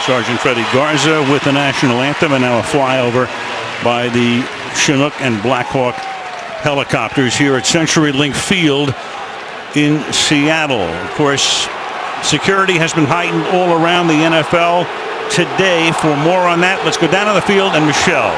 Sergeant Freddie Garza with the national anthem, and now a flyover by the Chinook and Blackhawk helicopters here at CenturyLink Field in Seattle. Of course, security has been heightened all around the NFL today. For more on that, let's go down to the field and Michelle.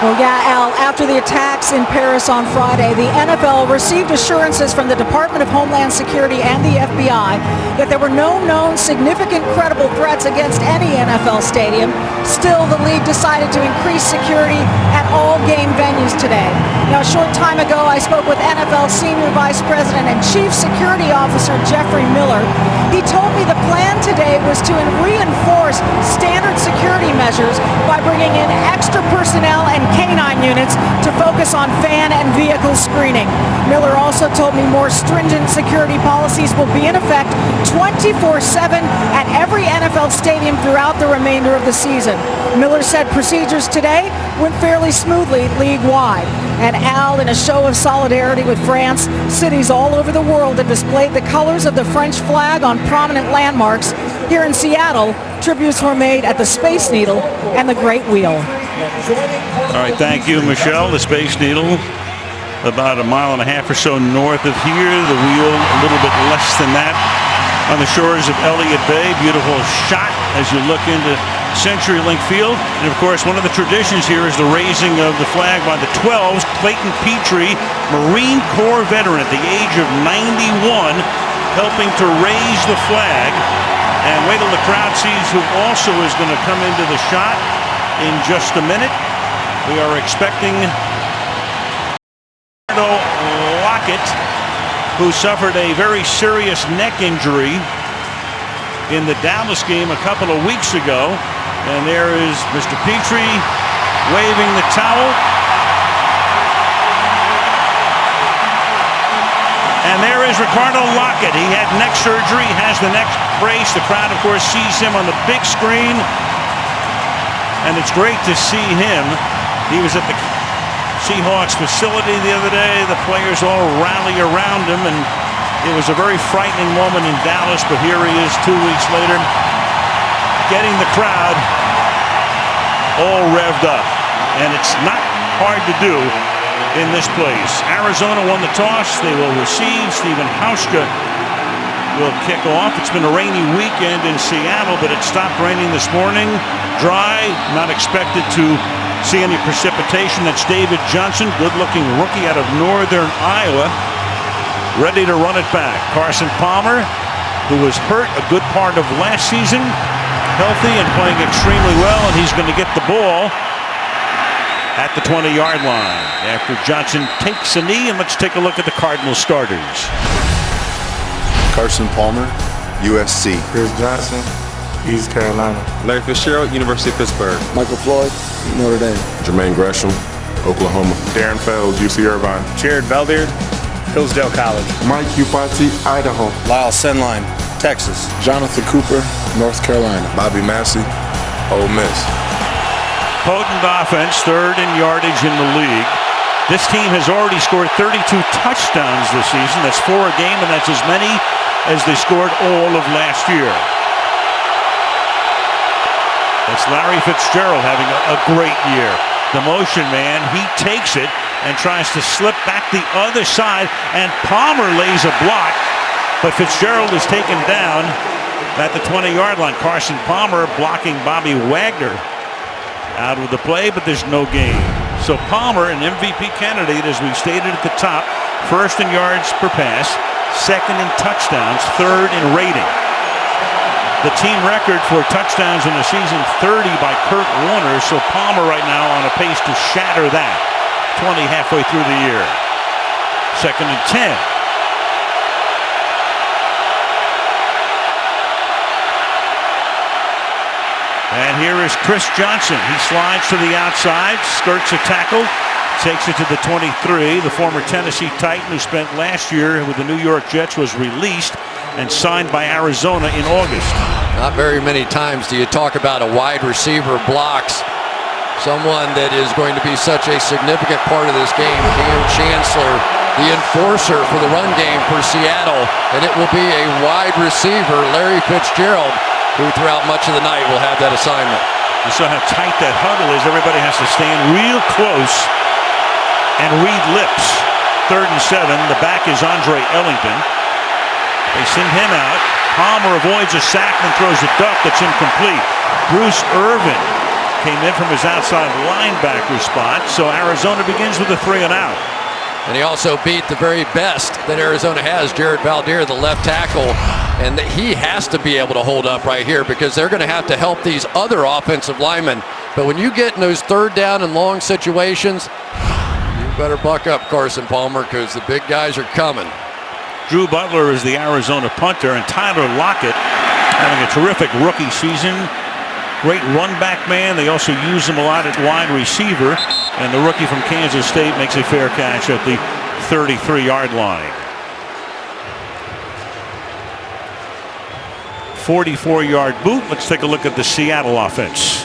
Well, yeah, Al, after the attacks in Paris on Friday, the NFL received assurances from the Department of Homeland Security and the FBI that there were no known significant credible threats against any NFL stadium. Still, the league decided to increase security at all game venues today. Now, a short time ago, I spoke with NFL Senior Vice President and Chief Security Officer Jeffrey Miller. He told me the plan today was to reinforce standard security measures by bringing in extra personnel and canine units to focus on fan and vehicle screening. Miller also told me more stringent security policies will be in effect 24/7 at every NFL stadium throughout the remainder of the season. Miller said procedures today went fairly smoothly league-wide. And Al, in a show of solidarity with France, cities all over the world have displayed the colors of the French flag on prominent landmarks. Here in Seattle, tributes were made at the Space Needle and the Great Wheel. All right, thank you, Michelle. The Space Needle, about a mile and a half or so north of here. The Wheel, a little bit less than that, on the shores of Elliott Bay. Beautiful shot as you look into CenturyLink Field. And of course, one of the traditions here is the raising of the flag by the 12s. Clayton Petrie, Marine Corps veteran at the age of 91, helping to raise the flag. And wait till the crowd sees who also is going to come into the shot in just a minute. We are expecting Lockett, who suffered a very serious neck injury in the Dallas game a couple of weeks ago. And there is Mr. Petrie waving the towel. And there is Ricardo Lockett. He had neck surgery, has the neck brace. The crowd, of course, sees him on the big screen. And it's great to see him. He was at the Seahawks facility the other day. The players all rally around him, and it was a very frightening moment in Dallas, but here he is 2 weeks later, getting the crowd all revved up. And it's not hard to do in this place. Arizona won the toss. They will receive. Stephen Hauschka will kick off. It's been a rainy weekend in Seattle, but it stopped raining this morning. Dry, not expected to see any precipitation. That's David Johnson, good-looking rookie out of northern Iowa, ready to run it back. Carson Palmer, who was hurt a good part of last season, healthy and playing extremely well, and he's going to get the ball at the 20-yard line after Johnson takes a knee. And let's take a look at the Cardinals starters. Carson Palmer, USC. Chris Johnson, East Carolina. Larry Fitzgerald, University of Pittsburgh. Michael Floyd, Notre Dame. Jermaine Gresham, Oklahoma. Darren Fells, UC Irvine. Jared Valdierd, Hillsdale College. Mike Upati, Idaho. Lyle Senline, Texas. Jonathan Cooper, North Carolina. Bobby Massey, Ole Miss. Potent offense, third in yardage in the league. This team has already scored 32 touchdowns this season. That's 4 a game, and that's as many as they scored all of last year. That's Larry Fitzgerald having a great year. The motion man, he takes it and tries to slip back the other side, and Palmer lays a block, but Fitzgerald is taken down at the 20-yard line. Carson Palmer blocking Bobby Wagner out of the play, but there's no gain. So Palmer, an MVP candidate, as we stated at the top, first in yards per pass, second in touchdowns, third in rating. The team record for touchdowns in the season, 30 by Kurt Warner, so Palmer right now on a pace to shatter that, 20 halfway through the year. Second and 10. And here is Chris Johnson. He slides to the outside, skirts a tackle, takes it to the 23. The former Tennessee Titan who spent last year with the New York Jets was released and signed by Arizona in August. Not very many times do you talk about a wide receiver blocks someone that is going to be such a significant part of this game. Cam Chancellor, the enforcer for the run game for Seattle, and it will be a wide receiver, Larry Fitzgerald, who throughout much of the night will have that assignment. You saw how tight that huddle is. Everybody has to stand real close and read lips. 3rd and 7. The back is Andre Ellington. They send him out. Palmer avoids a sack and throws a duck that's incomplete. Bruce Irvin came in from his outside linebacker spot. So Arizona begins with a 3 and out. And he also beat the very best that Arizona has, Jared Valdir, the left tackle. And he has to be able to hold up right here because they're going to have to help these other offensive linemen. But when you get in those 3rd down and long situations, you better buck up, Carson Palmer, because the big guys are coming. Drew Butler is the Arizona punter, and Tyler Lockett having a terrific rookie season. Great run back man. They also use him a lot at wide receiver. And the rookie from Kansas State makes a fair catch at the 33-yard line. 44-yard boot. Let's take a look at the Seattle offense.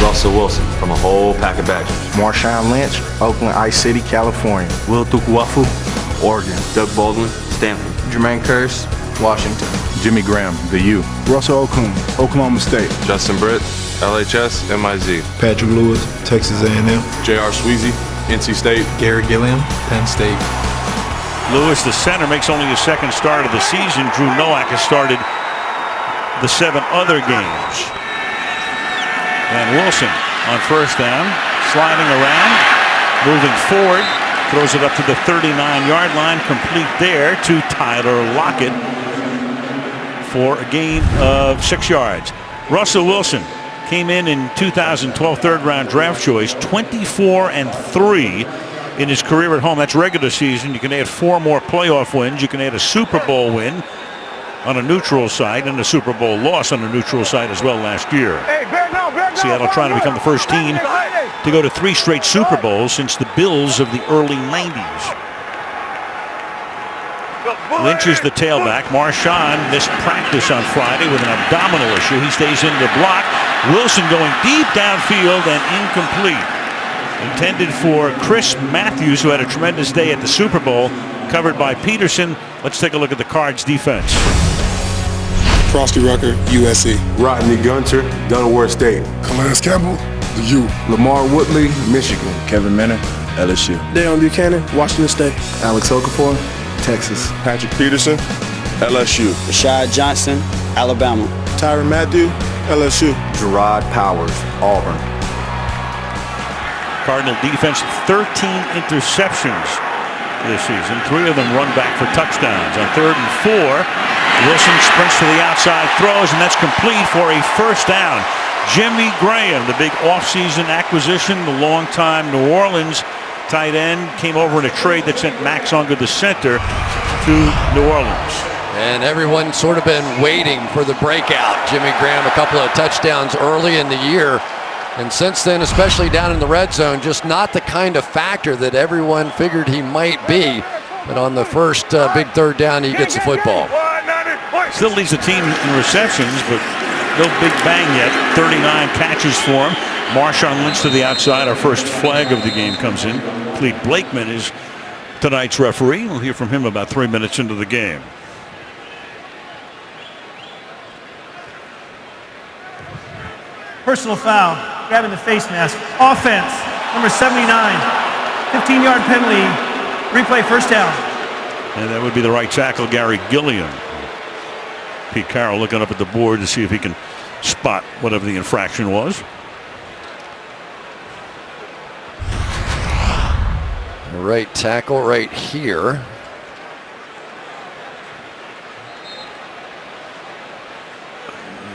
Russell Wilson from a whole pack of badges. Marshawn Lynch, Oakland, Ice City, California. Will Tukuafu, Oregon. Doug Baldwin, Stanford. Jermaine Kearse, Washington. Jimmy Graham, the U. Russell Okung, Oklahoma State. Justin Britt, LHS, MIZ. Patrick Lewis, Texas A&M. J.R. Sweezy, NC State. Gary Gilliam, Penn State. Lewis, the center, makes only his 2nd start of the season. Drew Nowak has started the 7 other games. And Wilson on 1st down, sliding around, moving forward, throws it up to the 39-yard line, complete there to Tyler Lockett for a gain of 6 yards. Russell Wilson came in 2012 3rd-round draft choice, 24-3 in his career at home. That's regular season. You can add 4 more playoff wins. You can add a Super Bowl win on a neutral site and a Super Bowl loss on a neutral site as well last year. Seattle trying to become the first team to go to 3 straight Super Bowls since the Bills of the early 90s. Lynch is the tailback. Marshawn missed practice on Friday with an abdominal issue. He stays in the block. Wilson going deep downfield and incomplete. Intended for Chris Matthews, who had a tremendous day at the Super Bowl, covered by Peterson. Let's take a look at the Cards defense. Frosty Rucker, USC. Rodney Gunter, Delaware State. Calais Campbell, the U. Lamar Woodley, Michigan. Kevin Minner, LSU. Deion Buchanan, Washington State. Alex Okafor, Texas. Patrick Peterson, LSU. Rashad Johnson, Alabama. Tyron Matthew, LSU. Gerard Powers, Auburn. Cardinal defense, 13 interceptions this season. 3 of them run back for touchdowns. On 3rd and 4, Wilson sprints to the outside, throws, and that's complete for a 1st down. Jimmy Graham, the big offseason acquisition, the longtime New Orleans tight end, came over in a trade that sent Max Unger, the center, to New Orleans. And everyone's sort of been waiting for the breakout. Jimmy Graham, a couple of touchdowns early in the year. And since then, especially down in the red zone, just not the kind of factor that everyone figured he might be. But on the first big 3rd down, he gets the football. Still leads the team in receptions, but no big bang yet. 39 catches for him. Marshawn Lynch to the outside. Our first flag of the game comes in. Clete Blakeman is tonight's referee. We'll hear from him about 3 minutes into the game. Personal foul, grabbing the face mask. Offense, number 79, 15-yard penalty, replay 1st down. And that would be the right tackle, Gary Gilliam. Pete Carroll looking up at the board to see if he can spot whatever the infraction was. Right tackle right here.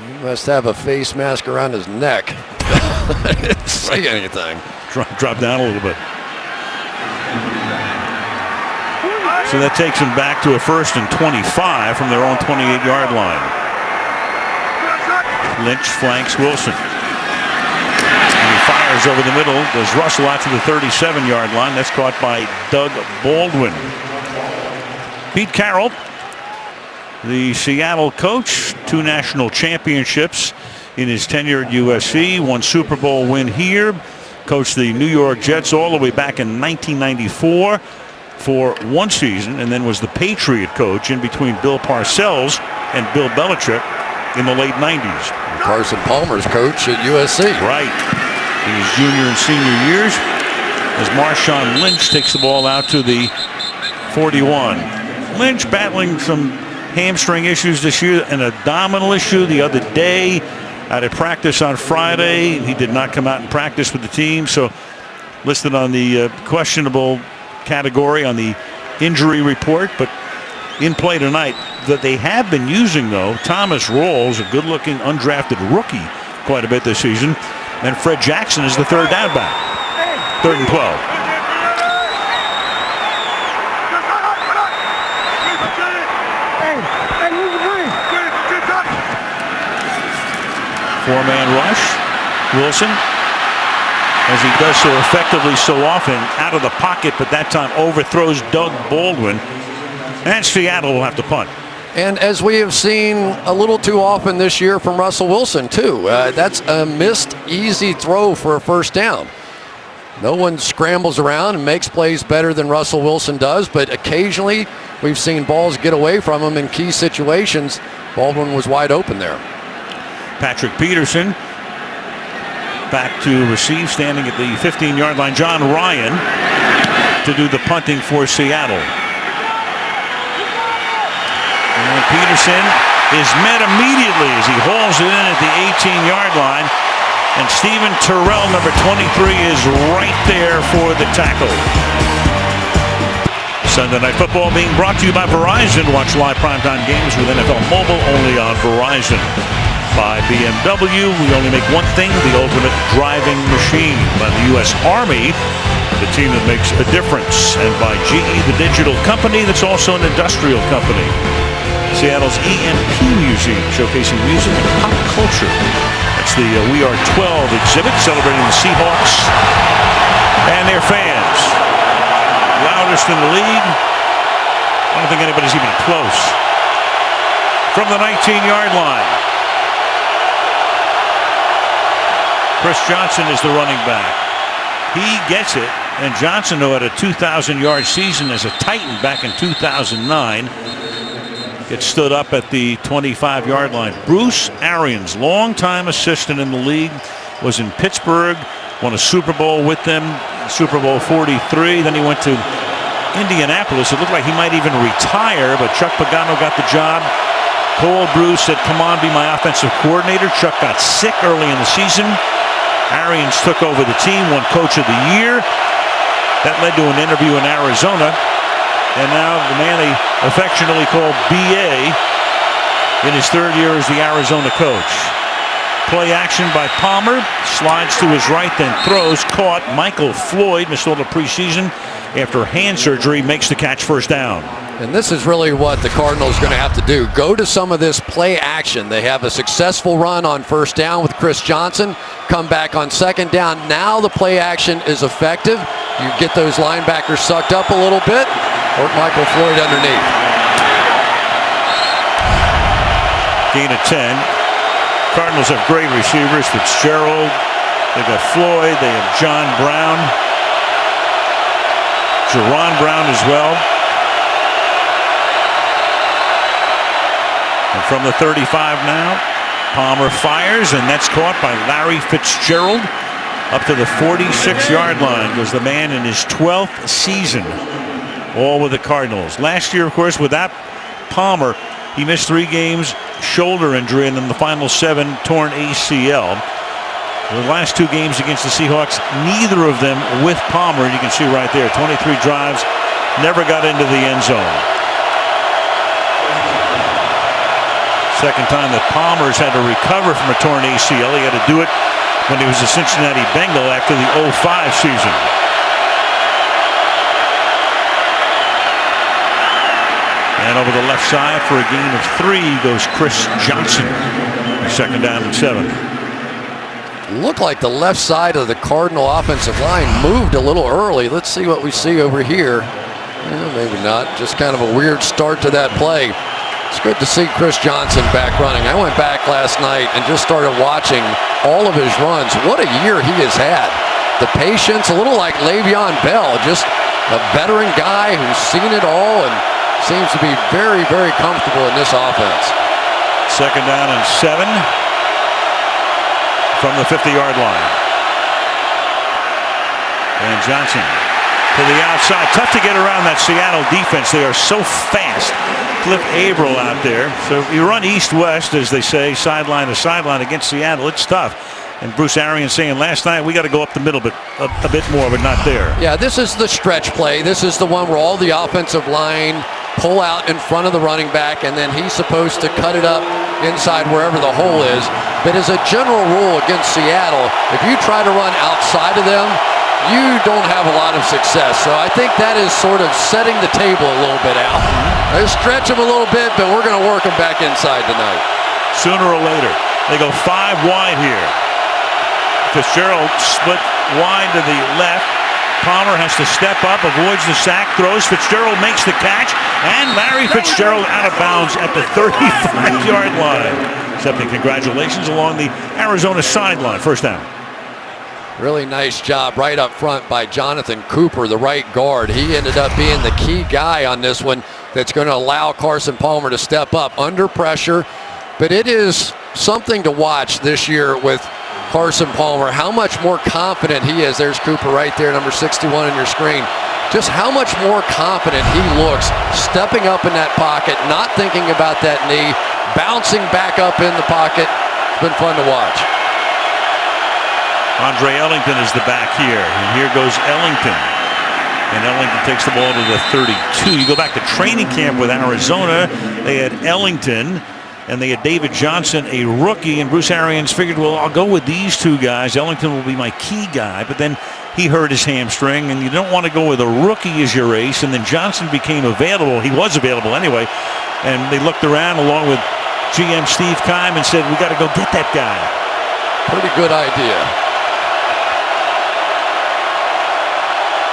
He must have a face mask around his neck. I didn't see anything. Drop down a little bit. So that takes him back to a 1st and 25 from their own 28-yard line. Lynch flanks Wilson. And he fires over the middle. Does Russell out to the 37-yard line. That's caught by Doug Baldwin. Pete Carroll, the Seattle coach, 2 national championships in his tenure at USC, 1 Super Bowl win here, coached the New York Jets all the way back in 1994 for 1 season, and then was the Patriot coach in between Bill Parcells and Bill Belichick in the late 90s. Carson Palmer's coach at USC. Right. In his junior and senior years, as Marshawn Lynch takes the ball out to the 41. Lynch battling some hamstring issues this year, an abdominal issue the other day. Out of practice on Friday. He did not come out and practice with the team, so listed on the questionable category on the injury report, but in play tonight. That they have been using, though, Thomas Rawls, a good-looking undrafted rookie, quite a bit this season, and Fred Jackson is the third down back. 3rd and 12. Four-man rush. Wilson, as he does so effectively so often, out of the pocket, but that time overthrows Doug Baldwin. And Seattle will have to punt. And as we have seen a little too often this year from Russell Wilson, too, that's a missed easy throw for a first down. No one scrambles around and makes plays better than Russell Wilson does, but occasionally we've seen balls get away from him in key situations. Baldwin was wide open there. Patrick Peterson back to receive, standing at the 15-yard line. John Ryan to do the punting for Seattle. And Peterson is met immediately as he hauls it in at the 18-yard line. And Stephen Terrell, number 23, is right there for the tackle. Sunday Night Football being brought to you by Verizon. Watch live primetime games with NFL Mobile only on Verizon. By BMW, we only make one thing, the ultimate driving machine. By the U.S. Army, the team that makes a difference. And by GE, the digital company that's also an industrial company. Seattle's EMP Museum, showcasing music and pop culture. That's the We Are 12 exhibit, celebrating the Seahawks and their fans. Loudest in the league. I don't think anybody's even close. From the 19-yard line, Chris Johnson is the running back. He gets it, and Johnson, who had a 2,000-yard season as a Titan back in 2009, gets stood up at the 25-yard line. Bruce Arians, longtime assistant in the league, was in Pittsburgh, won a Super Bowl with them, Super Bowl 43. Then he went to Indianapolis. It looked like he might even retire, but Chuck Pagano got the job. Called Bruce, said, "Come on, be my offensive coordinator." Chuck got sick early in the season. Arians took over the team, won Coach of the Year. That led to an interview in Arizona. And now the man they affectionately call BA in his 3rd year as the Arizona coach. Play action by Palmer. Slides to his right, then throws. Caught. Michael Floyd, missed all the preseason after hand surgery, makes the catch, first down. And this is really what the Cardinals are going to have to do. Go to some of this play action. They have a successful run on first down with Chris Johnson. Come back on second down. Now the play action is effective. You get those linebackers sucked up a little bit. Or Michael Floyd underneath. Gain of 10. Cardinals have great receivers. Fitzgerald. They've got Floyd. They have John Brown. Jerron Brown as well. And from the 35 now, Palmer fires, and that's caught by Larry Fitzgerald. Up to the 46-yard line goes the man in his 12th season, all with the Cardinals. Last year, of course, without Palmer, he missed 3 games, shoulder injury, and then the final 7, torn ACL. The last 2 games against the Seahawks, neither of them with Palmer. And you can see right there, 23 drives, never got into the end zone. Second time that Palmer's had to recover from a torn ACL. He had to do it when he was a Cincinnati Bengal after the 05 season. And over the left side for a gain of 3 goes Chris Johnson. Second down and 7. Looked like the left side of the Cardinal offensive line moved a little early. Let's see what we see over here. Maybe not. Just kind of a weird start to that play. It's good to see Chris Johnson back running. I went back last night and just started watching all of his runs. What a year he has had. The patience, a little like Le'Veon Bell, just a veteran guy who's seen it all and seems to be very, very comfortable in this offense. Second down and 7 from the 50-yard line. And Johnson to the outside. Tough to get around that Seattle defense. They are so fast. Cliff Averill out there. So you run east-west, as they say, sideline to sideline against Seattle. It's tough. And Bruce Arians saying last night, we got to go up the middle a bit more, but not there. Yeah, this is the stretch play. This is the one where all the offensive line pull out in front of the running back, and then he's supposed to cut it up inside wherever the hole is. But as a general rule against Seattle, if you try to run outside of them, you don't have a lot of success. So I think that is sort of setting the table a little bit out. They stretch them a little bit, but we're going to work them back inside tonight. Sooner or later, they go 5 wide here. Fitzgerald split wide to the left. Palmer has to step up, avoids the sack, throws. Fitzgerald makes the catch, and Larry Fitzgerald out of bounds at the 35-yard line. Accepting congratulations along the Arizona sideline. First down. Really nice job right up front by Jonathan Cooper, the right guard. He ended up being the key guy on this one that's going to allow Carson Palmer to step up under pressure. But it is something to watch this year with Carson Palmer, how much more confident he is. There's Cooper right there, number 61 on your screen. Just how much more confident he looks stepping up in that pocket, not thinking about that knee, bouncing back up in the pocket. It's been fun to watch. Andre Ellington is the back here, and here goes Ellington. And Ellington takes the ball to the 32. You go back to training camp with Arizona, they had Ellington, and they had David Johnson, a rookie, and Bruce Arians figured, well, I'll go with these two guys. Ellington will be my key guy, but then he hurt his hamstring, and you don't want to go with a rookie as your ace. And then Johnson became available. He was available anyway, and they looked around along with GM Steve Keim and said, we got to go get that guy. Pretty good idea.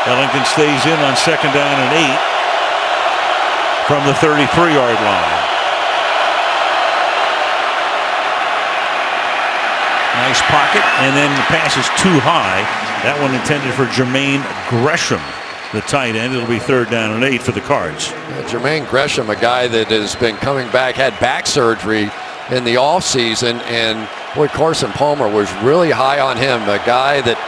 Ellington stays in on second down and 8 from the 33-yard line. Nice pocket, and then the pass is too high. That one intended for Jermaine Gresham, the tight end. It'll be third down and 8 for the Cards. Jermaine Gresham, a guy that has been coming back, had back surgery in the offseason, and boy, Carson Palmer was really high on him, a guy that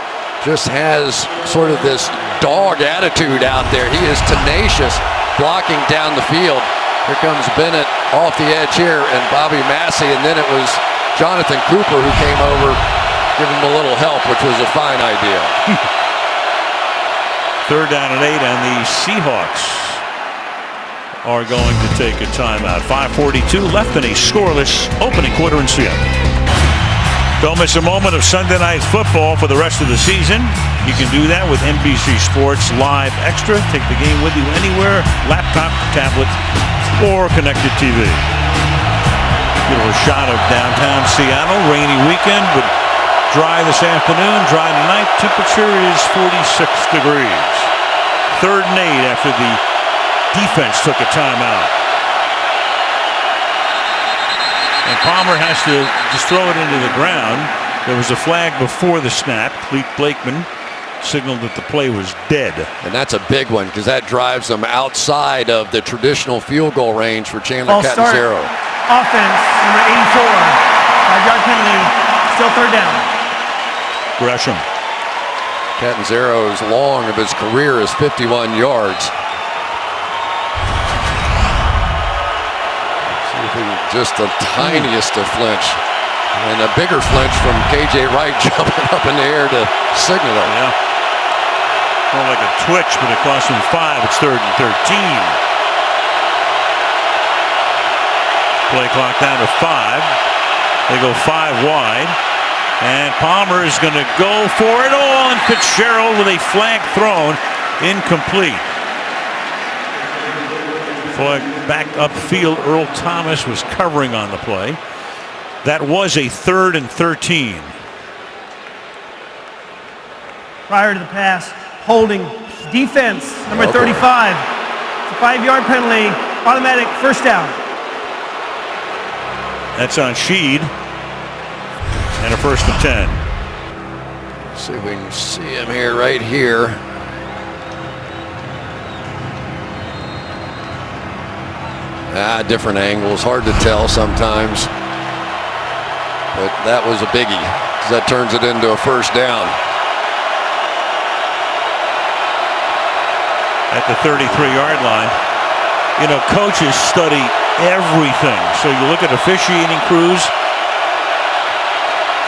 just has sort of this dog attitude out there. He is tenacious blocking down the field. Here comes Bennett off the edge here, and Bobby Massey, and then it was Jonathan Cooper who came over, give him a little help, which was a fine idea. Third down and 8, and the Seahawks are going to take a timeout. 5:42 left in a scoreless opening quarter in Seattle. Don't miss a moment of Sunday Night Football for the rest of the season. You can do that with NBC Sports Live Extra. Take the game with you anywhere, laptop, tablet, or connected TV. Beautiful shot of downtown Seattle. Rainy weekend, but dry this afternoon, dry tonight. Temperature is 46 degrees. Third and 8 after the defense took a timeout. And Palmer has to just throw it into the ground. There was a flag before the snap. Clete Blakeman signaled that the play was dead. And that's a big one because that drives them outside of the traditional field goal range for Chandler Catanzaro. Offense, number 84. 5-yard penalty, still third down. Gresham. Catanzaro's long of his career is 51 yards. See if we can just the tiniest of flinch. And a bigger flinch from KJ Wright jumping up in the air to signal it. Yeah. More like a twitch, but it cost him 5. It's third and 13. Play clock down to 5. They go 5 wide. And Palmer is going to go for it all. And Fitzgerald with a flag thrown. Incomplete. Flag back upfield. Earl Thomas was covering on the play. That was a third and 13. Prior to the pass, holding defense, number 35. It's a 5-yard penalty, automatic first down. That's on Sheed. And a first and 10. Let's see if we can see him here, right here. Different angles, hard to tell sometimes. But that was a biggie, because that turns it into a first down. At the 33-yard line. You know, coaches study everything. So you look at officiating crews.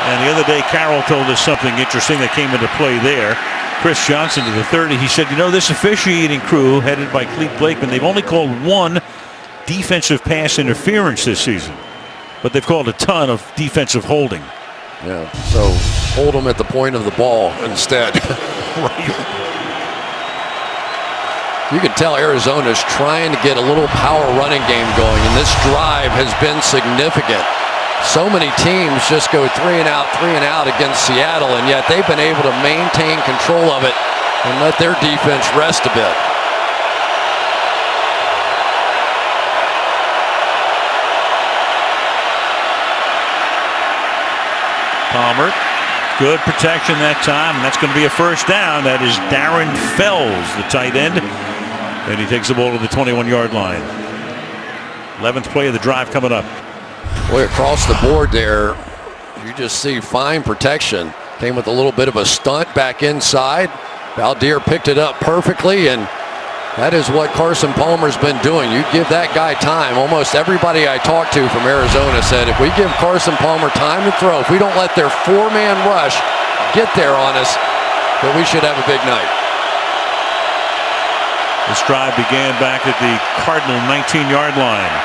And the other day, Carroll told us something interesting that came into play there. Chris Johnson to the 30. He said, you know, this officiating crew headed by Clete Blakeman, they've only called one defensive pass interference this season. But they've called a ton of defensive holding. Yeah, so hold them at the point of the ball instead. Right. You can tell Arizona's trying to get a little power running game going, and this drive has been significant. So many teams just go three and out against Seattle, and yet they've been able to maintain control of it and let their defense rest a bit. Palmer, good protection that time, and that's going to be a first down. That is Darren Fells, the tight end. And he takes the ball to the 21-yard line. 11th play of the drive coming up. Boy, across the board there, you just see fine protection. Came with a little bit of a stunt back inside. Valdir picked it up perfectly, and that is what Carson Palmer's been doing. You give that guy time. Almost everybody I talked to from Arizona said, if we give Carson Palmer time to throw, if we don't let their four-man rush get there on us, then we should have a big night. This drive began back at the Cardinal 19-yard line.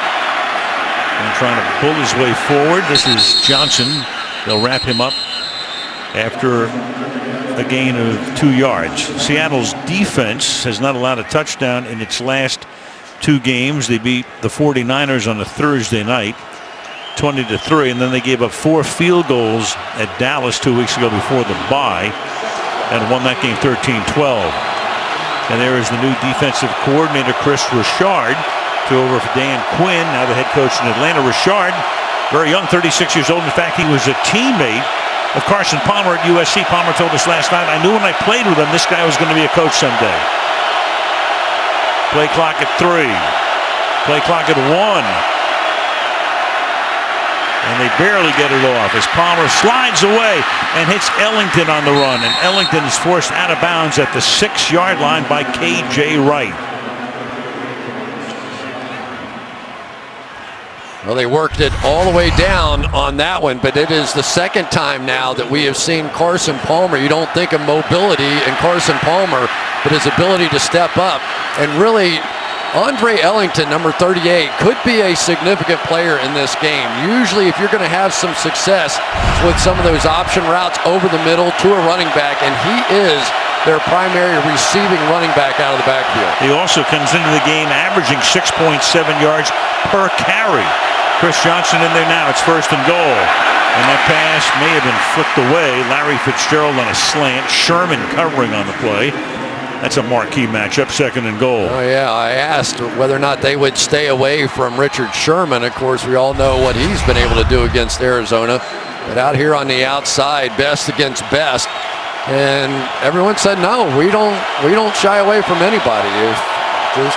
And trying to pull his way forward. This is Johnson. They'll wrap him up after a gain of 2 yards. Seattle's defense has not allowed a touchdown in its last 2 games. They beat the 49ers on a Thursday night, 20-3, and then they gave up 4 field goals at Dallas 2 weeks ago before the bye and won that game 13-12. And there is the new defensive coordinator, Chris Richard, to over for Dan Quinn, now the head coach in Atlanta. Richard, very young, 36 years old. In fact, he was a teammate of Carson Palmer at USC. Palmer told us last night, I knew when I played with him, this guy was going to be a coach someday. Play clock at 3. Play clock at 1. And they barely get it off as Palmer slides away and hits Ellington on the run. And Ellington is forced out of bounds at the 6-yard line by K.J. Wright. Well, they worked it all the way down on that one, but it is the second time now that we have seen Carson Palmer. You don't think of mobility in Carson Palmer, but his ability to step up. And really, Andre Ellington, number 38, could be a significant player in this game. Usually, if you're going to have some success with some of those option routes over the middle to a running back, and he is their primary receiving running back out of the backfield. He also comes into the game averaging 6.7 yards per carry. Chris Johnson in there now. It's first and goal. And that pass may have been flicked away. Larry Fitzgerald on a slant. Sherman covering on the play. That's a marquee matchup, second and goal. Oh, yeah. I asked whether or not they would stay away from Richard Sherman. Of course, we all know what he's been able to do against Arizona. But out here on the outside, best against best. And everyone said, no, we don't shy away from anybody.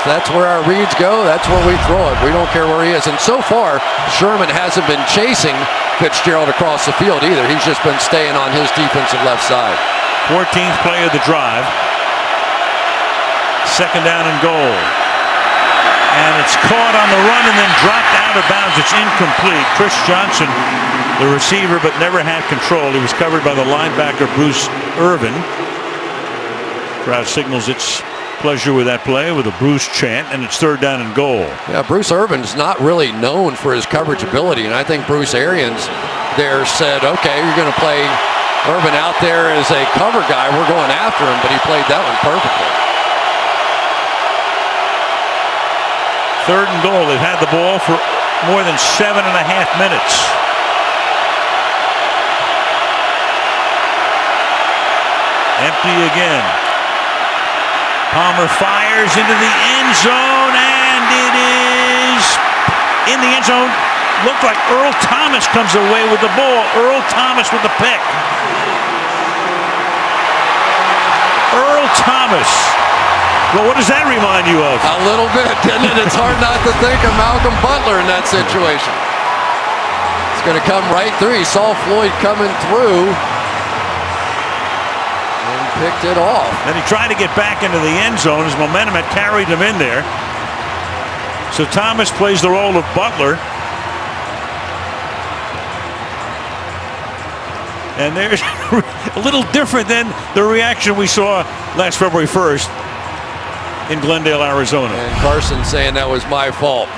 That's where our reads go. That's where we throw it. We don't care where he is. And so far, Sherman hasn't been chasing Fitzgerald across the field either. He's just been staying on his defensive left side. 14th play of the drive. Second down and goal. And it's caught on the run and then dropped out of bounds. It's incomplete. Chris Johnson, the receiver, but never had control. He was covered by the linebacker, Bruce Irvin. Crowd signals its pleasure with that play with a Bruce chant, and it's third down and goal. Yeah, Bruce Irvin's not really known for his coverage ability, and I think Bruce Arians there said, okay, you're going to play Irvin out there as a cover guy. We're going after him, but he played that one perfectly. Third and goal. They've had the ball for more than 7.5 minutes. Empty again. Palmer fires into the end zone, and it is in the end zone. Looked like Earl Thomas comes away with the ball. Earl Thomas with the pick. Earl Thomas. Well, what does that remind you of? A little bit, didn't it? It's hard not to think of Malcolm Butler in that situation. He's going to come right through. He saw Floyd coming through and picked it off. Then he tried to get back into the end zone. His momentum had carried him in there. So Thomas plays the role of Butler. And there's a little different than the reaction we saw last February 1st in Glendale, Arizona. And Carson saying that was my fault.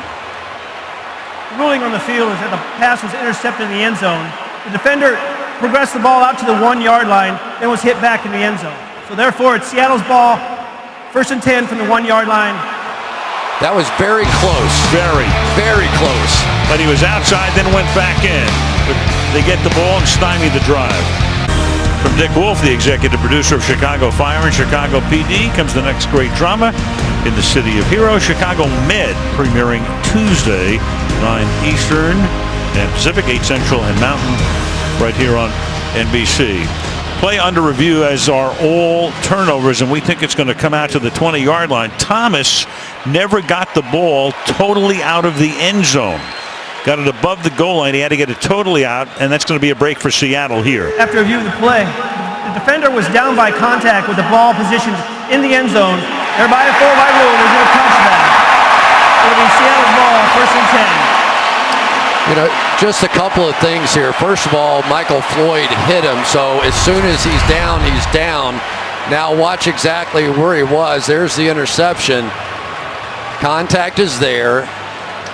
The ruling on the field is that the pass was intercepted in the end zone. The defender progressed the ball out to the 1 yard line, then was hit back in the end zone. So therefore, it's Seattle's ball, 1st and 10 from the 1 yard line. That was very close. Very close. But he was outside, then went back in. But they get the ball and stymie the drive. From Dick Wolf, the executive producer of Chicago Fire and Chicago PD, comes the next great drama in the city of heroes, Chicago Med, premiering Tuesday, 9 Eastern and Pacific, 8 Central and Mountain, right here on NBC. Play under review as are all turnovers, and we think it's going to come out to the 20-yard line. Thomas never got the ball totally out of the end zone. Got it above the goal line. He had to get it totally out, and that's going to be a break for Seattle here. After review of the play, the defender was down by contact with the ball positioned in the end zone. Thereby a 4-by rule. There's no touchback. It'll be Seattle's ball, 1st and 10. You know, just a couple of things here. First of all, Michael Floyd hit him, so as soon as he's down, he's down. Now watch exactly where he was. There's the interception. Contact is there.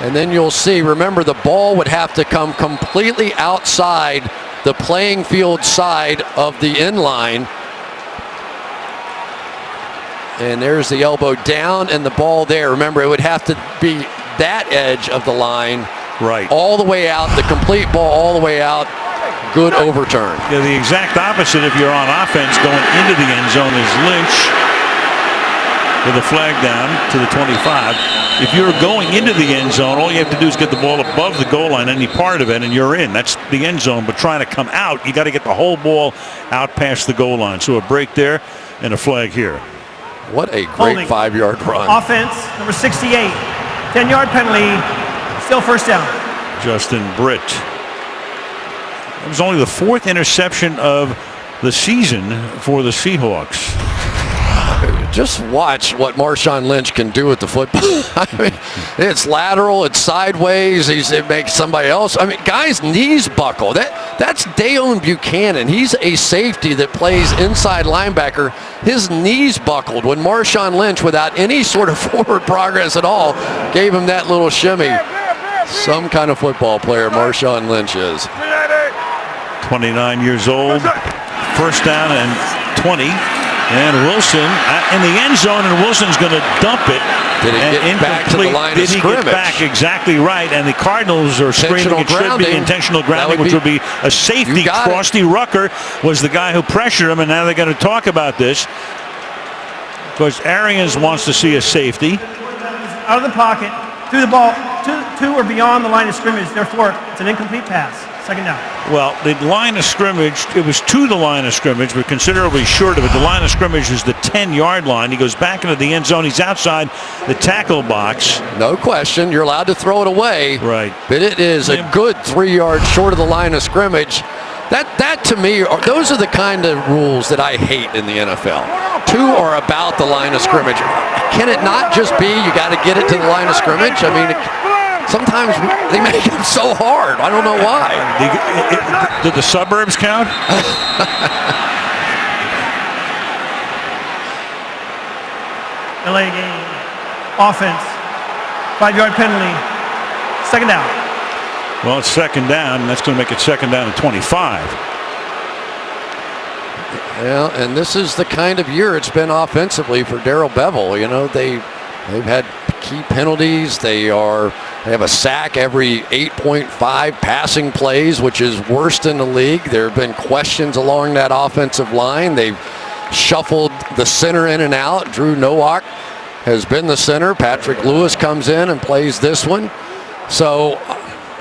And then you'll see, remember, the ball would have to come completely outside the playing field side of the end line. And there's the elbow down and the ball there. Remember, it would have to be that edge of the line. Right. All the way out, the complete ball all the way out. Good overturn. Yeah, the exact opposite if you're on offense going into the end zone is Lynch with a flag down to the 25. If you're going into the end zone, all you have to do is get the ball above the goal line, any part of it, and you're in. That's the end zone. But trying to come out, you got to get the whole ball out past the goal line. So a break there and a flag here. What a great 5-yard run. Offense, number 68. 10-yard penalty, still 1st down. Justin Britt. It was only the 4th interception of the season for the Seahawks. Just watch what Marshawn Lynch can do with the football. I mean, it's lateral, it's sideways. It makes somebody else. I mean, guys' knees buckle. That's Dayon Buchanan. He's a safety that plays inside linebacker. His knees buckled when Marshawn Lynch, without any sort of forward progress at all, gave him that little shimmy. Some kind of football player Marshawn Lynch is. 29 years old. 1st down and 20. And Wilson in the end zone, and Wilson's going to dump it. Did it get back to the line of scrimmage? Did he get back? Exactly right. And the Cardinals are screaming it should be intentional grounding, which would be a safety. Frosty Rucker was the guy who pressured him, and now they're going to talk about this because Arians wants to see a safety. Out of the pocket, threw the ball to or beyond the line of scrimmage. Therefore, it's an incomplete pass. 2nd down. Well, the line of scrimmage, it was to the line of scrimmage, but considerably short of it. The line of scrimmage is the 10-yard line. He goes back into the end zone. He's outside the tackle box. No question. You're allowed to throw it away. Right. But it is a good 3 yards short of the line of scrimmage. That to me, those are the kind of rules that I hate in the NFL. 2 are about the line of scrimmage. Can it not just be you got to get it to the line of scrimmage? I mean, sometimes they make it so hard. I don't know why. Did the suburbs count? LA game. Offense. 5-yard penalty. 2nd down. Well, it's 2nd down, and that's going to make it 2nd down and 25. Yeah, and this is the kind of year it's been offensively for Darrell Bevell. You know, they've had key penalties. They have a sack every 8.5 passing plays, which is worst in the league. There have been questions along that offensive line. They've shuffled the center in and out. Drew Nowak has been the center. Patrick Lewis comes in and plays this one. So,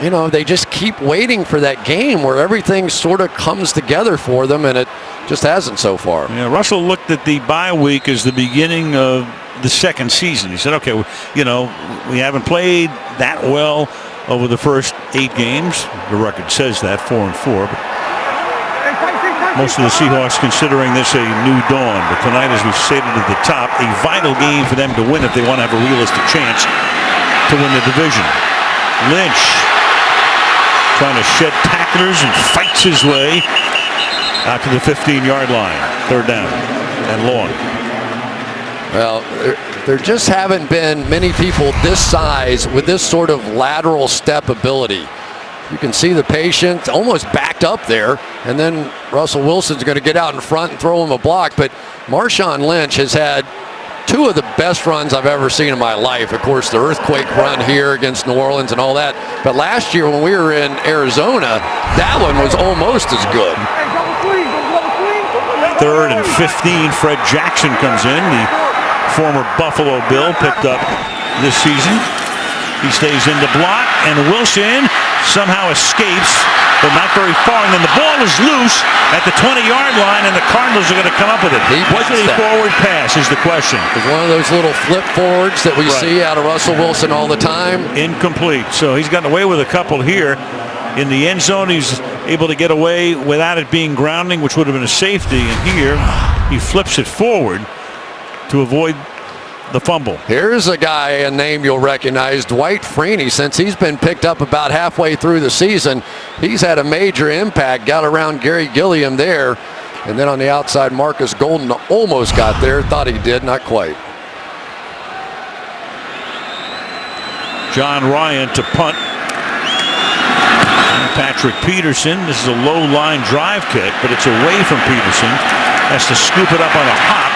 you know, they just keep waiting for that game where everything sort of comes together for them, and it just hasn't so far. Yeah, Russell looked at the bye week as the beginning of the 2nd season. He said, okay, you know, we haven't played that well over the first 8 games. The record says that, 4-4. But most of the Seahawks considering this a new dawn. But tonight, as we stated at the top, a vital game for them to win if they want to have a realistic chance to win the division. Lynch trying to shed tacklers and fights his way out to the 15-yard line. 3rd down and long. Well, there just haven't been many people this size with this sort of lateral step ability. You can see the patient almost backed up there, and then Russell Wilson's going to get out in front and throw him a block. But Marshawn Lynch has had 2 of the best runs I've ever seen in my life. Of course, the earthquake run here against New Orleans and all that. But last year when we were in Arizona, that one was almost as good. 3rd and 15. Fred Jackson comes in, the former Buffalo Bill, picked up this season. He stays in the block, and Wilson somehow escapes, but not very far. And then the ball is loose at the 20-yard line, and the Cardinals are going to come up with it. Was it a forward pass is the question. It's one of those little flip forwards that we see out of Russell Wilson all the time. Incomplete. So he's gotten away with a couple here. In the end zone, he's able to get away without it being grounding, which would have been a safety. And here, he flips it forward to avoid the fumble. Here's a guy, a name you'll recognize, Dwight Freeney. Since he's been picked up about halfway through the season, he's had a major impact. Got around Gary Gilliam there. And then on the outside, Marcus Golden almost got there. Thought he did, not quite. John Ryan to punt. Patrick Peterson. This is a low line drive kick, but it's away from Peterson. Has to scoop it up on a hop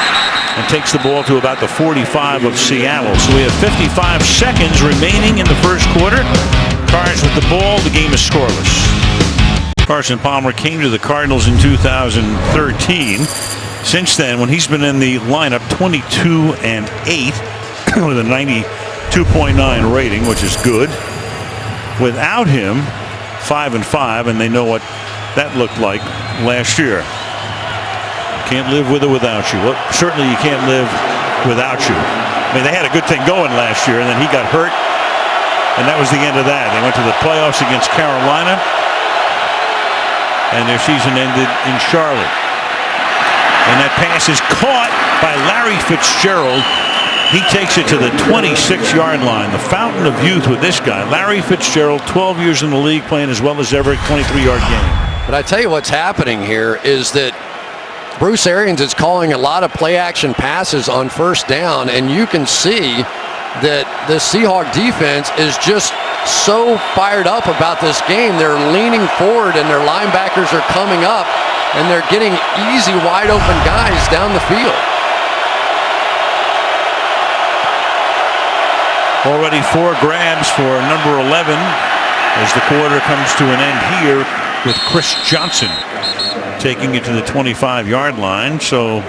and takes the ball to about the 45 of Seattle. So we have 55 seconds remaining in the first quarter. Cards with the ball. The game is scoreless. Carson Palmer came to the Cardinals in 2013. Since then, when he's been in the lineup, 22-8 with a 92.9 rating, which is good. Without him, 5-5, and they know what that looked like last year. Can't live with or without you. Well, certainly you can't live without you. I mean, they had a good thing going last year, and then he got hurt, and that was the end of that. They went to the playoffs against Carolina, and their season ended in Charlotte. And that pass is caught by Larry Fitzgerald. He takes it to the 26-yard line. The fountain of youth with this guy. Larry Fitzgerald, 12 years in the league, playing as well as ever, 23-yard game. But I tell you what's happening here is that Bruce Arians is calling a lot of play-action passes on first down, and you can see that the Seahawk defense is just so fired up about this game. They're leaning forward, and their linebackers are coming up, and they're getting easy, wide-open guys down the field. Already 4 grabs for number 11 as the quarter comes to an end here with Chris Johnson taking it to the 25-yard line. So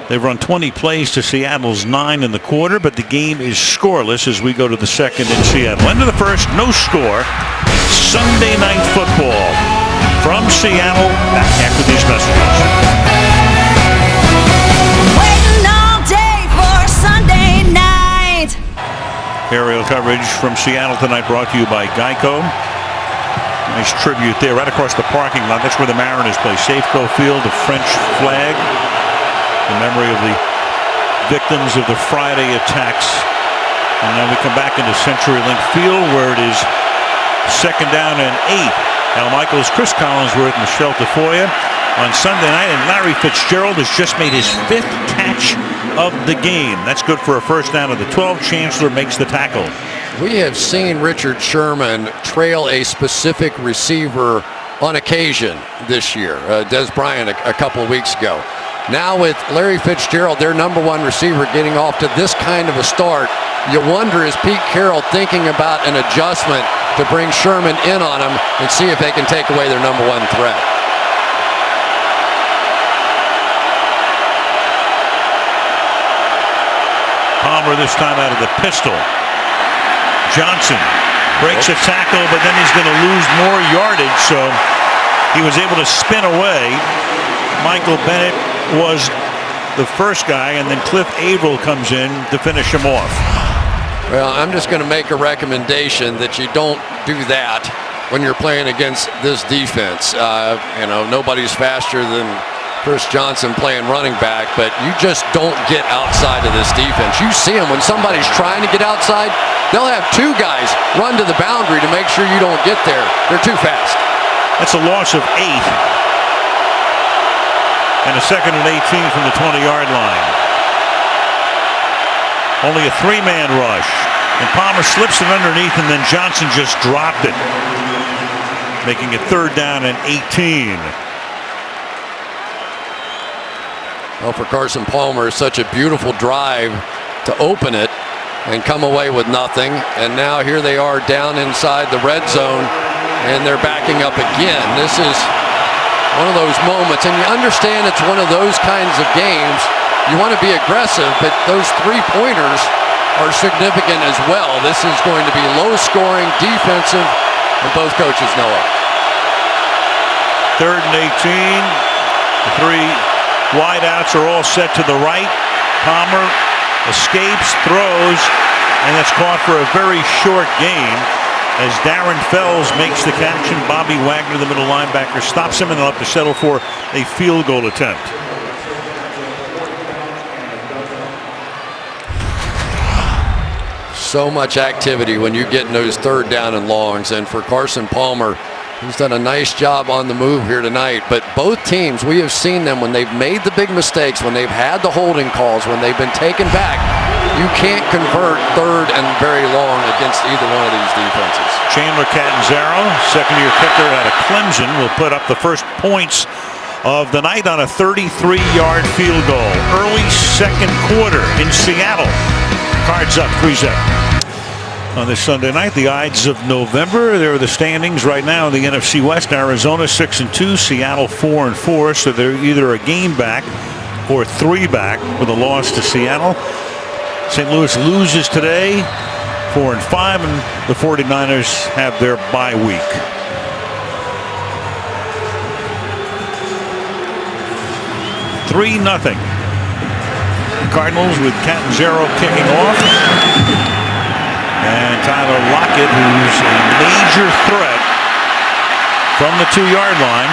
they've run 20 plays to Seattle's 9 in the quarter, but the game is scoreless as we go to the second in Seattle. End of the first, no score. Sunday Night Football from Seattle. Back after these messages. Waiting all day for Sunday night. Aerial coverage from Seattle tonight brought to you by Geico. Nice tribute there right across the parking lot. That's where the Mariners play. Safeco Field, the French flag. In memory of the victims of the Friday attacks. And then we come back into CenturyLink Field where it is 2nd down and 8. Al Michaels, Chris Collinsworth, Michelle Tafoya on Sunday night. And Larry Fitzgerald has just made his 5th catch of the game. That's good for a first down of the 12. Chancellor makes the tackle. We have seen Richard Sherman trail a specific receiver on occasion this year. Des Bryant a couple of weeks ago. Now with Larry Fitzgerald, their number 1 receiver, getting off to this kind of a start, you wonder, is Pete Carroll thinking about an adjustment to bring Sherman in on him and see if they can take away their number 1 threat? Palmer this time out of the pistol. Johnson breaks a tackle, but then he's going to lose more yardage, so he was able to spin away. Michael Bennett was the first guy, and then Cliff Averill comes in to finish him off. Well, I'm just going to make a recommendation that you don't do that when you're playing against this defense. You know, nobody's faster than Chris Johnson playing running back, but you just don't get outside of this defense. You see them when somebody's trying to get outside, they'll have two guys run to the boundary to make sure you don't get there. They're too fast. That's a loss of 8. And a 2nd and 18 from the 20-yard line. Only a 3-man rush. And Palmer slips it underneath, and then Johnson just dropped it, making it 3rd down and 18. Well, for Carson Palmer, such a beautiful drive to open it and come away with nothing. And now here they are down inside the red zone, and they're backing up again. This is one of those moments, and you understand it's one of those kinds of games. You want to be aggressive, but those 3-pointers are significant as well. This is going to be low-scoring, defensive, and both coaches know it. 3rd and 18. The 3 wideouts are all set to the right. Palmer escapes, throws, and that's caught for a very short gain as Darren Fells makes the catch, and Bobby Wagner, the middle linebacker, stops him, and they'll have to settle for a field goal attempt. So much activity when you get in those 3rd down and longs, and for Carson Palmer, he's done a nice job on the move here tonight. But both teams, we have seen them when they've made the big mistakes, when they've had the holding calls, when they've been taken back. You can't convert 3rd and very long against either one of these defenses. Chandler Catanzaro, second-year kicker out of Clemson, will put up the first points of the night on a 33-yard field goal. Early 2nd quarter in Seattle. Cards up, 3-0. On this Sunday night, the Ides of November. There are the standings right now in the NFC West. Arizona 6-2, Seattle 4-4. So they're either a game back or 3 back with a loss to Seattle. St. Louis loses today, 4-5, and the 49ers have their bye week. $3-0. Cardinals with Catanzaro kicking off. And Tyler Lockett, who's a major threat from the 2-yard line.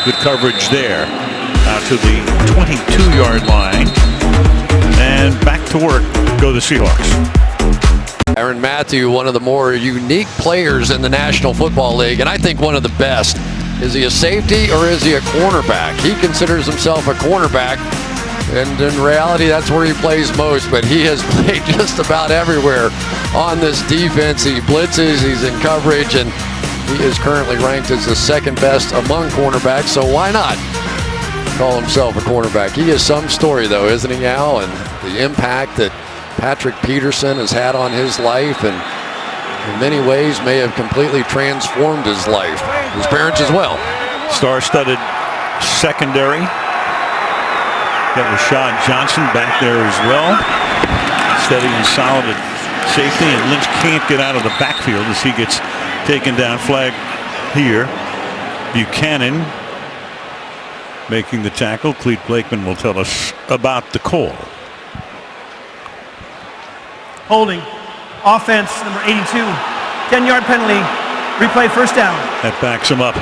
Good coverage there. Out to the 22-yard line. And back to work go the Seahawks. Tyrann Mathieu, one of the more unique players in the National Football League, and I think one of the best. Is he a safety or is he a cornerback? He considers himself a cornerback, and in reality that's where he plays most, but he has played just about everywhere on this defense. He blitzes, he's in coverage, and he is currently ranked as the 2nd best among cornerbacks, so why not call himself a cornerback? He is some story though, isn't he, Al? And the impact that Patrick Peterson has had on his life, and in many ways may have completely transformed his life. His parents as well. Star-studded secondary. Got Rashad Johnson back there as well. Steady and solid at safety, and Lynch can't get out of the backfield as he gets taken down. Flag here. Buchanan making the tackle. Clete Blakeman will tell us about the call. Holding. Offense, number 82. 10-yard penalty. Replay, 1st down. That backs him up.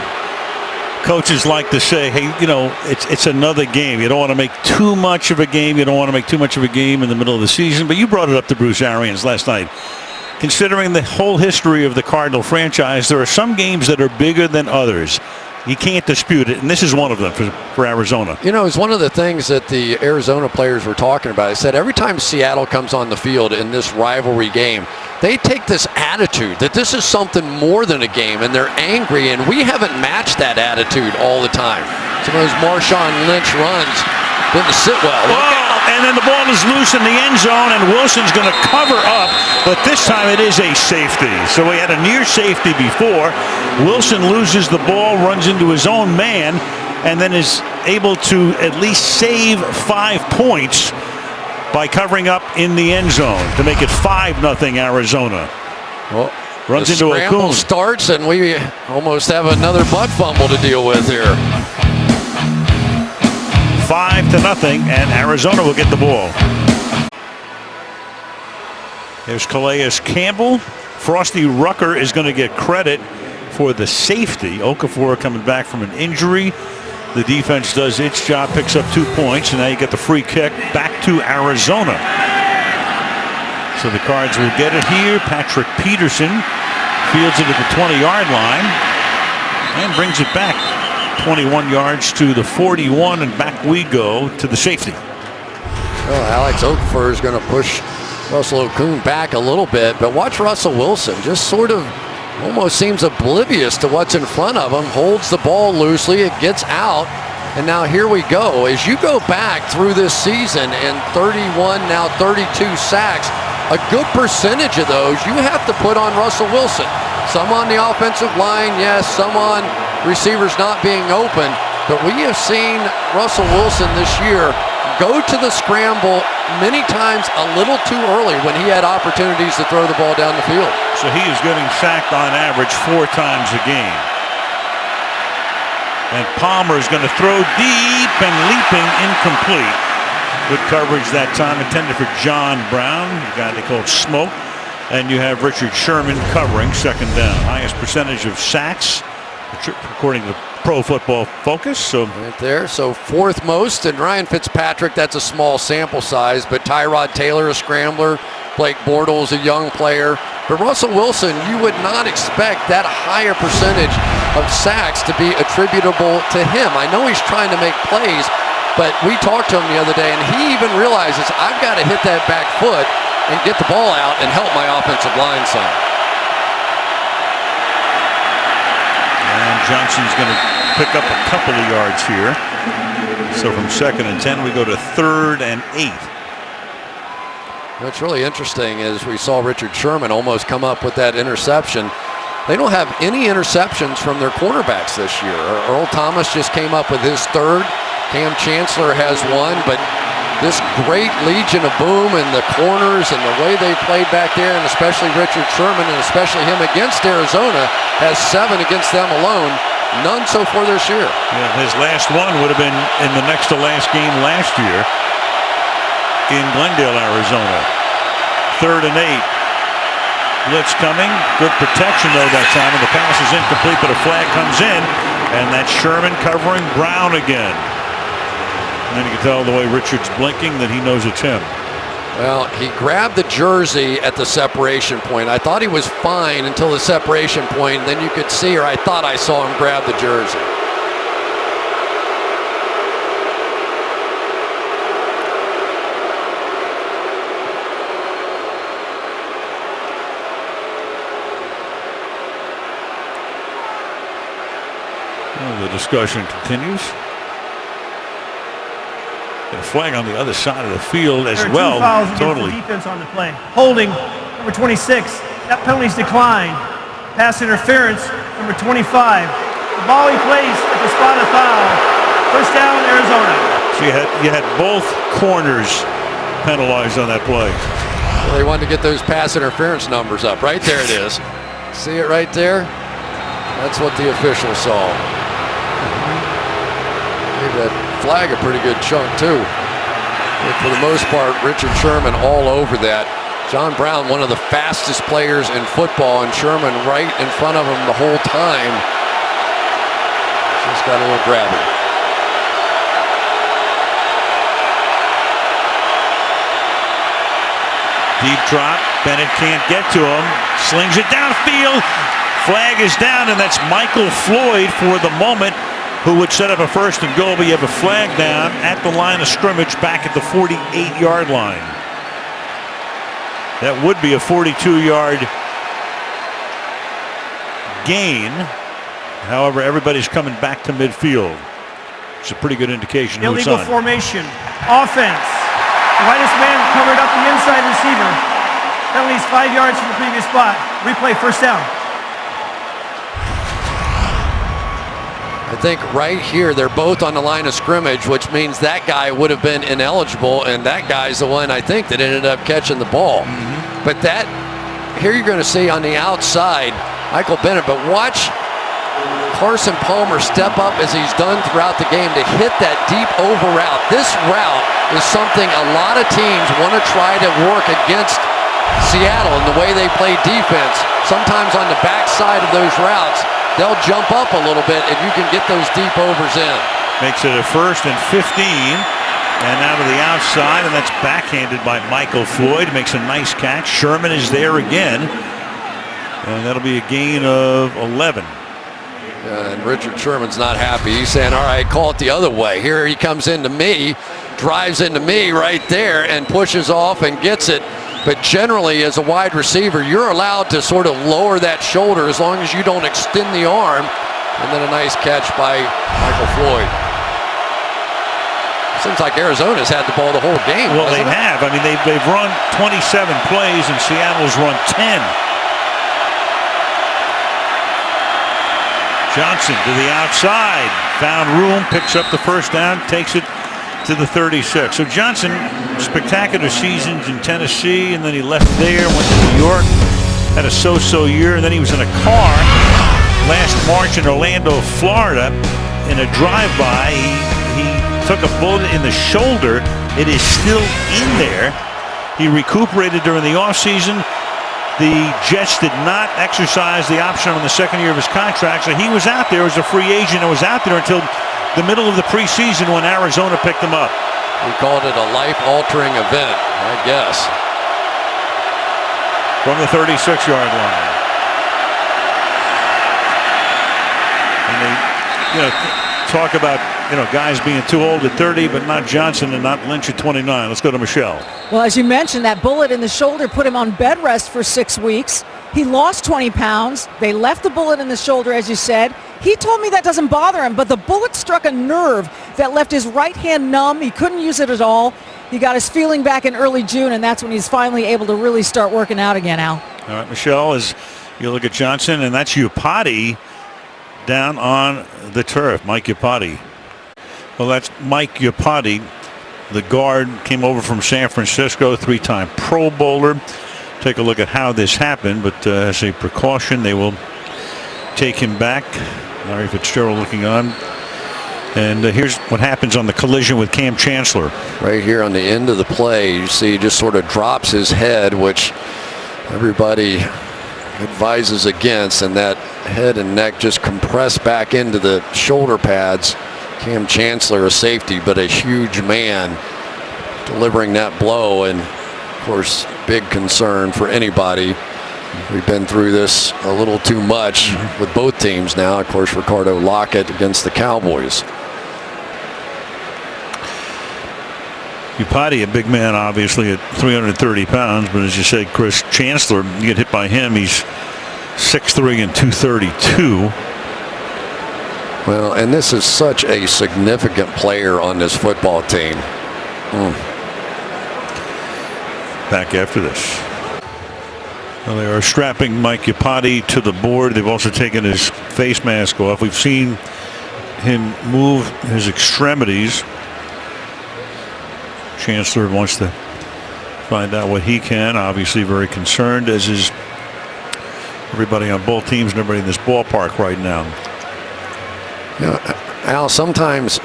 Coaches like to say, hey, you know, it's another game. You don't want to make too much of a game. You don't want to make too much of a game in the middle of the season. But you brought it up to Bruce Arians last night. Considering the whole history of the Cardinal franchise, there are some games that are bigger than others. You can't dispute it, and this is one of them for Arizona. You know, it's one of the things that the Arizona players were talking about. I said every time Seattle comes on the field in this rivalry game, they take this attitude that this is something more than a game, and they're angry, and we haven't matched that attitude all the time. Some of those Marshawn Lynch runs didn't sit well. And then the ball is loose in the end zone, and Wilson's going to cover up, but this time it is a safety. So we had a near safety before. Wilson loses the ball, runs into his own man, and then is able to at least save 5 points by covering up in the end zone to make it 5-0 Arizona. Well, runs into a scramble starts, and we almost have another butt fumble to deal with here. 5-0, and Arizona will get the ball. There's Calais Campbell. Frosty Rucker is going to get credit for the safety. Okafor coming back from an injury. The defense does its job, picks up 2 points, and now you get the free kick back to Arizona. So the Cards will get it here. Patrick Peterson fields it at the 20-yard line and brings it back 21 yards to the 41, and back we go to the safety. Well, Alex Okafor is going to push Russell Okung back a little bit, but watch Russell Wilson just sort of almost seems oblivious to what's in front of him, holds the ball loosely, it gets out, and now here we go. As you go back through this season and 31, now 32 sacks, a good percentage of those you have to put on Russell Wilson. Some on the offensive line, yes, some on receivers not being open, but we have seen Russell Wilson this year go to the scramble many times a little too early when he had opportunities to throw the ball down the field. So he is getting sacked on average 4 times a game. And Palmer is going to throw deep and leaping incomplete. Good coverage that time, intended for John Brown, the guy they call Smoke. And you have Richard Sherman covering second down. Highest percentage of sacks, according to Pro Football Focus. So right there, so 4th most, and Ryan Fitzpatrick, that's a small sample size, but Tyrod Taylor, a scrambler, Blake Bortles, a young player. But Russell Wilson, you would not expect that higher percentage of sacks to be attributable to him. I know he's trying to make plays, but we talked to him the other day, and he even realizes I've got to hit that back foot and get the ball out and help my offensive line some. And Johnson's going to pick up a couple of yards here. So from 2nd and 10, we go to 3rd and 8. What's really interesting is we saw Richard Sherman almost come up with that interception. They don't have any interceptions from their cornerbacks this year. Earl Thomas just came up with his 3rd. Cam Chancellor has 1, but this great legion of boom and the corners and the way they played back there, and especially Richard Sherman, and especially him against Arizona, has 7 against them alone. None so far this year. Yeah, his last one would have been in the next to last game last year in Glendale, Arizona. 3rd and 8. Blitz coming. Good protection though that time, and the pass is incomplete, but a flag comes in, and that's Sherman covering Brown again. And then you can tell the way Richard's blinking that he knows it's him. Well, he grabbed the jersey at the separation point. I thought he was fine until the separation point. Then you could see, or I thought I saw him grab the jersey. Well, the discussion continues. A flag on the other side of the field as well. There are 2 fouls Totally. against the defense on the play. Holding, number 26. That penalty's declined. Pass interference, number 25. The ball he placed at the spot of foul. First down, Arizona. So you had both corners penalized on that play. Well, they wanted to get those pass interference numbers up. Right there it is. See it right there? That's what the official saw. Gave that flag a pretty good chunk too. But for the most part, Richard Sherman all over that. John Brown, one of the fastest players in football, and Sherman right in front of him the whole time. Just got a little grabby. Deep drop. Bennett can't get to him. Slings it downfield. Flag is down, and that's Michael Floyd for the moment, who would set up a 1st and goal, but you have a flag down at the line of scrimmage back at the 48-yard line. That would be a 42-yard gain. However, everybody's coming back to midfield. It's a pretty good indication who it's Illegal on. formation. Offense. The lightest man covered up the inside receiver. Penalties 5 yards from the previous spot. Replay, first down. I think right here they're both on the line of scrimmage, which means that guy would have been ineligible, and that guy's the one I think that ended up catching the ball. But that here you're going to see on the outside Michael Bennett, but watch Carson Palmer step up as he's done throughout the game to hit that deep over route. This route is something a lot of teams want to try to work against Seattle and the way they play defense, sometimes on the backside of those routes, they'll jump up a little bit and you can get those deep overs in. Makes it a 1st and 15. And out of the outside, and that's backhanded by Michael Floyd. Makes a nice catch. Sherman is there again. And that'll be a gain of 11. And Richard Sherman's not happy. He's saying, all right, call it the other way. Here he comes into me, drives into me right there, and pushes off and gets it. But generally, as a wide receiver, you're allowed to sort of lower that shoulder as long as you don't extend the arm. And then a nice catch by Michael Floyd. Seems like Arizona's had the ball the whole game. Well, they have. I mean, they've run 27 plays, and Seattle's run 10. Johnson to the outside. Found room, picks up the first down, takes it to the 36. So Johnson, spectacular seasons in Tennessee, and then he left there, went to New York, had a so-so year, and then he was in a car last March in Orlando, Florida, in a drive-by. He took a bullet in the shoulder. It is still in there. He recuperated during the offseason. The Jets did not exercise the option on the second year of his contract, so he was out there as a free agent and was out there until the middle of the preseason when Arizona picked him up. We called it a life-altering event, I guess. From the 36-yard line. And they, talk about, guys being too old at 30, but not Johnson and not Lynch at 29. Let's go to Michelle. Well, as you mentioned, that bullet in the shoulder put him on bed rest for 6 weeks. He lost 20 pounds. They left the bullet in the shoulder, as you said. He told me that doesn't bother him, but the bullet struck a nerve that left his right hand numb. He couldn't use it at all. He got his feeling back in early June, and that's when he's finally able to really start working out again, Al. All right, Michelle, as you look at Johnson, and that's Iupati down on the turf, Mike Iupati. Well, that's Mike Iupati, the guard, came over from San Francisco, 3-time Pro Bowler. Take a look at how this happened, but as a precaution, they will take him back. Larry Fitzgerald looking on. And here's what happens on the collision with Cam Chancellor. Right here on the end of the play, you see he just sort of drops his head, which everybody advises against, and that head and neck just compress back into the shoulder pads. Cam Chancellor, a safety, but a huge man delivering that blow, and of course big concern for anybody. We've been through this a little too much with both teams now. Of course, Ricardo Lockett against the Cowboys. Iupati, a big man, obviously, at 330 pounds. But as you said, Chris Chancellor, you get hit by him, he's 6'3" and 232. Well, and this is such a significant player on this football team. Back after this. Well, they are strapping Mike Iupati to the board. They've also taken his face mask off. We've seen him move his extremities. Chancellor wants to find out what he can. Obviously very concerned, as is everybody on both teams and everybody in this ballpark right now. Al, sometimes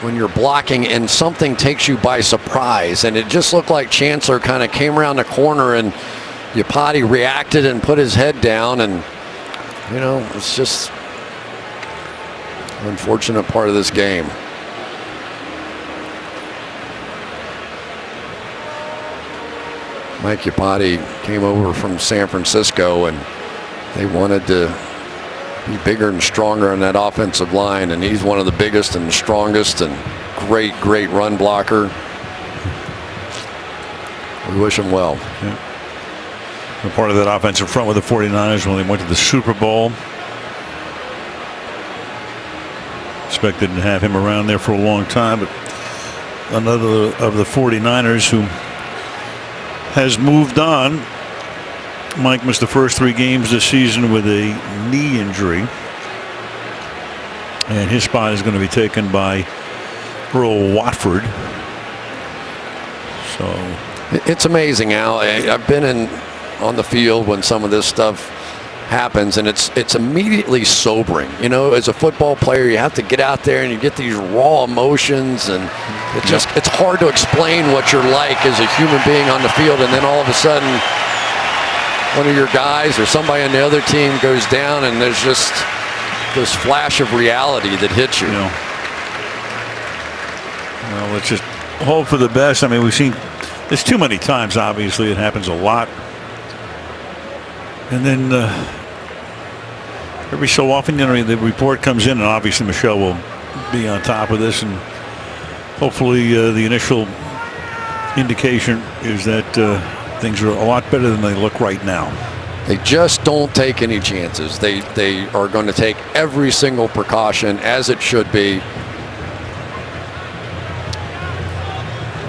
when you're blocking and something takes you by surprise, and it just looked like Chancellor kind of came around the corner and Iupati reacted and put his head down, and it's just an unfortunate part of this game. Mike Iupati came over from San Francisco, and they wanted to be bigger and stronger on that offensive line, and he's one of the biggest and strongest and great run blocker. We wish him well. Yeah. And part of that offensive front with the 49ers when they went to the Super Bowl. Expected to have him around there for a long time, but another of the 49ers who has moved on. Mike missed the first 3 games this season with a knee injury, and his spot is going to be taken by Earl Watford. So it's amazing, Al. I've been on the field when some of this stuff happens, and it's immediately sobering. You know, as a football player, you have to get out there and you get these raw emotions, and it's hard to explain what you're like as a human being on the field, and then all of a sudden one of your guys or somebody on the other team goes down, and there's just this flash of reality that hits you. Well, let's just hope for the best. I mean, we've seen this too many times. Obviously, it happens a lot. And then every so often, you know, the report comes in, and obviously Michelle will be on top of this, and hopefully the initial indication is that things are a lot better than they look right now. They just don't take any chances. They are going to take every single precaution, as it should be.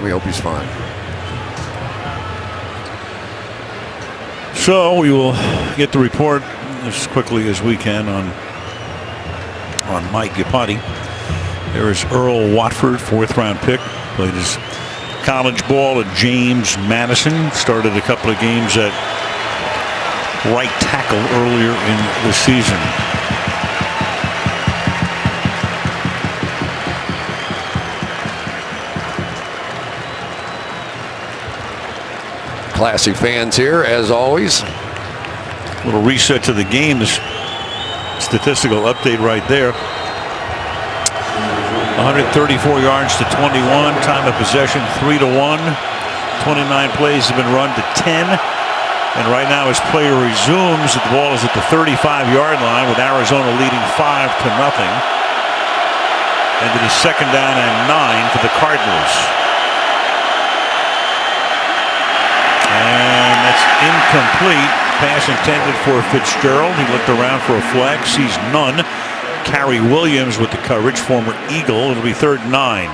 We hope he's fine. So we will get the report as quickly as we can on Mike Gipati. There is Earl Watford, 4th round pick. Played his college ball at James Madison. Started a couple of games at right tackle earlier in the season. Classy fans here, as always. Little reset to the game. This statistical update right there. 134 yards to 21. Time of possession 3-1. 29 plays have been run to 10. And right now, as play resumes, the ball is at the 35-yard line, with Arizona leading 5-0. And it is 2nd down and 9 for the Cardinals. And that's incomplete. Pass intended for Fitzgerald. He looked around for a flag, sees none. Carey Williams with the coverage, former Eagle. It'll be 3rd and 9.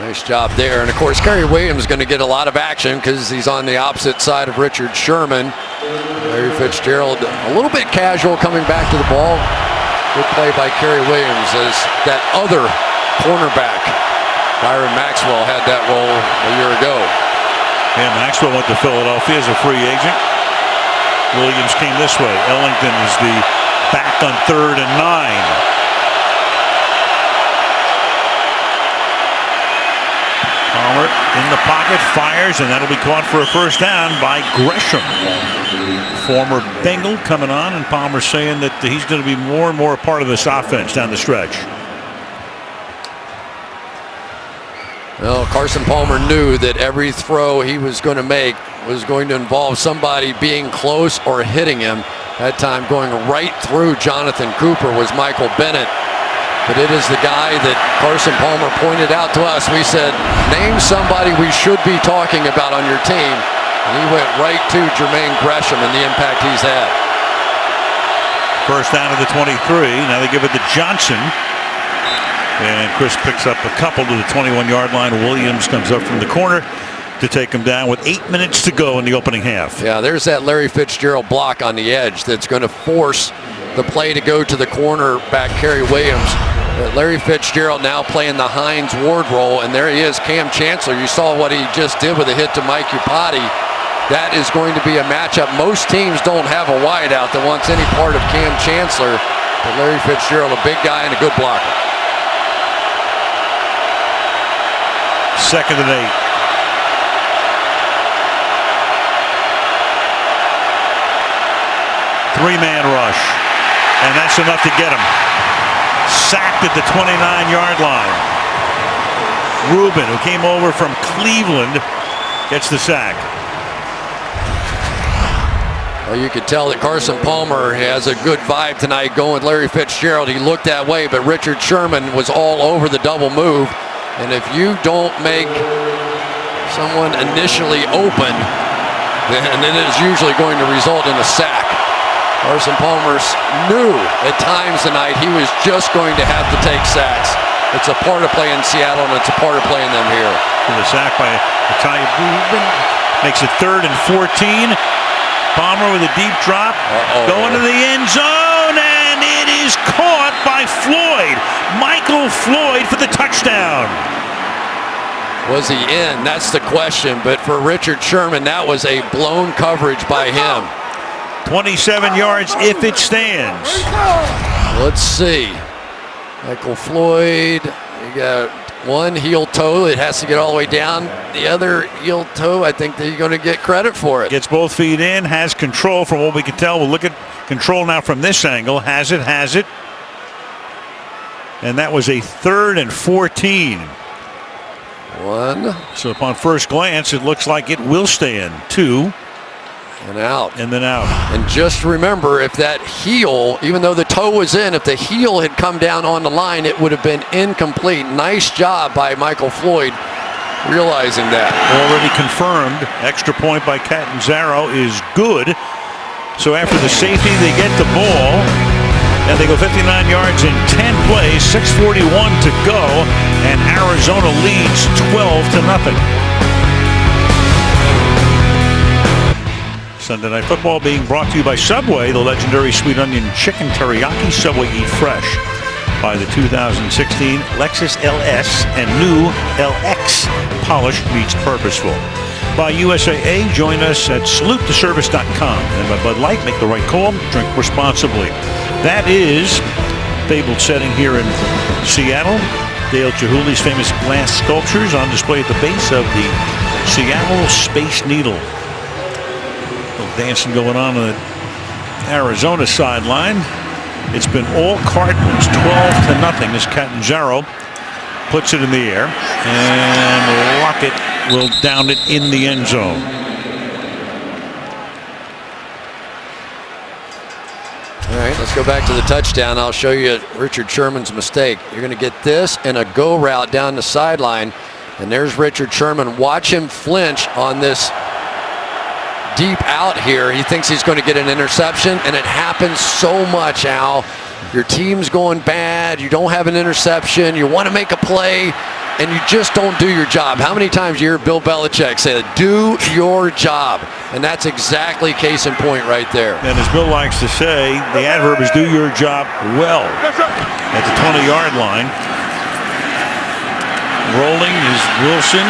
Nice job there. And of course, Carey Williams is going to get a lot of action because he's on the opposite side of Richard Sherman. Larry Fitzgerald a little bit casual coming back to the ball. Good play by Carey Williams as that other cornerback, Byron Maxwell, had that role a year ago. Yeah, Maxwell went to Philadelphia as a free agent. Williams came this way. Ellington is the back on 3rd and 9. Palmer in the pocket, fires, and that'll be caught for a 1st down by Gresham. Former Bengal coming on, and Palmer saying that he's going to be more and more a part of this offense down the stretch. Well, Carson Palmer knew that every throw he was going to make was going to involve somebody being close or hitting him. That time going right through Jonathan Cooper was Michael Bennett. But it is the guy that Carson Palmer pointed out to us. We said, name somebody we should be talking about on your team. And he went right to Jermaine Gresham and the impact he's had. 1st down to the 23. Now they give it to Johnson. And Chris picks up a couple to the 21-yard line. Williams comes up from the corner to take him down with 8 minutes to go in the opening half. Yeah, there's that Larry Fitzgerald block on the edge that's going to force the play to go to the cornerback, Carey Williams. Larry Fitzgerald now playing the Hines Ward role, and there he is, Cam Chancellor. You saw what he just did with a hit to Mike Upati. That is going to be a matchup. Most teams don't have a wideout that wants any part of Cam Chancellor, but Larry Fitzgerald, a big guy and a good blocker. 2nd and 8. Three-man rush, and that's enough to get him. Sacked at the 29-yard line. Rubin, who came over from Cleveland, gets the sack. Well, you could tell that Carson Palmer has a good vibe tonight going with Larry Fitzgerald. He looked that way, but Richard Sherman was all over the double move. And if you don't make someone initially open, then it is usually going to result in a sack. Carson Palmer knew at times tonight he was just going to have to take sacks. It's a part of playing Seattle, and it's a part of playing them here. And the sack by Italian Rubin makes it 3rd and 14. Palmer with a deep drop, going to the end zone, and it is caught by Floyd. Michael Floyd for the touchdown. Was he in? That's the question. But for Richard Sherman, that was a blown coverage by him. 27 yards if it stands. Let's see. Michael Floyd, you got one heel toe. It has to get all the way down. The other heel toe, I think that you're going to get credit for it. Gets both feet in, has control from what we can tell. We'll look at control now from this angle. Has it. And that was a 3rd and 14. One. So upon first glance, it looks like it will stand. 2. And out. And then out. And just remember, if that heel, even though the toe was in, if the heel had come down on the line, it would have been incomplete. Nice job by Michael Floyd realizing that. Already confirmed. Extra point by Catanzaro is good. So after the safety, they get the ball. And they go 59 yards in 10 plays, 6:41 to go. And Arizona leads 12-0. Sunday Night Football being brought to you by Subway, the legendary sweet onion chicken teriyaki. Subway, eat fresh. By the 2016 Lexus LS and new LX polished meets purposeful. By USAA, join us at SaluteTheService.com. And by Bud Light, make the right call, drink responsibly. That is fabled setting here in Seattle. Dale Chihuly's famous glass sculptures on display at the base of the Seattle Space Needle. Dancing going on the Arizona sideline. It's been all Cardinals, 12-0 as Catanzaro puts it in the air, and Lockett will down it in the end zone. All right, let's go back to the touchdown. I'll show you Richard Sherman's mistake. You're going to get this and a go route down the sideline, and there's Richard Sherman. Watch him flinch on this deep out here. He thinks he's going to get an interception, and it happens so much, Al. Your team's going bad. You don't have an interception. You want to make a play, and you just don't do your job. How many times you hear Bill Belichick say, do your job? And that's exactly case in point right there. And as Bill likes to say, the adverb is do your job well. At the 20-yard line. Rolling is Wilson.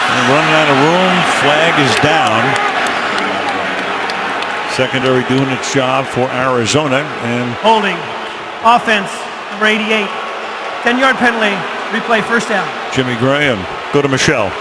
And running out of room, flag is down. Secondary doing its job for Arizona. And holding, offense, number 88. 10-yard penalty, replay, first down. Jimmy Graham, go to Michelle.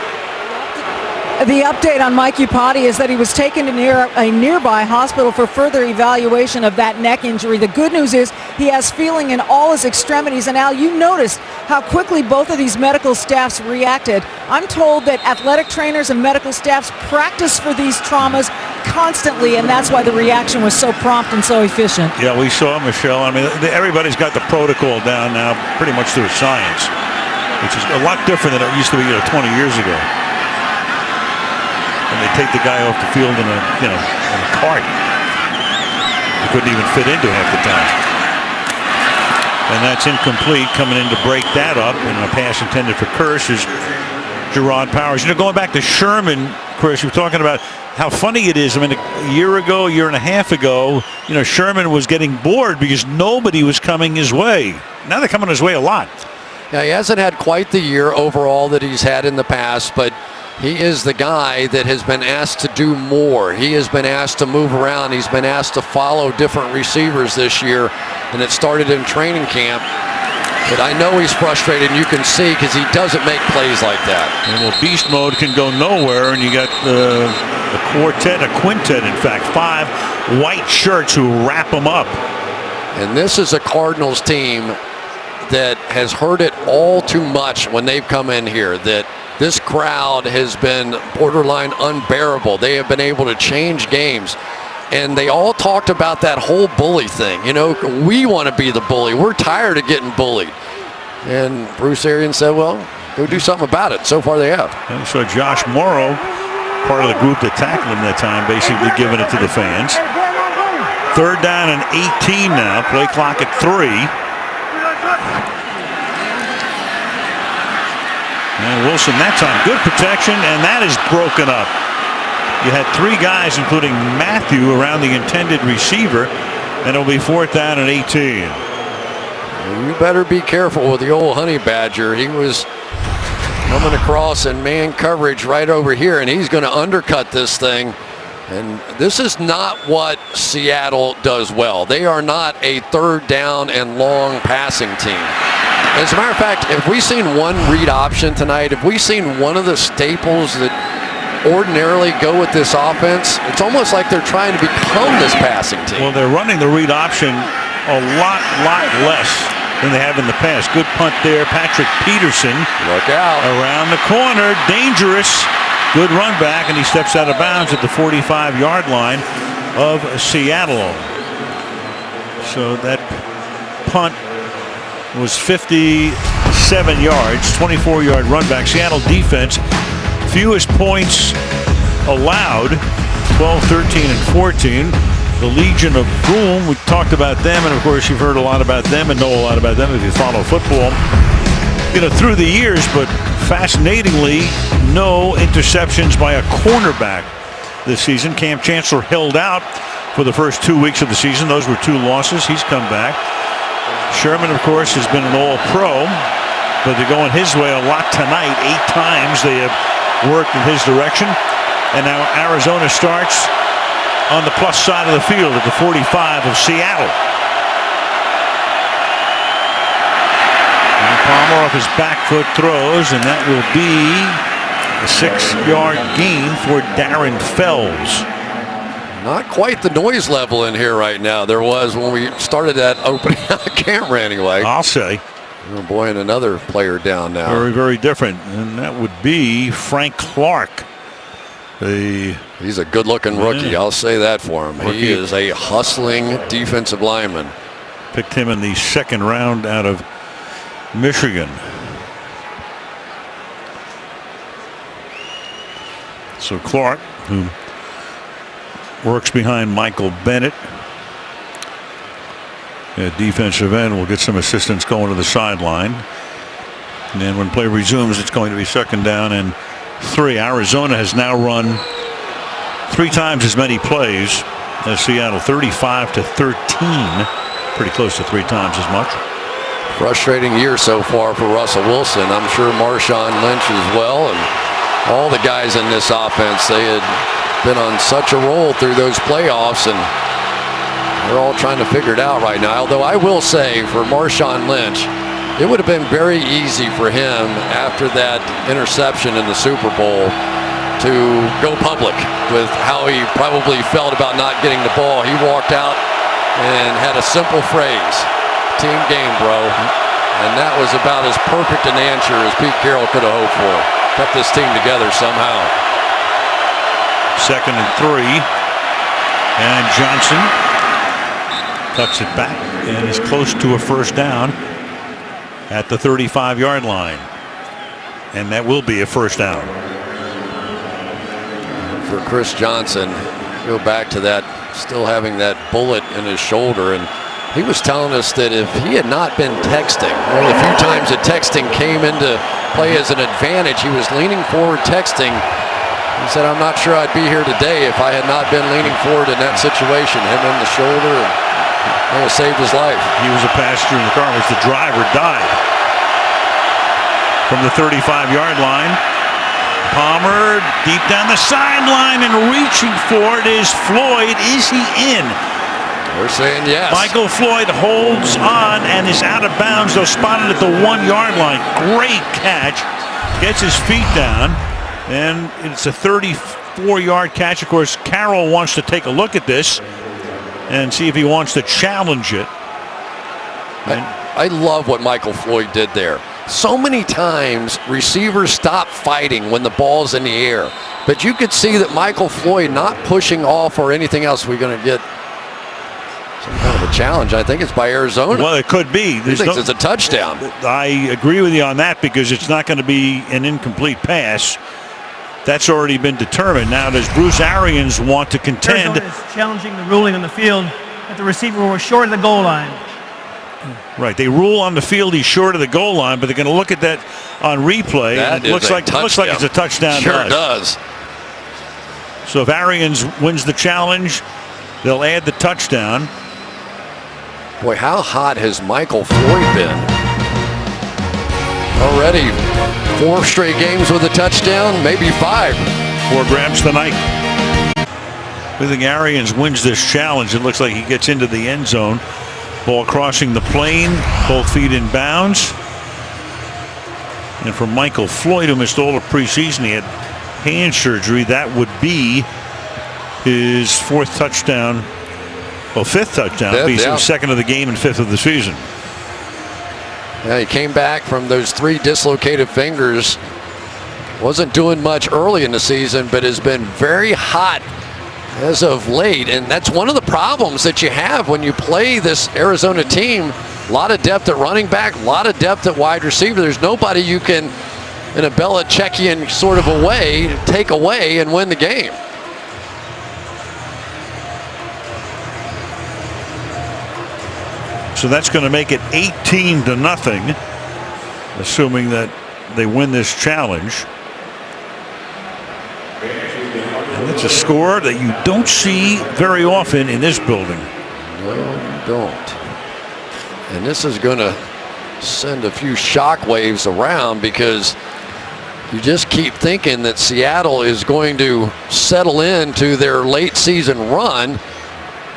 The update on Mike Iupati is that he was taken to a nearby hospital for further evaluation of that neck injury. The good news is he has feeling in all his extremities. And Al, you noticed how quickly both of these medical staffs reacted. I'm told that athletic trainers and medical staffs practice for these traumas constantly, and that's why the reaction was so prompt and so efficient. Yeah, we saw Michelle. I mean, everybody's got the protocol down now, pretty much to a science, which is a lot different than it used to be 20 years ago. And they take the guy off the field in a cart. He couldn't even fit into half the time. And that's incomplete. Coming in to break that up, and a pass intended for Kearse is Gerard Powers. Going back to Sherman, Chris, you were talking about how funny it is. I mean, a year and a half ago, Sherman was getting bored because nobody was coming his way. Now they're coming his way a lot. Yeah, he hasn't had quite the year overall that he's had in the past, but he is the guy that has been asked to do more. He has been asked to move around. He's been asked to follow different receivers this year, and it started in training camp. But I know he's frustrated, and you can see because he doesn't make plays like that. And well, beast mode can go nowhere, and you got a quintet, in fact, 5 white shirts who wrap them up. And this is a Cardinals team that has heard it all too much when they've come in here, that this crowd has been borderline unbearable. They have been able to change games. And they all talked about that whole bully thing. We want to be the bully. We're tired of getting bullied. And Bruce Arians said, well, go do something about it. So far they have. And so Josh Morrow, part of the group that tackled him that time, basically giving it to the fans. 3rd down and 18 now. Play clock at 3. And Wilson that time, good protection, and that is broken up. You had 3 guys, including Matthew, around the intended receiver, and it'll be 4th down and 18. You better be careful with the old honey badger. He was coming across in man coverage right over here, and he's going to undercut this thing. And this is not what Seattle does well. They are not a third down and long passing team. As a matter of fact, have we seen one read option tonight? Have we seen one of the staples that ordinarily go with this offense? It's almost like they're trying to become this passing team. Well, they're running the read option a lot less than they have in the past. Good punt there. Patrick Peterson. Look out. Around the corner. Dangerous. Good run back, and he steps out of bounds at the 45-yard line of Seattle. So that punt was 57 yards, 24-yard run back. Seattle defense, fewest points allowed, 12, 13, and 14. The Legion of Boom, we talked about them, and of course you've heard a lot about them and know a lot about them if you follow football, through the years, but fascinatingly, no interceptions by a cornerback this season. Cam Chancellor held out for the first 2 weeks of the season. Those were 2 losses. He's come back. Sherman, of course, has been an all-pro, but they're going his way a lot tonight. 8 times they have worked in his direction. And now Arizona starts on the plus side of the field at the 45 of Seattle. Palmer off his back foot throws, and that will be a 6-yard gain for Darren Fells. Not quite the noise level in here right now. There was when we started that opening camera anyway. I'll say. Oh boy, and another player down now. Very, very different. And that would be Frank Clark. He's a good-looking rookie. Yeah. I'll say that for him. He is a hustling defensive lineman. Picked him in the 2nd round out of Michigan. So Clark, who works behind Michael Bennett at defensive end, will get some assistance going to the sideline. And then when play resumes, it's going to be 2nd down and 3. Arizona has now run 3 times as many plays as Seattle, 35-13. Pretty close to 3 times as much. Frustrating year so far for Russell Wilson. I'm sure Marshawn Lynch as well, and all the guys in this offense. They had been on such a roll through those playoffs, and they're all trying to figure it out right now. Although I will say for Marshawn Lynch, it would have been very easy for him after that interception in the Super Bowl to go public with how he probably felt about not getting the ball. He walked out and had a simple phrase: team game, bro. And that was about as perfect an answer as Pete Carroll could have hoped for. Kept this team together somehow. 2nd and 3. And Johnson cuts it back and is close to a 1st down at the 35-yard line. And that will be a 1st down. For Chris Johnson, go back to that, still having that bullet in his shoulder, and he was telling us that if he had not been texting, one of the few times that texting came into play as an advantage, he was leaning forward texting. He said, I'm not sure I'd be here today if I had not been leaning forward in that situation. Hit him in the shoulder, and it saved his life. He was a passenger in the car as the driver died. From the 35-yard line, Palmer deep down the sideline, and reaching for it is Floyd. Is he in? We're saying yes. Michael Floyd holds on and is out of bounds, though spotted at the 1-yard line. Great catch. Gets his feet down, and it's a 34-yard catch. Of course, Carroll wants to take a look at this and see if he wants to challenge it. I love what Michael Floyd did there. So many times receivers stop fighting when the ball's in the air, but you could see that Michael Floyd not pushing off or anything else. We're going to get some kind of a challenge. I think it's by Arizona. Well, it could be. He thinks it's a touchdown. I agree with you on that, because it's not going to be an incomplete pass. That's already been determined. Now, does Bruce Arians want to contend? Arizona is challenging the ruling on the field that the receiver was short of the goal line. Right, they rule on the field he's short of the goal line, but they're going to look at that on replay. That and it looks like it's a touchdown. Sure does. So if Arians wins the challenge, they'll add the touchdown. Boy, how hot has Michael Floyd been? Already 4 straight games with a touchdown, maybe 5. 4 grabs tonight. I think Arians wins this challenge. It looks like he gets into the end zone. Ball crossing the plane, both feet in bounds. And for Michael Floyd, who missed all of preseason, he had hand surgery. That would be his fifth touchdown. He's second of the game and fifth of the season. Yeah, he came back from those 3 dislocated fingers. Wasn't doing much early in the season, but has been very hot as of late. And that's one of the problems that you have when you play this Arizona team. A lot of depth at running back, a lot of depth at wide receiver. There's nobody you can, in a Belichickian sort of a way, take away and win the game. So that's going to make it 18-0, assuming that they win this challenge. And that's a score that you don't see very often in this building. No, you don't. And this is going to send a few shock waves around, because you just keep thinking that Seattle is going to settle into their late season run.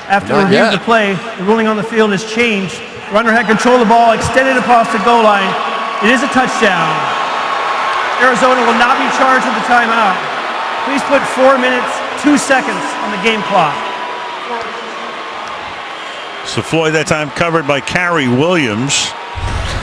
After review of the play, the ruling on the field has changed. The runner had control of the ball, extended across the goal line. It is a touchdown. Arizona will not be charged with the timeout. Please put 4 minutes, 2 seconds on the game clock. So Floyd that time covered by Cary Williams.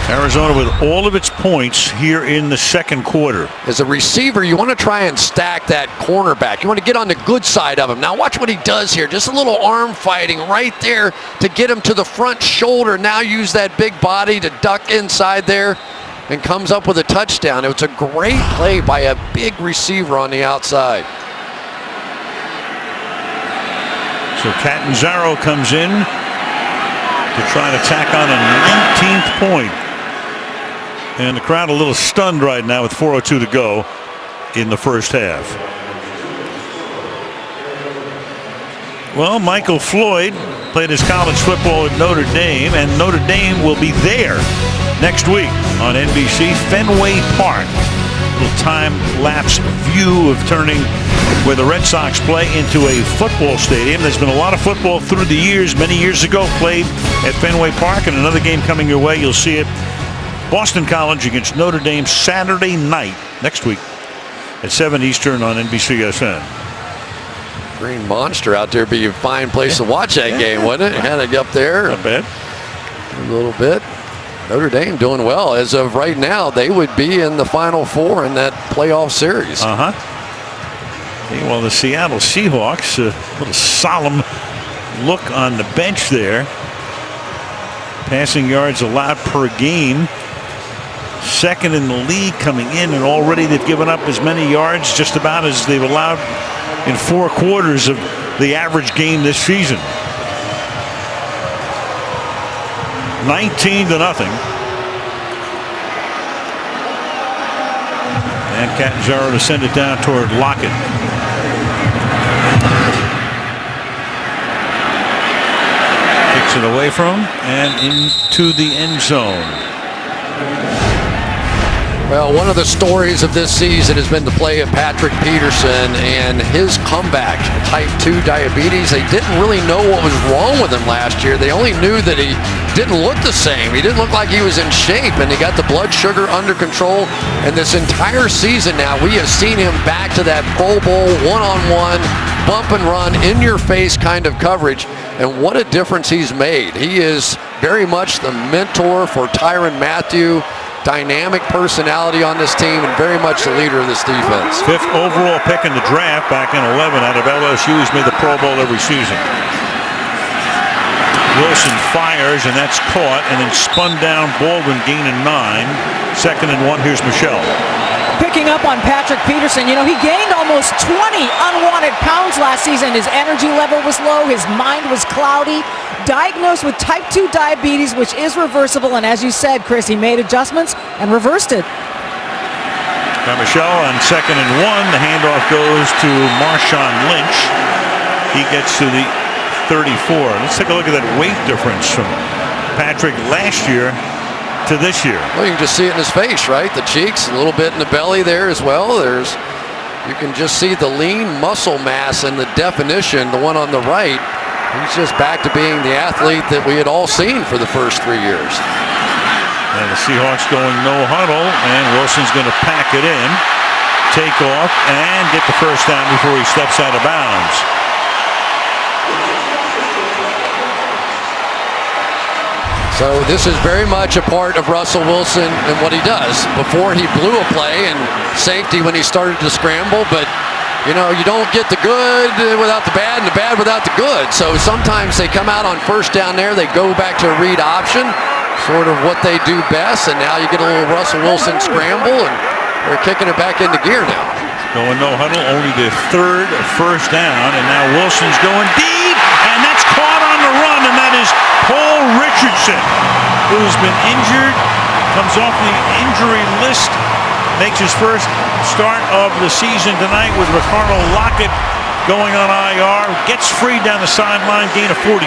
Arizona with all of its points here in the second quarter. As a receiver, you want to try and stack that cornerback. You want to get on the good side of him. Now watch what he does here. Just a little arm fighting right there to get him to the front shoulder. Now use that big body to duck inside there and comes up with a touchdown. It was a great play by a big receiver on the outside. So Catanzaro comes in to try to tack on a 19th point. And the crowd a little stunned right now with 4:02 to go in the first half. Well, Michael Floyd played his college football at Notre Dame, and Notre Dame will be there next week on NBC Fenway Park. A little time-lapse view of turning where the Red Sox play into a football stadium. There's been a lot of football through the years. Many years ago, played at Fenway Park, and another game coming your way. You'll see it. Boston College against Notre Dame Saturday night next week at 7 Eastern on NBCSN. Green Monster out there be a fine place to watch that game, wouldn't it? Had it up there. Not bad. A little bit. Notre Dame doing well. As of right now, they would be in the Final Four in that playoff series. Well, the Seattle Seahawks, a little solemn look on the bench there. Passing yards allowed per game. Second in the league coming in, and already they've given up as many yards just about as they've allowed in 4 quarters of the average game this season. 19-0. And Catanzaro to send it down toward Lockett. Kicks it away from him and into the end zone. Well, one of the stories of this season has been the play of Patrick Peterson and his comeback. Type 2 diabetes. They didn't really know what was wrong with him last year. They only knew that he didn't look the same. He didn't look like he was in shape, and he got the blood sugar under control. And this entire season now, we have seen him back to that Pro Bowl one-on-one, bump and run, in-your-face kind of coverage. And what a difference he's made. He is very much the mentor for Tyrann Mathieu. Dynamic personality on this team and very much the leader of this defense. 5th overall pick in the draft back in 11 out of LSU. He's made the Pro Bowl every season. Wilson fires, and that's caught and then spun down. Baldwin gaining 9. 2nd and 1. Here's Michelle. Picking up on Patrick Peterson, you know, he gained almost 20 unwanted pounds last season. His energy level was low, his mind was cloudy, diagnosed with type 2 diabetes, which is reversible, and as you said, Chris, he made adjustments and reversed it. Now Michelle on 2nd and 1, the handoff goes to Marshawn Lynch. He gets to the 34. Let's take a look at that weight difference from Patrick last year to this year. Well, you can just see it in his face, right? The cheeks, a little bit in the belly there as well. There's You can just see the lean muscle mass and the definition, the one on the right. He's just back to being the athlete that we had all seen for the first 3 years. And the Seahawks going no huddle, and Wilson's going to pack it in, take off, and get the first down before he steps out of bounds. So this is very much a part of Russell Wilson and what he does. Before he blew a play and safety when he started to scramble, but you know, you don't get the good without the bad and the bad without the good. So sometimes they come out on first down there, they go back to a read option, sort of what they do best, and now you get a little Russell Wilson scramble, and they're kicking it back into gear now. Going no huddle, only the third first down, and now Wilson's going deep, and that's caught on the run, and that is Paul Richardson, who's been injured, comes off the injury list, makes his first start of the season tonight with Ricardo Lockett going on IR, gets free down the sideline, gain of 42.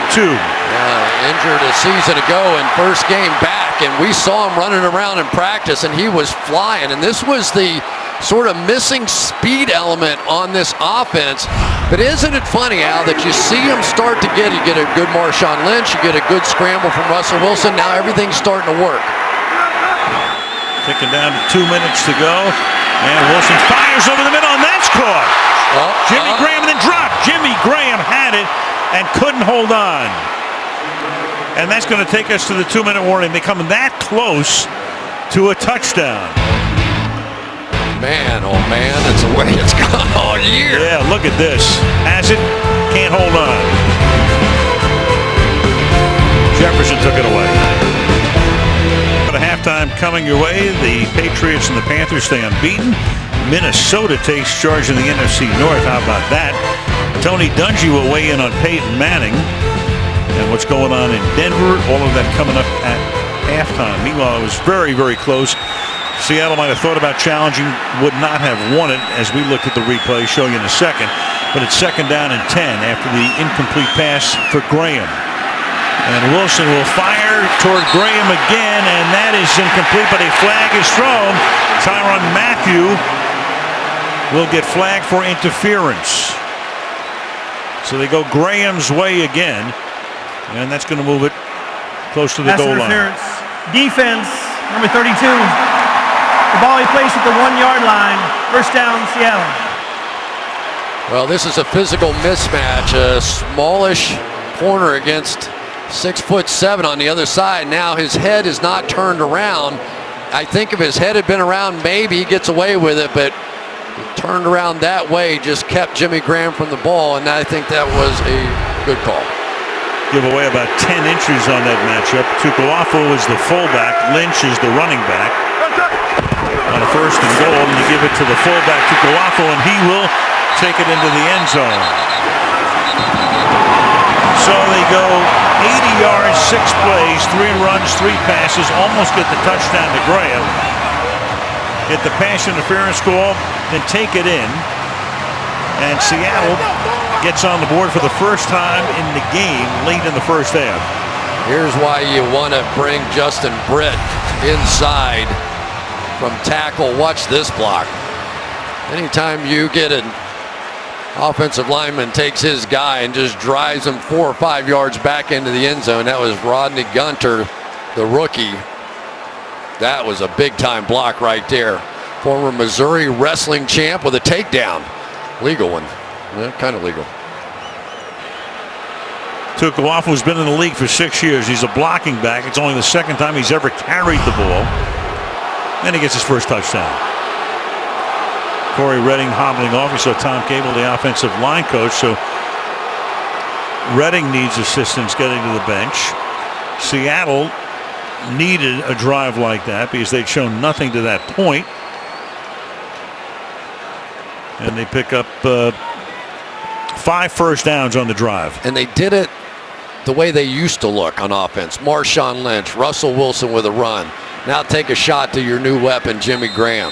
Injured a season ago in first game back, and we saw him running around in practice, and he was flying, and this was the sort of missing speed element on this offense. But isn't it funny, Al, that you see him start to you get a good Marshawn Lynch, you get a good scramble from Russell Wilson, now everything's starting to work. Ticking down to 2 minutes to go, and Wilson fires over the middle, and that's caught. Jimmy Graham and then dropped. Jimmy Graham had it and couldn't hold on. And that's going to take us to the 2-minute warning. They come that close to a touchdown. Man, oh man, it's the way it's gone all year. Yeah, look at this. Has it, can't hold on. Jefferson took it away. But a halftime coming your way. The Patriots and the Panthers stay unbeaten. Minnesota takes charge in the NFC North. How about that? Tony Dungy will weigh in on Peyton Manning and what's going on in Denver. All of that coming up at halftime. Meanwhile, it was very, very close. Seattle might have thought about challenging, would not have won it as we look at the replay, show you in a second. But it's 2nd down and 10 after the incomplete pass for Graham. And Wilson will fire toward Graham again, and that is incomplete, but a flag is thrown. Tyrann Mathieu will get flagged for interference. So they go Graham's way again, and that's going to move it close to the goal line. Defense, number 32. The ball he placed at the 1-yard line. First down, Seattle. Well, this is a physical mismatch. A smallish corner against 6'7" on the other side. Now his head is not turned around. I think if his head had been around, maybe he gets away with it, but turned around that way just kept Jimmy Graham from the ball, and I think that was a good call. Give away about 10 inches on that matchup. Tukuafu is the fullback. Lynch is the running back. On a 1st and goal, and you give it to the fullback Tukuafu, and he will take it into the end zone. So they go 80 yards, 6 plays, 3 runs, 3 passes, almost get the touchdown to Graham. Get the pass interference call, then take it in. And Seattle gets on the board for the first time in the game late in the first half. Here's why you want to bring Justin Britt inside from tackle. Watch this block. Anytime you get an offensive lineman takes his guy and just drives him 4 or 5 yards back into the end zone. That was Rodney Gunter, the rookie. That was a big-time block right there. Former Missouri wrestling champ with a takedown. Legal one. Yeah, kind of legal. Tukuafu's been in the league for 6 years. He's a blocking back. It's only the 2nd time he's ever carried the ball. And he gets his first touchdown. Corey Redding hobbling off. We saw Tom Cable, the offensive line coach. So Redding needs assistance getting to the bench. Seattle needed a drive like that because they'd shown nothing to that point. And they pick up 5 first downs on the drive. And they did it the way they used to look on offense. Marshawn Lynch, Russell Wilson with a run. Now take a shot to your new weapon, Jimmy Graham.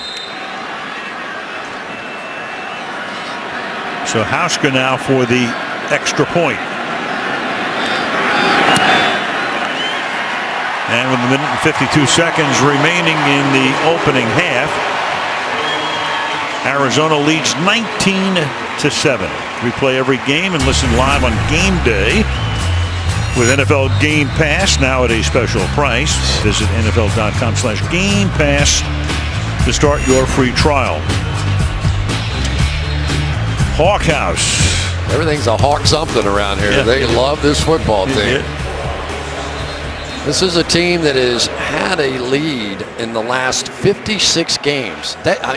So Hauschka now for the extra point. And with 1 minute and 52 seconds remaining in the opening half, Arizona leads 19-7. Replay every game and listen live on game day with NFL Game Pass, now at a special price. Visit NFL.com/Game Pass to start your free trial. Hawk House. Everything's a hawk something around here. Yeah. They love this football team. This is a team that has had a lead in the last 56 games.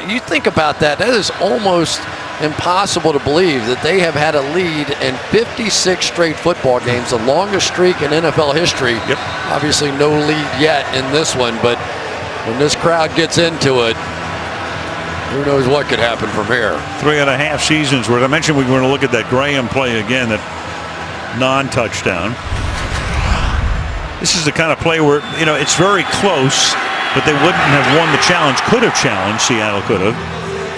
You think about that, that is almost impossible to believe that they have had a lead in 56 straight football games, the longest streak in NFL history. Yep. Obviously no lead yet in this one, but when this crowd gets into it, who knows what could happen from here. 3.5 seasons worth. I mentioned we were going to look at that Graham play again, that non-touchdown. This is the kind of play where, you know, it's very close, but they wouldn't have won the challenge. Could have challenged, Seattle could have.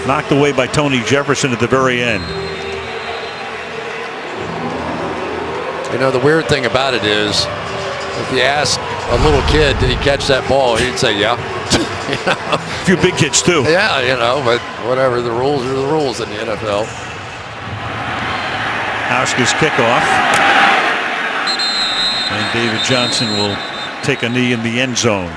Knocked away by Tony Jefferson at the very end. You know, the weird thing about it is, if you ask a little kid, did he catch that ball? He'd say, yeah. You know? A few big kids, too. Yeah, you know, but whatever, the rules are the rules in the NFL. Hauschka's kickoff. And David Johnson will take a knee in the end zone.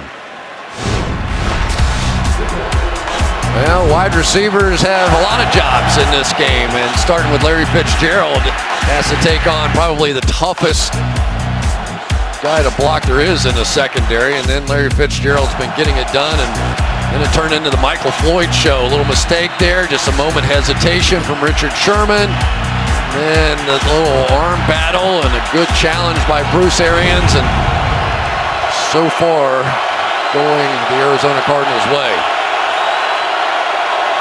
Well, wide receivers have a lot of jobs in this game, and starting with Larry Fitzgerald, has to take on probably the toughest guy to block there is in the secondary, and then Larry Fitzgerald's been getting it done, and then it turned into the Michael Floyd show. A little mistake there, just a moment hesitation from Richard Sherman, then the little arm battle and a good challenge by Bruce Arians, and so far going the Arizona Cardinals' way.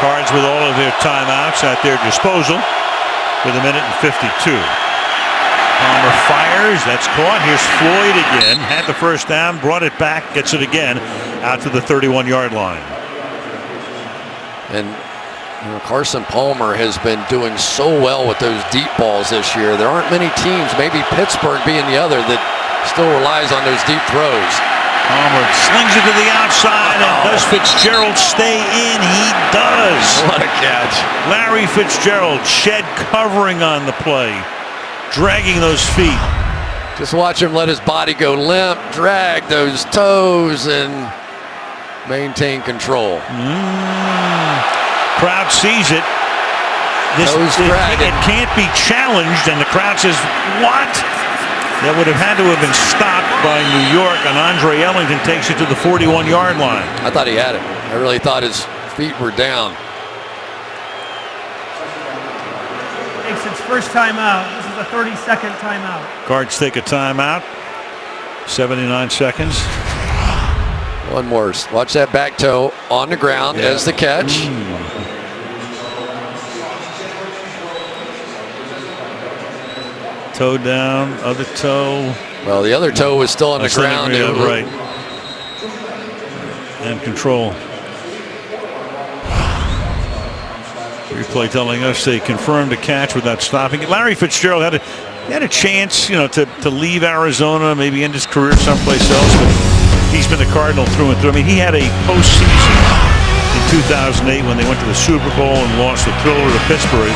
Cards with all of their timeouts at their disposal with 1:52. Palmer fires. That's caught. Here's Floyd again. Had the first down, brought it back, gets it again out to the 31-yard line. And you know, Carson Palmer has been doing so well with those deep balls this year. There aren't many teams, maybe Pittsburgh being the other, that still relies on those deep throws. Palmer slings it to the outside, and does Fitzgerald stay in? He does. What a catch. Larry Fitzgerald, shed covering on the play, dragging those feet. Just watch him let his body go limp, drag those toes, and maintain control. Crowd sees it. It can't be challenged, and the crowd says, what? That would have had to have been stopped by New York, and Andre Ellington takes it to the 41-yard line. I thought he had it. I really thought his feet were down. Takes its first timeout. This is a 30-second timeout. Cards take a timeout. 79 seconds. One more. Watch that back toe on the ground as the catch. Toe down, other toe. Well, the other toe was still on the ground. Yeah, right. And control. Replay telling us they confirmed a catch without stopping it. Larry Fitzgerald had a chance, you know, to leave Arizona, maybe end his career someplace else, but he's been a Cardinal through and through. I mean, he had a postseason in 2008 when they went to the Super Bowl and lost the thriller to Pittsburgh.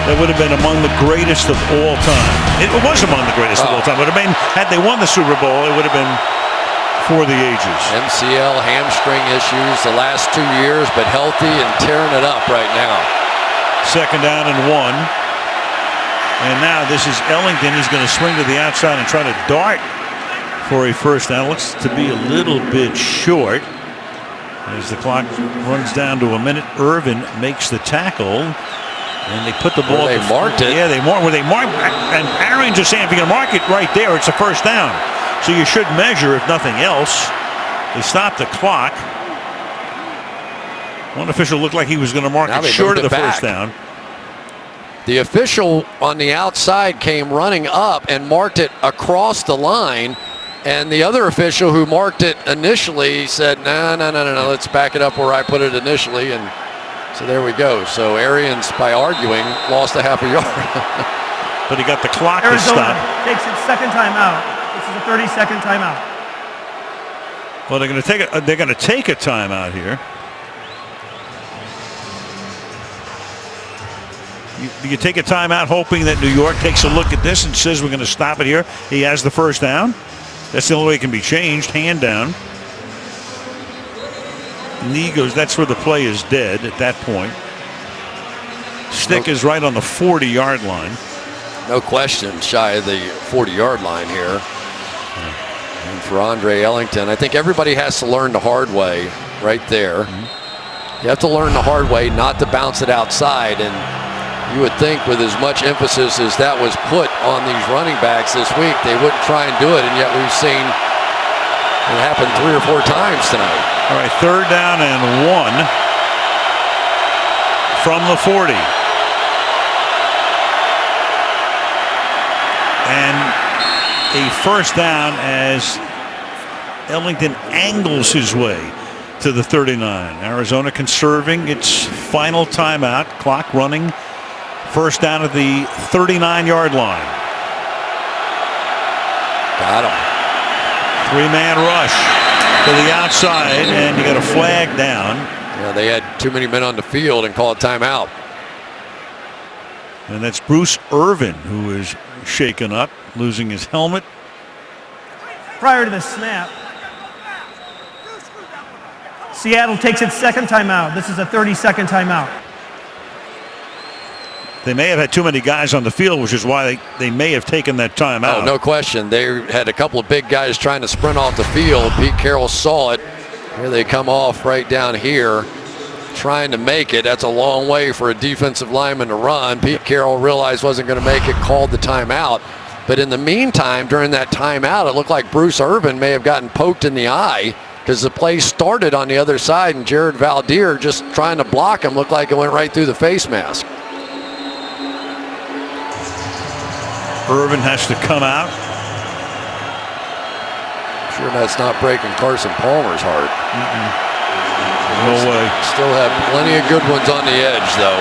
That would have been among the greatest of all time. It was among the greatest of all time. But I mean, had they won the Super Bowl, it would have been for the ages. MCL hamstring issues the last 2 years, but healthy and tearing it up right now. 2nd down and 1. And now this is Ellington. He's going to swing to the outside and try to dart for a first down. Looks to be a little bit short as the clock runs down to a minute. Irvin makes the tackle. And they put the ball. They marked it. Yeah, they marked. And Arians is saying if you can mark it right there, it's a first down. So you should measure, if nothing else. They stopped the clock. One official looked like he was going to mark it short of the first down. The official on the outside came running up and marked it across the line. And the other official who marked it initially said, no, let's back it up where I put it initially. And so there we go. So Arians, by arguing, lost a half a yard. But he got the clock Arizona to stop. Takes its second timeout. This is a 30-second timeout. Well, they're going to take a timeout here. You take a timeout hoping that New York takes a look at this and says we're going to stop it here. He has the first down. That's the only way it can be changed. Hand down. Knee goes. That's where the play is dead at that point. Stick is right on the 40-yard line. No question, shy of the 40-yard line here. And for Andre Ellington, I think everybody has to learn the hard way right there. You have to learn the hard way not to bounce it outside. And you would think with as much emphasis as that was put on these running backs this week, they wouldn't try and do it. And yet we've seen it happen 3 or 4 times tonight. All right, 3rd down and 1 from the 40. And a first down as Ellington angles his way to the 39. Arizona conserving its final timeout. Clock running. First down at the 39-yard line. Got him. 3-man rush to the outside, and you got a flag down. Yeah, they had too many men on the field and called timeout. And that's Bruce Irvin, who is shaken up, losing his helmet. Prior to the snap, Seattle takes its second timeout. This is a 30-second timeout. They may have had too many guys on the field, which is why they may have taken that timeout. Oh, no question. They had a couple of big guys trying to sprint off the field. Pete Carroll saw it. Here they come off right down here, trying to make it. That's a long way for a defensive lineman to run. Pete Carroll realized wasn't going to make it, called the timeout. But in the meantime, during that timeout, it looked like Bruce Irvin may have gotten poked in the eye because the play started on the other side, and Jared Valdir just trying to block him looked like it went right through the face mask. Irvin has to come out. Sure that's not breaking Carson Palmer's heart. No way. Still have plenty of good ones on the edge, though.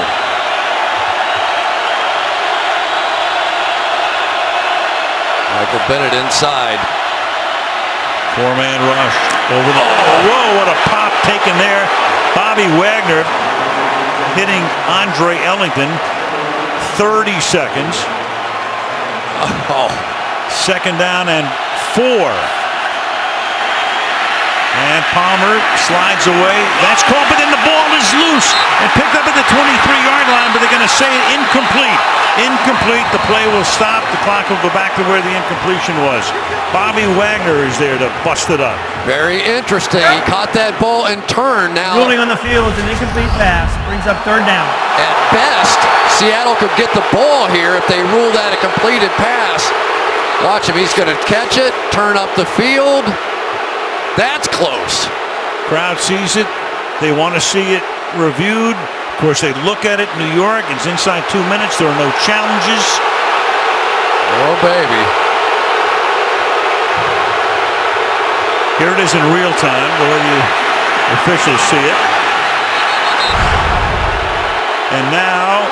Michael Bennett inside. 4-man rush over the. Oh, whoa! What a pop taken there. Bobby Wagner hitting Andre Ellington. 30 seconds. Oh. 2nd down and 4. And Palmer slides away. That's caught, but then the ball is loose and picked up at the 23-yard line, but they're going to say incomplete. Incomplete. The play will stop. The clock will go back to where the incompletion was. Bobby Wagner is there to bust it up. Very interesting. He caught that ball and turned now. Ruling on the field is an incomplete pass. Brings up 3rd down. At best, Seattle could get the ball here if they rule that a completed pass. Watch him. He's going to catch it, turn up the field. That's close. Crowd sees it. They want to see it reviewed. Of course, they look at it in New York. It's inside 2 minutes. There are no challenges. Oh, baby. Here it is in real time, the way the officials see it. And now,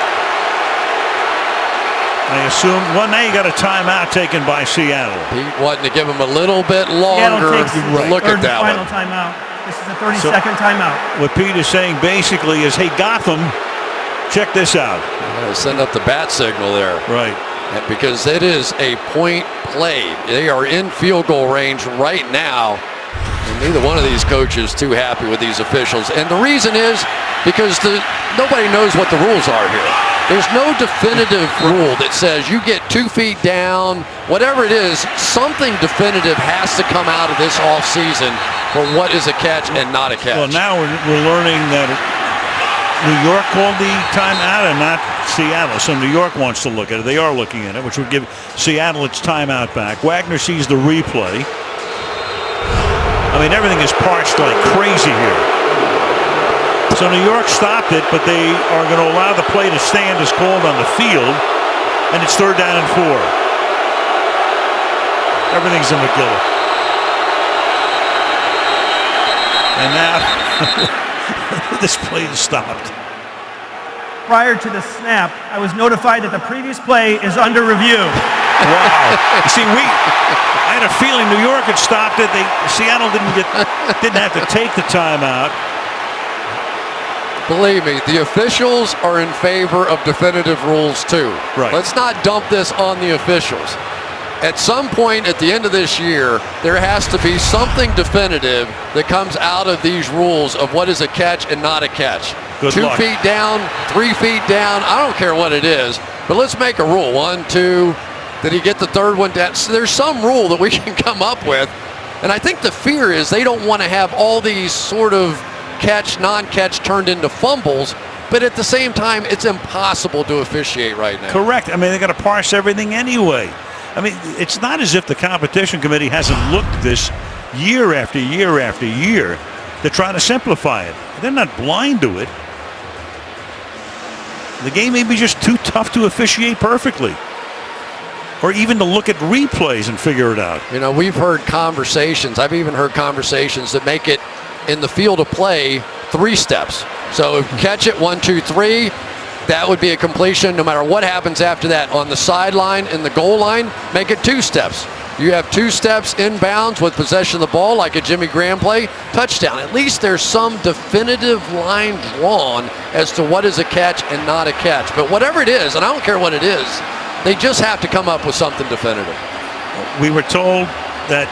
I assume, well, now you got a timeout taken by Seattle. He wanted to give him a little bit longer to look at that final one. Timeout. This is a 30-second timeout. What Pete is saying basically is, hey, Gotham, check this out. Send up the bat signal there. Right. And because it is a point play. They are in field goal range right now. And neither one of these coaches too happy with these officials. And the reason is because nobody knows what the rules are here. There's no definitive rule that says you get 2 feet down, whatever it is, something definitive has to come out of this offseason for what is a catch and not a catch. Well, now we're learning that New York called the timeout and not Seattle. So New York wants to look at it. They are looking at it, which would give Seattle its timeout back. Wagner sees the replay. I mean, everything is parched like crazy here. So New York stopped it, but they are going to allow the play to stand as called on the field, and it's 3rd down and 4. Everything's in McGill. And now this play is stopped. Prior to the snap, I was notified that the previous play is under review. Wow. You see, I had a feeling New York had stopped it. Seattle didn't have to take the timeout. Believe me, the officials are in favor of definitive rules too. Right. Let's not dump this on the officials. At some point at the end of this year, there has to be something definitive that comes out of these rules of what is a catch and not a catch. Good 2 luck. feet down, 3 feet down, I don't care what it is, but let's make a rule. 1, 2, did he get the third one down? So there's some rule that we can come up with. And I think the fear is they don't want to have all these sort of catch, non-catch turned into fumbles, but at the same time, it's impossible to officiate right now. Correct. I mean, they got to parse everything anyway. I mean, it's not as if the competition committee hasn't looked at this year after year after year to try to simplify it. They're not blind to it. The game may be just too tough to officiate perfectly, or even to look at replays and figure it out. You know, we've heard conversations. I've even heard conversations that make it in the field of play 3 steps. So if you catch it 1, 2, 3, that would be a completion no matter what happens after that. On the sideline and the goal line, make it 2 steps. You have 2 steps inbounds with possession of the ball, like a Jimmy Graham play, touchdown. At least there's some definitive line drawn as to what is a catch and not a catch. But whatever it is, and I don't care what it is, they just have to come up with something definitive. We were told that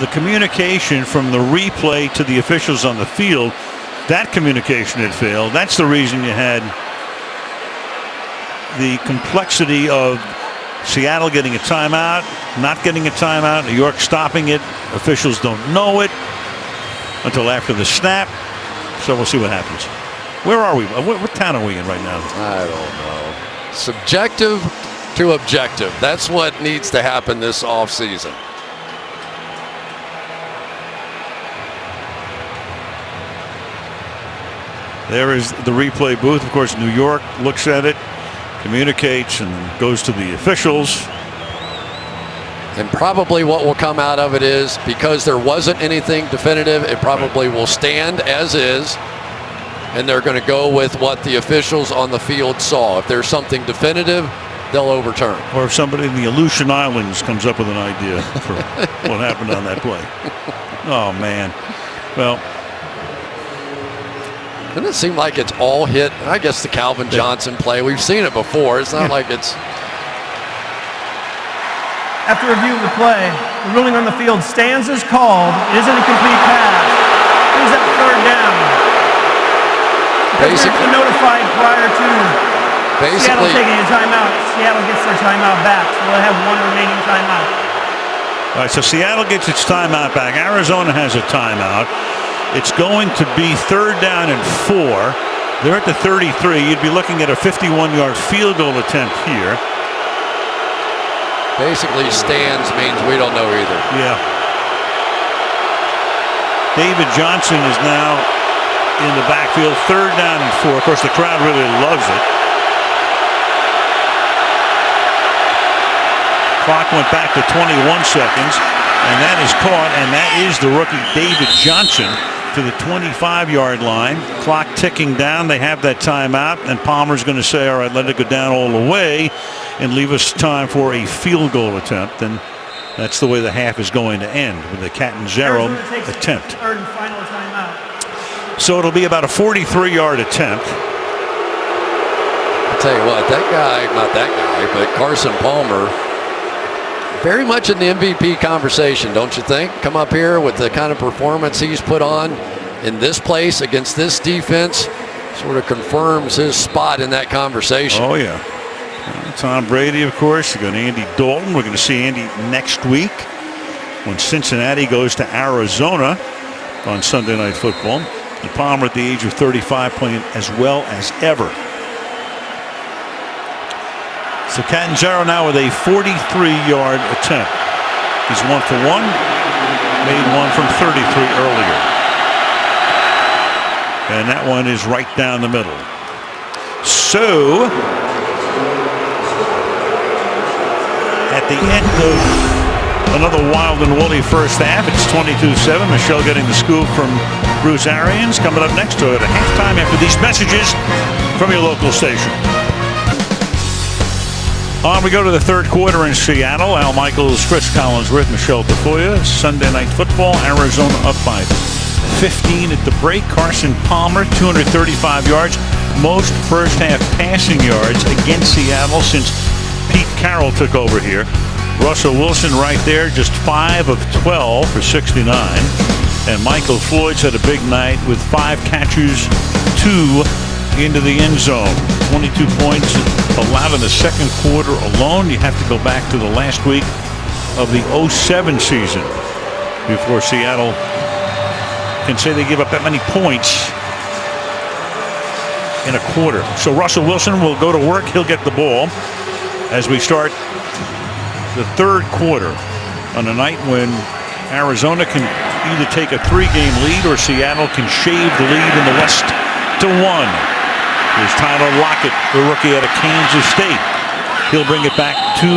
the communication from the replay to the officials on the field, that communication had failed. That's the reason you had the complexity of Seattle getting a timeout, not getting a timeout, New York stopping it. Officials don't know it until after the snap. So we'll see what happens. Where are we? What town are we in right now? I don't know. Subjective to objective. That's what needs to happen this offseason. There is the replay booth. Of course, New York looks at it, communicates, and goes to the officials. And probably what will come out of it is, because there wasn't anything definitive, it probably will stand as is, and they're going to go with what the officials on the field saw. If there's something definitive, they'll overturn. Or if somebody in the Aleutian Islands comes up with an idea for what happened on that play. Oh, man. Well, doesn't it seem like it's all hit? I guess the Calvin Johnson play. We've seen it before. It's not like it's... After review of the play, the ruling on the field stands as called. It isn't a complete pass. Brings up 3rd down. Because they're notified prior to Seattle taking a timeout. Seattle gets their timeout back, so they'll have 1 remaining timeout. All right, so Seattle gets its timeout back. Arizona has a timeout. It's going to be 3rd down and 4. They're at the 33. You'd be looking at a 51-yard field goal attempt here. Basically, stands means we don't know either. Yeah. David Johnson is now in the backfield. 3rd down and 4. Of course, the crowd really loves it. Clock went back to 21 seconds, and that is caught, and that is the rookie David Johnson to the 25-yard line. Clock ticking down. They have that timeout, and Palmer's going to say, all right, let it go down all the way and leave us time for a field goal attempt. And that's the way the half is going to end, with a Catanzaro attempt. 3rd and final timeout. So it'll be about a 43-yard attempt. I'll tell you what, that guy, not that guy, but Carson Palmer, very much in the MVP conversation, don't you think? Come up here with the kind of performance he's put on in this place against this defense, sort of confirms his spot in that conversation. Oh, yeah. Tom Brady, of course. You got Andy Dalton. We're going to see Andy next week when Cincinnati goes to Arizona on Sunday Night Football. And Palmer at the age of 35 playing as well as ever. So Catanzaro now with a 43-yard attempt. He's 1 for 1. Made one from 33 earlier. And that one is right down the middle. So at the end of another wild and woolly first half, it's 22-7. Michelle getting the scoop from Bruce Arians. Coming up next to it at halftime after these messages from your local station. On we go to the 3rd quarter in Seattle. Al Michaels, Chris Collinsworth, Michelle Tafoya. Sunday Night Football. Arizona up by 15 at the break. Carson Palmer, 235 yards. Most first half passing yards against Seattle since Pete Carroll took over here. Russell Wilson right there, just 5 of 12 for 69. And Michael Floyd's had a big night with 5 catches, 2 into the end zone. 22 points allowed in the second quarter alone. You have to go back to the last week of the 07 season before Seattle can say they give up that many points in a quarter. So Russell Wilson will go to work. He'll get the ball as we start the third quarter on a night when Arizona can either take a 3-game lead or Seattle can shave the lead in the West to 1. Here's Tyler Lockett, the rookie out of Kansas State. He'll bring it back to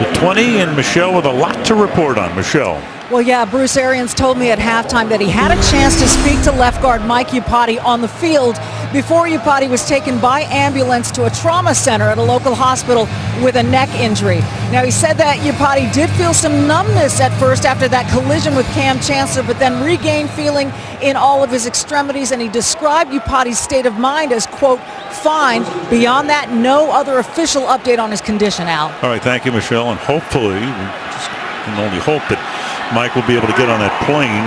the 20, and Michelle with a lot to report on. Michelle. Well, yeah, Bruce Arians told me at halftime that he had a chance to speak to left guard Mike Iupati on the field before Iupati was taken by ambulance to a trauma center at a local hospital with a neck injury. Now, he said that Iupati did feel some numbness at first after that collision with Cam Chancellor, but then regained feeling in all of his extremities, and he described Iupati's state of mind as, quote, fine. Beyond that, no other official update on his condition, Al. All right, thank you, Michelle, and hopefully, we just can only hope that Mike will be able to get on that plane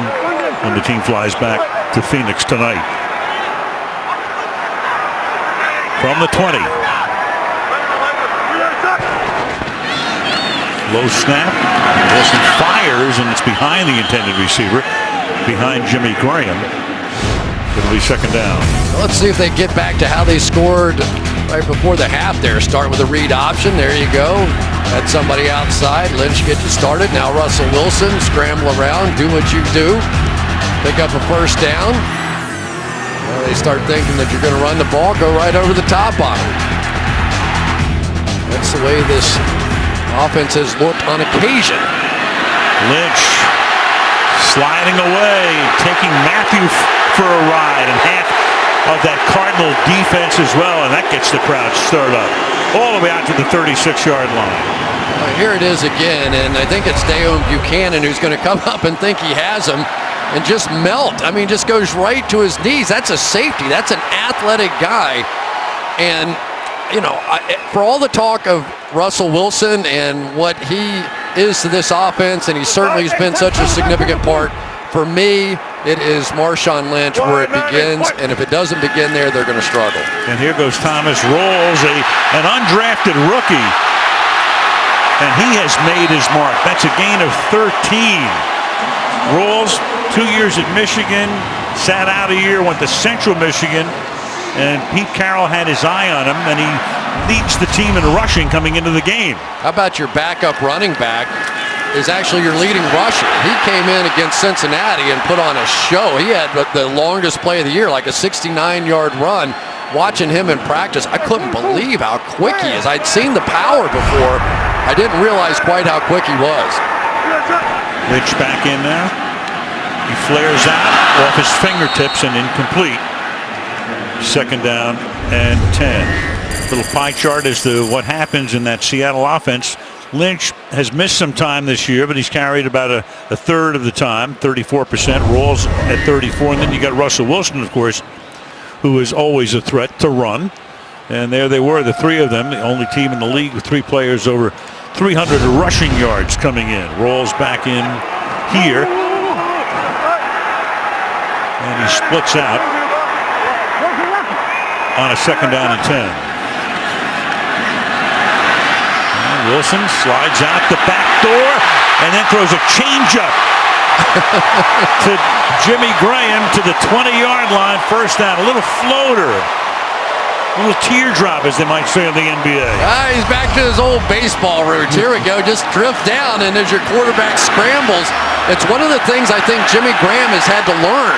when the team flies back to Phoenix tonight. From the 20. Low snap. Wilson fires, and it's behind the intended receiver, behind Jimmy Graham. It'll be second down. Let's see if they get back to how they scored right before the half there. Start with a read option. There you go. Had somebody outside. Lynch gets you started. Now Russell Wilson, scramble around, do what you do. Pick up a first down. Well, they start thinking that you're going to run the ball, go right over the top on them. That's the way this offense has looked on occasion. Lynch sliding away, taking Matthew for a ride, and half of that Cardinal defense as well, and that gets the crowd stirred up all the way out to the 36-yard line. Here it is again, and I think it's Neion Buchanan who's going to come up and think he has him and just melt. I mean, just goes right to his knees. That's a safety. That's an athletic guy. And, you know, for all the talk of Russell Wilson and what he is to this offense, and he certainly has been such a significant part, for me, it is Marshawn Lynch where it begins, and if it doesn't begin there, they're going to struggle. And here goes Thomas Rawls, an undrafted rookie, and he has made his mark. That's a gain of 13. Rawls, 2 years at Michigan, sat out a year, went to Central Michigan, and Pete Carroll had his eye on him, and he leads the team in rushing coming into the game. How about your backup running back is actually your leading rusher? He came in against Cincinnati and put on a show. He had the longest play of the year, like a 69-yard run. Watching him in practice, I couldn't believe how quick he is. I'd seen the power before. I didn't realize quite how quick he was. Lynch back in now. He flares out off his fingertips and incomplete. Second down and 10. Little pie chart as to what happens in that Seattle offense. Lynch has missed some time this year, but he's carried about a third of the time, 34%. Rawls at 34, and then you got Russell Wilson, of course, who is always a threat to run. And there they were, the three of them, the only team in the league with 3 players over 300 rushing yards coming in. Rawls back in here, and he splits out on a second down and 10. Wilson slides out the back door and then throws a changeup to Jimmy Graham to the 20-yard line. First down, a little floater, a little teardrop, as they might say in the NBA. He's back to his old baseball roots. Here we go, just drift down, and as your quarterback scrambles, it's one of the things I think Jimmy Graham has had to learn.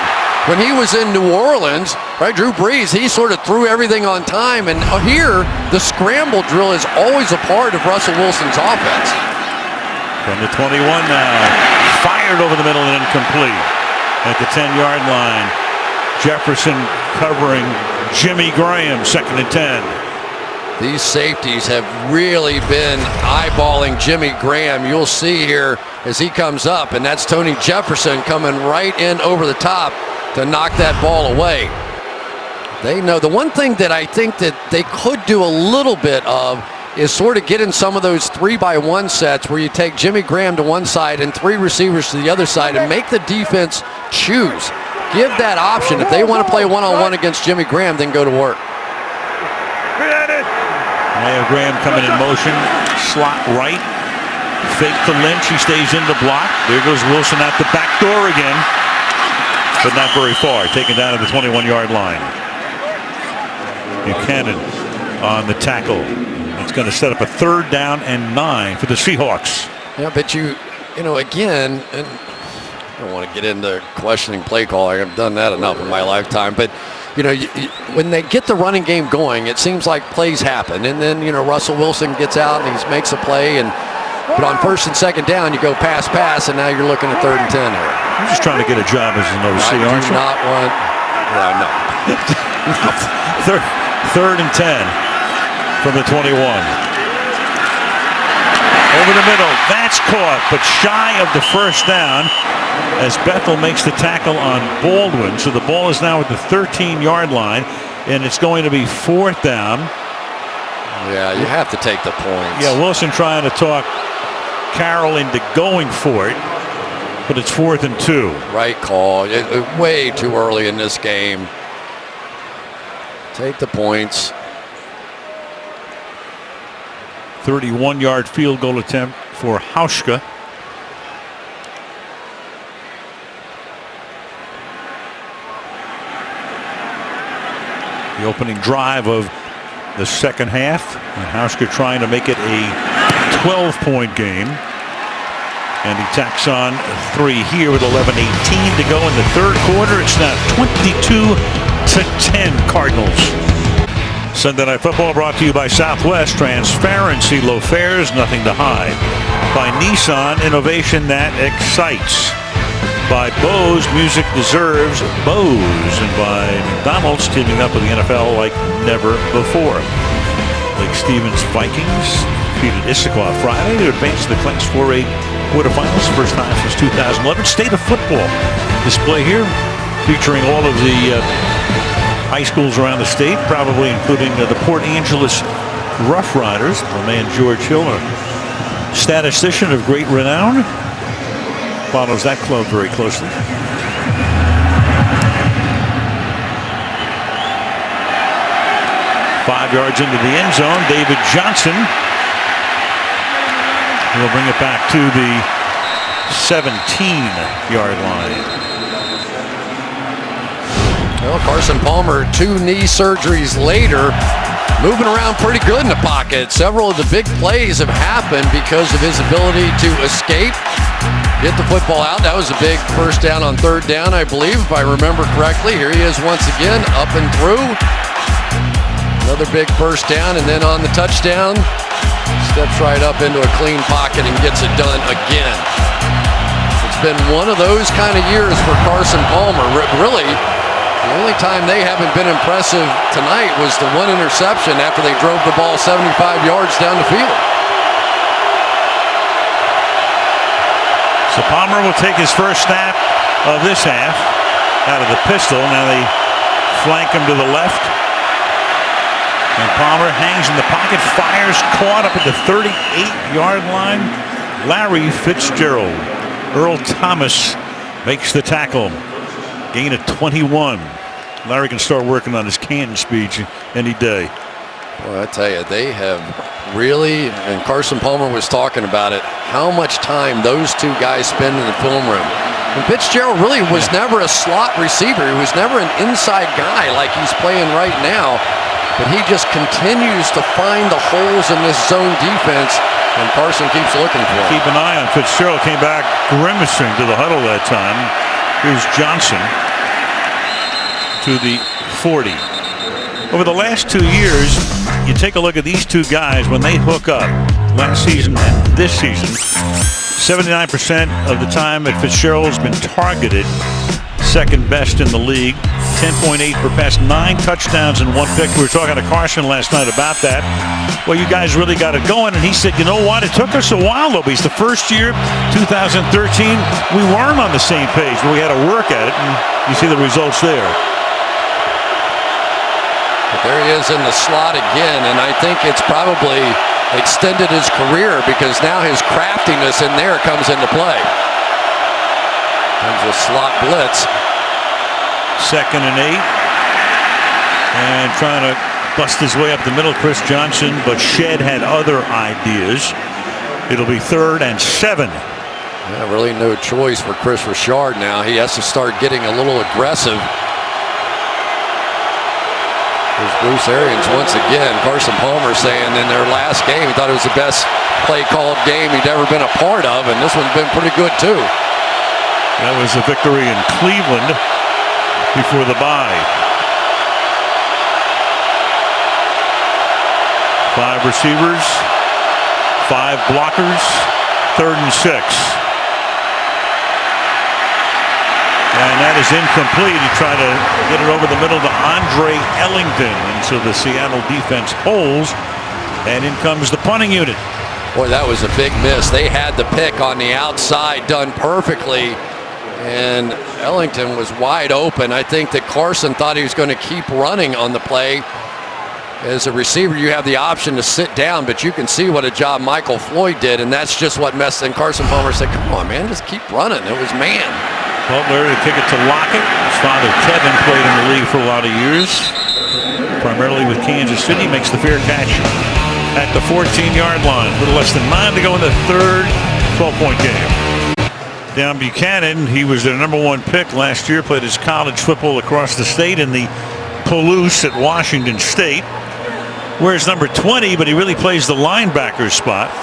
When he was in New Orleans, right, Drew Brees, he sort of threw everything on time. And here, the scramble drill is always a part of Russell Wilson's offense. From the 21 now, fired over the middle and incomplete. At the 10-yard line, Jefferson covering Jimmy Graham, second and 10. These safeties have really been eyeballing Jimmy Graham. You'll see here as he comes up, and that's Tony Jefferson coming right in over the top. to knock that ball away. They know. The one thing that I think that they could do a little bit of is sort of get in some of those 3-by-1 sets where you take Jimmy Graham to one side and 3 receivers to the other side and make the defense choose. Give that option. If they want to play one-on-one against Jimmy Graham, then go to work. Now Graham coming in motion, slot right, fake to Lynch. He stays in the block. There goes Wilson at the back door again, but not very far. Taken down at the 21-yard line. Buchanan on the tackle. It's going to set up a 3rd down and 9 for the Seahawks. Yeah, but you know, again, and I don't want to get into questioning play calling. I've done that enough in my lifetime. But, you know, when they get the running game going, it seems like plays happen. And then, you know, Russell Wilson gets out and he makes a play. But on 1st and 2nd down, you go pass, and now you're looking at 3rd and 10 here. You're just trying to get a job as an OC, aren't you? Not want. No. 3rd and 10 from the 21. Over the middle, that's caught, but shy of the 1st down as Bethel makes the tackle on Baldwin. So the ball is now at the 13-yard line, and it's going to be 4th down. Yeah, you have to take the points. Yeah, Wilson trying to talk Carroll into going for it, but it's 4th and 2. Right call. Way too early in this game. Take the points. 31-yard field goal attempt for Hauschka. The opening drive of the 2nd half, and Hauschka trying to make it a 12-point game. And he tacks on 3 here with 11:18 to go in the 3rd quarter. It's now 22-10 Cardinals. Sunday Night Football brought to you by Southwest. Transparency, low fares, nothing to hide. By Nissan, innovation that excites. By Bose, music deserves Bose. And by McDonald's, teaming up with the NFL like never before. Lake Stevens Vikings defeated Issaquah Friday to advance to the Class 4A quarterfinals. First time since 2011. State of football display here, featuring all of the high schools around the state, probably including the Port Angeles Rough Riders. My man George Hill, a statistician of great renown, follows that club very closely. Five yards into the end zone, David Johnson will bring it back to the 17-yard line. Well, Carson Palmer, 2 knee surgeries later, moving around pretty good in the pocket. Several of the big plays have happened because of his ability to escape, get the football out. That was a big 1st down on 3rd down, I believe, if I remember correctly. Here he is once again, up and through. Another big 1st down, and then on the touchdown, steps right up into a clean pocket and gets it done again. It's been one of those kind of years for Carson Palmer. Really, the only time they haven't been impressive tonight was the 1 interception after they drove the ball 75 yards down the field. So Palmer will take his first snap of this half out of the pistol. Now they flank him to the left. And Palmer hangs in the pocket, fires, caught up at the 38-yard line. Larry Fitzgerald. Earl Thomas makes the tackle. Gain of 21. Larry can start working on his Canton speech any day. Well, I tell you, they have really, and Carson Palmer was talking about it, how much time those 2 guys spend in the film room. And Fitzgerald really was never a slot receiver. He was never an inside guy like he's playing right now. But he just continues to find the holes in this zone defense, and Carson keeps looking for it. Keep an eye on Fitzgerald. Came back grimacing to the huddle that time. Here's Johnson to the 40. Over the last 2 years, you take a look at these 2 guys when they hook up last season and this season. 79% of the time that Fitzgerald's been targeted, 2nd best in the league. 10.8 per pass, 9 touchdowns and 1 pick. We were talking to Carson last night about that. Well, you guys really got it going. And he said, you know what? It took us a while, though. Because the first year, 2013, we weren't on the same page, but we had to work at it. And You see the results there. But there he is in the slot again, and I think it's probably extended his career because now his craftiness in there comes into play. Comes a slot blitz. 2nd and 8. And trying to bust his way up the middle, Chris Johnson, but Shed had other ideas. It'll be 3rd and 7. Yeah, really no choice for Chris Richard now. He has to start getting a little aggressive. There's Bruce Arians once again. Carson Palmer saying in their last game he thought it was the best play-called game he'd ever been a part of, and this one's been pretty good too. That was a victory in Cleveland before the bye. 5 receivers, 5 blockers, 3rd and 6. And that is incomplete. He tried to get it over the middle to Andre Ellington. And so the Seattle defense holds. And in comes the punting unit. Boy, that was a big miss. They had the pick on the outside done perfectly. And Ellington was wide open. I think that Carson thought he was going to keep running on the play. As a receiver, you have the option to sit down, but you can see what a job Michael Floyd did, and that's just what messed. And Carson Palmer said, come on, man, just keep running. It was man. Butler to kick it to Lockett. His father, Kevin, played in the league for a lot of years, primarily with Kansas City. Makes the fair catch at the 14-yard line. A little less than 9 to go in the 3rd 12-point game. Down Buchanan, he was their #1 pick last year, played his college football across the state in the Palouse at Washington State. Wears number 20, but he really plays the linebacker spot.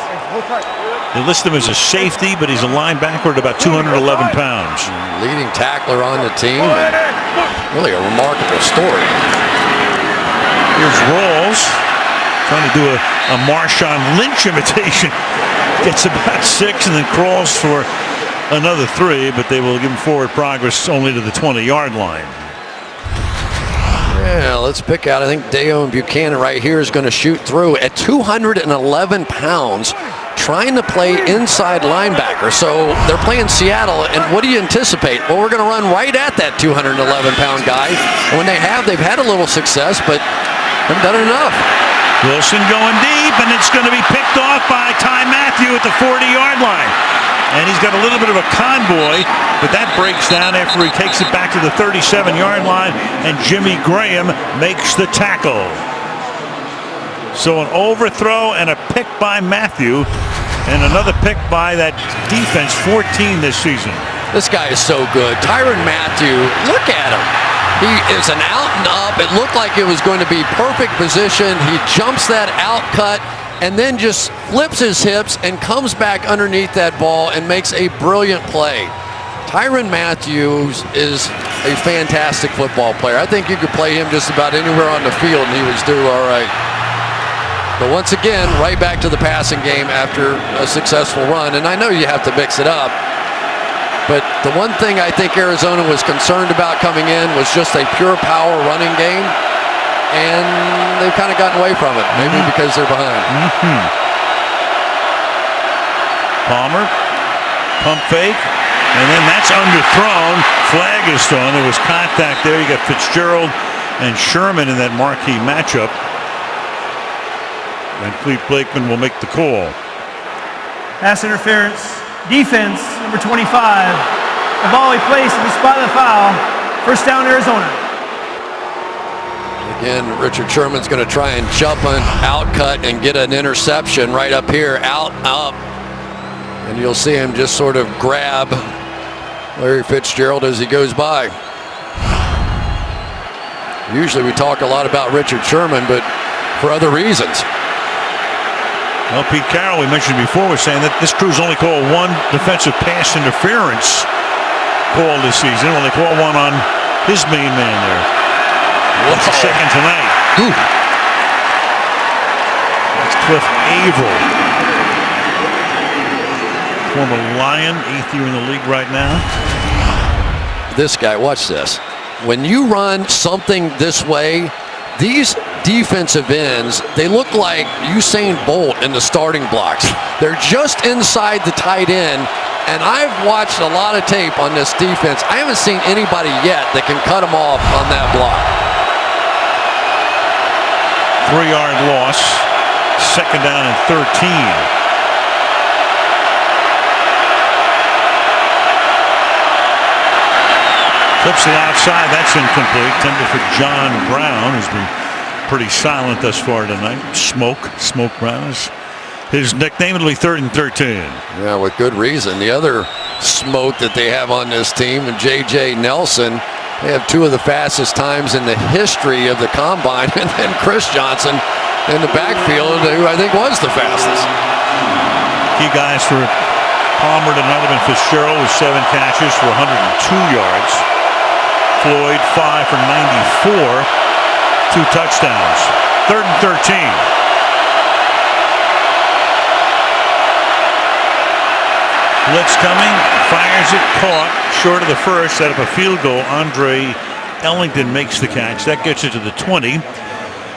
They list him as a safety, but he's a linebacker at about 211 pounds. Leading tackler on the team. Really a remarkable story. Here's Rawls trying to do a Marshawn Lynch imitation. Gets about 6 and then crawls for another 3, but they will give him forward progress only to the 20-yard line. Yeah, let's pick out. I think Neion Buchanan right here is going to shoot through at 211 pounds, trying to play inside linebacker. So they're playing Seattle, and what do you anticipate? Well, we're going to run right at that 211-pound guy. And when they've had a little success, but haven't done enough. Wilson going deep, and it's going to be picked off by Ty Matthew at the 40-yard line. And he's got a little bit of a convoy, but that breaks down after he takes it back to the 37-yard line, and Jimmy Graham makes the tackle. So an overthrow and a pick by Matthew, and another pick by that defense, 14 this season. This guy is so good. Tyrann Mathieu, look at him. He is an out and up. It looked like it was going to be perfect position. He jumps that out cut and then just flips his hips and comes back underneath that ball and makes a brilliant play. Tyrann Mathieu is a fantastic football player. I think you could play him just about anywhere on the field and he was do all right. But once again, right back to the passing game after a successful run. And I know you have to mix it up. But the one thing I think Arizona was concerned about coming in was just a pure power running game. And they've kind of gotten away from it, maybe because they're behind. Palmer, pump fake, and then that's underthrown. Flag is thrown. There was contact there. You got Fitzgerald and Sherman in that marquee matchup. And Cleve Blakeman will make the call. Pass interference. Defense, number 25. The ball he placed in the spot of the foul. First down, Arizona. Again, Richard Sherman's going to try and jump an out cut and get an interception right up here, out, up. And you'll see him just sort of grab Larry Fitzgerald as he goes by. Usually we talk a lot about Richard Sherman, but for other reasons. Well, Pete Carroll, we mentioned before, was saying that this crew's only called one defensive pass interference call this season. Well, they call one on his main man there. That's the second tonight. Whew. That's Cliff Averill. Former Lion, 8th year in the league right now. This guy, watch this. When you run something this way, these defensive ends, they look like Usain Bolt in the starting blocks. They're just inside the tight end, And I've watched a lot of tape on this defense. I haven't seen anybody yet that can cut them off on that block. 3-yard loss. Second down and 13. Flips the outside. That's incomplete. Intended for John Brown, who's been pretty silent thus far tonight. Smoke Brown is his nickname. It'll be 3rd and 13. Yeah, with good reason. The other smoke that they have on this team, and J.J. Nelson, they have 2 of the fastest times in the history of the combine, and then Chris Johnson in the backfield, who I think was the fastest. Key guys for Palmer tonight have been Fitzgerald with 7 catches for 102 yards. Floyd 5 for 94, 2 touchdowns. 3rd and 13. Blitz coming, fires it, caught short of the first, set up a field goal. Andre Ellington makes the catch. That gets it to the 20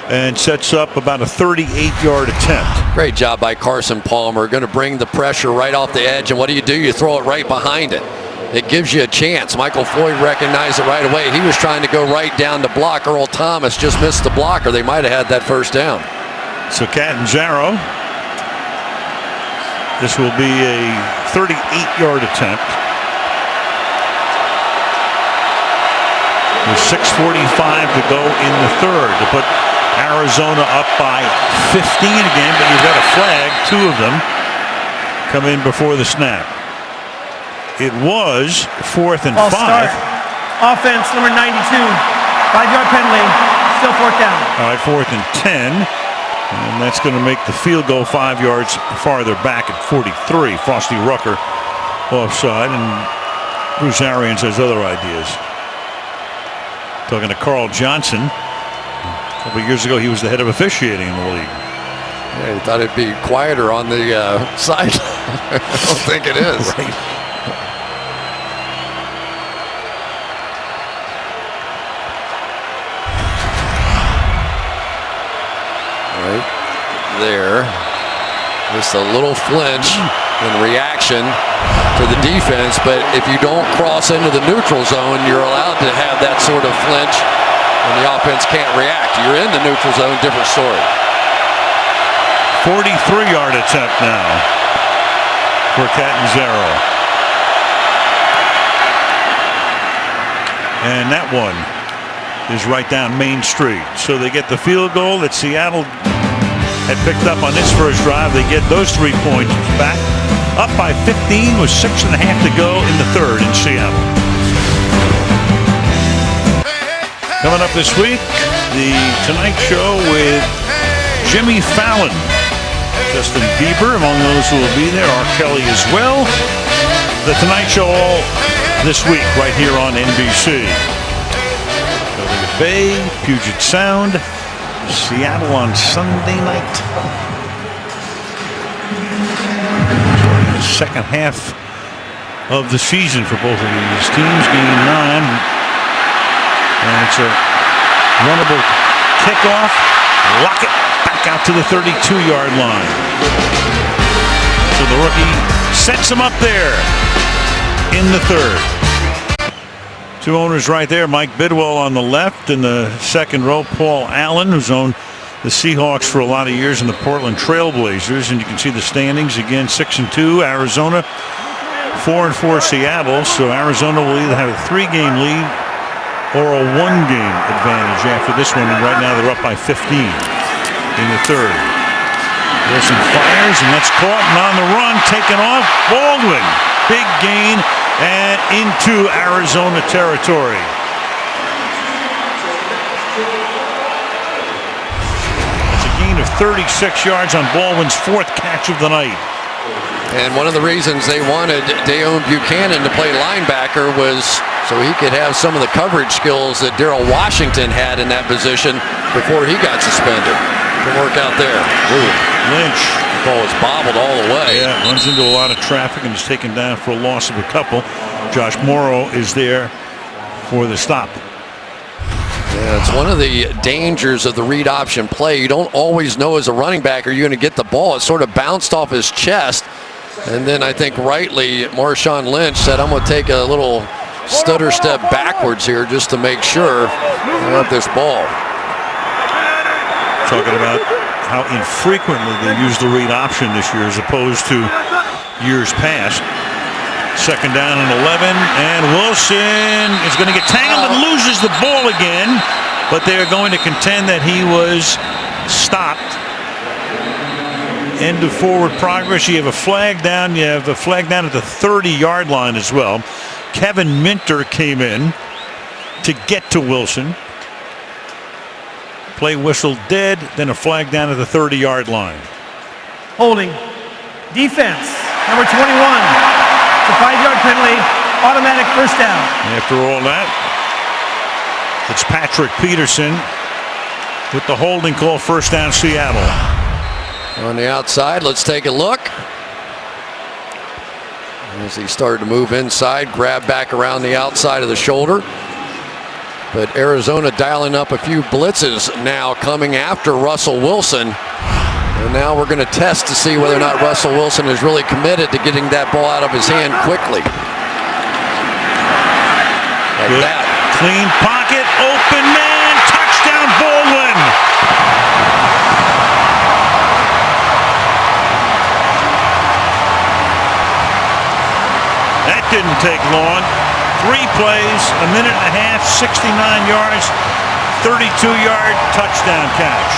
and sets up about a 38-yard attempt. Great job by Carson Palmer. Going to bring the pressure right off the edge, and what do? You throw it right behind it. It gives you a chance. Michael Floyd recognized it right away. He was trying to go right down the block. Earl Thomas just missed the blocker. They might have had that first down. So Catanzaro. This will be a 38-yard attempt. With 6:45 to go in the third to put Arizona up by 15 again, but you've got a flag. 2 of them come in before the snap. It was 4th and 5. Start. Offense number 92. 5-yard penalty. Still 4th down. All right, 4th and 10. And that's going to make the field goal 5 yards farther back at 43. Frosty Rucker offside, and Bruce Arians has other ideas. Talking to Carl Johnson. A couple of years ago, he was the head of officiating in the league. Yeah, he thought it'd be quieter on the side. I don't think it is. Right. Right there, just a little flinch in reaction to the defense, but if you don't cross into the neutral zone, you're allowed to have that sort of flinch and the offense can't react. You're in the neutral zone, different story. 43-yard attempt now for Catanzaro. And that one is right down Main Street. So they get the field goal that Seattle had picked up on this first drive. They get those 3 points back. Up by 15 with 6.5 to go in the third in Seattle. Coming up this week, the Tonight Show with Jimmy Fallon. Justin Bieber among those who will be there. R. Kelly as well. The Tonight Show all this week right here on NBC. Bay, Puget Sound, Seattle on Sunday night. The second half of the season for both of these teams. Game 9. And it's a runnable kickoff. Lockett back out to the 32-yard line. So the rookie sets him up there in the third. 2 owners right there. Mike Bidwell on the left. In the second row, Paul Allen, who's owned the Seahawks for a lot of years, and the Portland Trailblazers. And you can see the standings again: 6-2 Arizona, 4-4 Seattle. So Arizona will either have a 3-game lead or a 1-game advantage after this one. And right now they're up by 15 in the third. Wilson fires, and that's caught and on the run, taken off. Baldwin, big gain and into Arizona territory. That's a gain of 36 yards on Baldwin's 4th catch of the night. And one of the reasons they wanted Dayon Buchanan to play linebacker was so he could have some of the coverage skills that Darrell Washington had in that position before he got suspended. Good work out there. Ooh. Lynch. The ball is bobbled all the way. Yeah, runs into a lot of traffic and is taken down for a loss of a couple. Josh Morrow is there for the stop. Yeah, it's one of the dangers of the read option play. You don't always know as a running back are you going to get the ball. It sort of bounced off his chest, And then I think rightly, Marshawn Lynch said, I'm going to take a little stutter step backwards here just to make sure I have this ball. Talking about how infrequently they use the read option this year as opposed to years past. Second down and 11, and Wilson is going to get tangled and loses the ball again, but they are going to contend that he was stopped. End of forward progress. You have a flag down. You have a flag down at the 30-yard line as well. Kevin Minter came in to get to Wilson. Play whistle dead, then a flag down at the 30-yard line. Holding. Defense, number 21. It's a 5-yard penalty, automatic first down. After all that, it's Patrick Peterson with the holding call, first down Seattle. On the outside, let's take a look. As he started to move inside, grab back around the outside of the shoulder. But Arizona dialing up a few blitzes now coming after Russell Wilson. And now we're going to test to see whether or not Russell Wilson is really committed to getting that ball out of his hand quickly. Like good. That. Clean pocket, open man, touchdown Baldwin. That didn't take long. 3 plays, a minute and a half, 69 yards, 32-yard touchdown catch.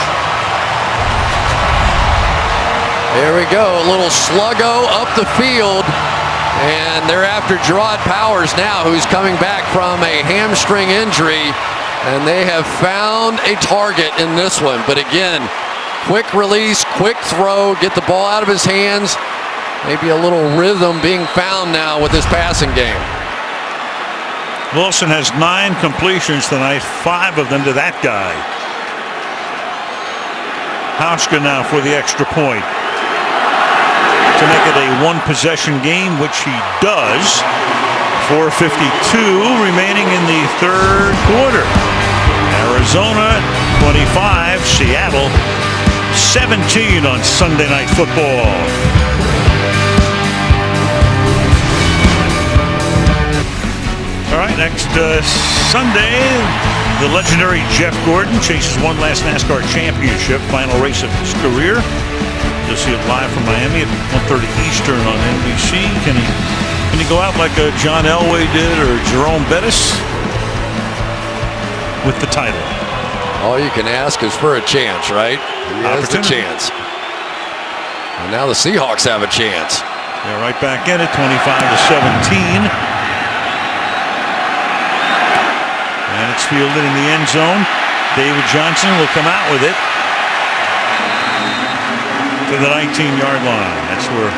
There we go, a little sluggo up the field, and they're after Gerard Powers now, who's coming back from a hamstring injury, and they have found a target in this one. But again, quick release, quick throw, get the ball out of his hands. Maybe a little rhythm being found now with his passing game. Wilson has 9 completions tonight, 5 of them to that guy. Hauschka now for the extra point to make it a 1-possession game, which he does. 4:52 remaining in the third quarter. Arizona 25, Seattle 17 on Sunday Night Football. All right, next Sunday, the legendary Jeff Gordon chases one last NASCAR championship, final race of his career. You'll see it live from Miami at 1:30 Eastern on NBC. Can he go out like John Elway did or Jerome Bettis with the title? All you can ask is for a chance, right? He has the chance. And now the Seahawks have a chance. They're right back in it, 25-17. And it's fielded in the end zone. David Johnson will come out with it to the 19-yard line. That's where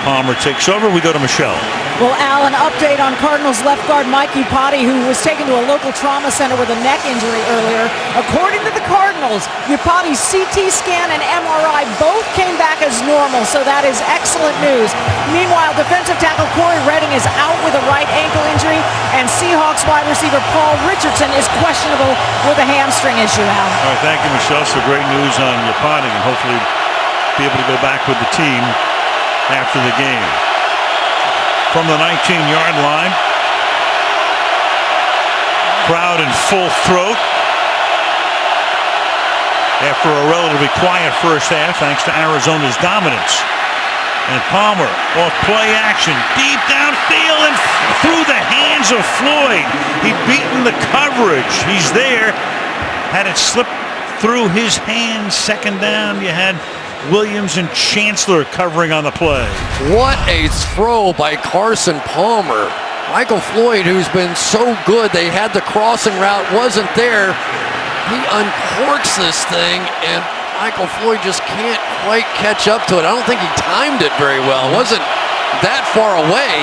Palmer takes over. We go to Michelle. Well, Al, an update on Cardinals left guard Mike Iupati, who was taken to a local trauma center with a neck injury earlier. According to the Cardinals, Iupati's CT scan and MRI both came back as normal, so that is excellent news. Meanwhile, defensive tackle Corey Redding is out with a right ankle injury, and Seahawks wide receiver Paul Richardson is questionable with a hamstring issue, Al. All right, thank you, Michelle. So great news on Iupati, and hopefully be able to go back with the team after the game. From the 19-yard line, crowd in full throat after a relatively quiet first half thanks to Arizona's dominance. And Palmer off play action deep downfield and through the hands of Floyd. He'd beaten the coverage. He's there. Had it slip through his hands. Second down. You had Williams and Chancellor covering on the play. What a throw by Carson Palmer. Michael Floyd, who's been so good, they had the crossing route, wasn't there. He uncorks this thing, and Michael Floyd just can't quite catch up to it. I don't think he timed it very well. It wasn't that far away.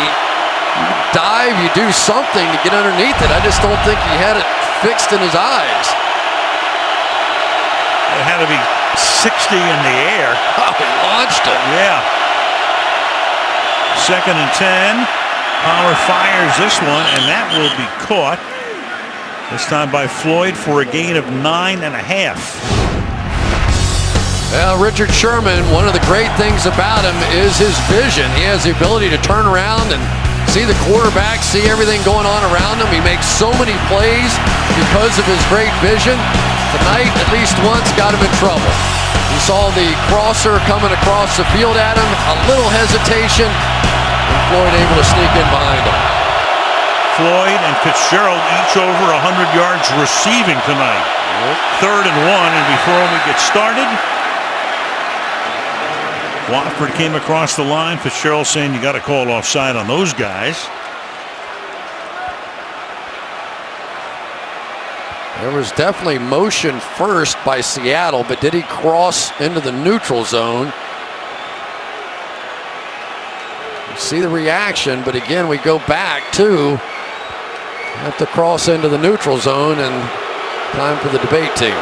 You dive, you do something to get underneath it. I just don't think he had it fixed in his eyes. It had to be 60 in the air. Oh, he launched it. Yeah. Second and 10. Palmer fires this one, and that will be caught. This time by Floyd for a gain of 9.5. Well, Richard Sherman, one of the great things about him is his vision. He has the ability to turn around and see the quarterback, see everything going on around him. He makes so many plays because of his great vision. Tonight, at least once, got him in trouble. He saw the crosser coming across the field at him, a little hesitation, and Floyd able to sneak in behind him. Floyd and Fitzgerald each over 100 yards receiving tonight. 3rd and 1, and before we get started, Watford came across the line. Fitzgerald saying you got to call offside on those guys. There was definitely motion first by Seattle, but did he cross into the neutral zone? You see the reaction, but again, we go back to have to cross into the neutral zone, and time for the debate team.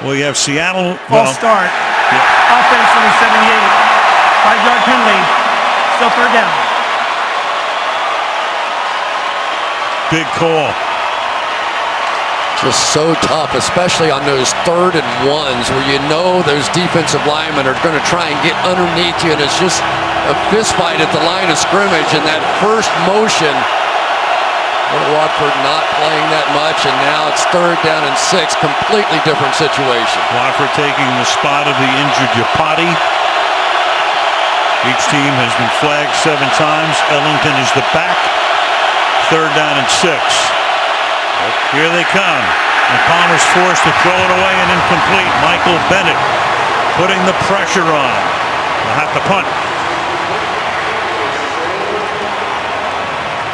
Well, you have Seattle. False start. Offense number 78. 5-yard penalty. Still 3rd down. Big call. Just so tough, especially on those 3rd and 1s where you know those defensive linemen are going to try and get underneath you, and it's just a fist fight at the line of scrimmage. And that first motion, Watford not playing that much, and now it's 3rd down and 6, completely different situation. Watford taking the spot of the injured Yapati. Each team has been flagged 7 times. Ellington is the back. 3rd down and 6. Here they come. And Palmer's forced to throw it away and incomplete. Michael Bennett putting the pressure on. They'll have to punt.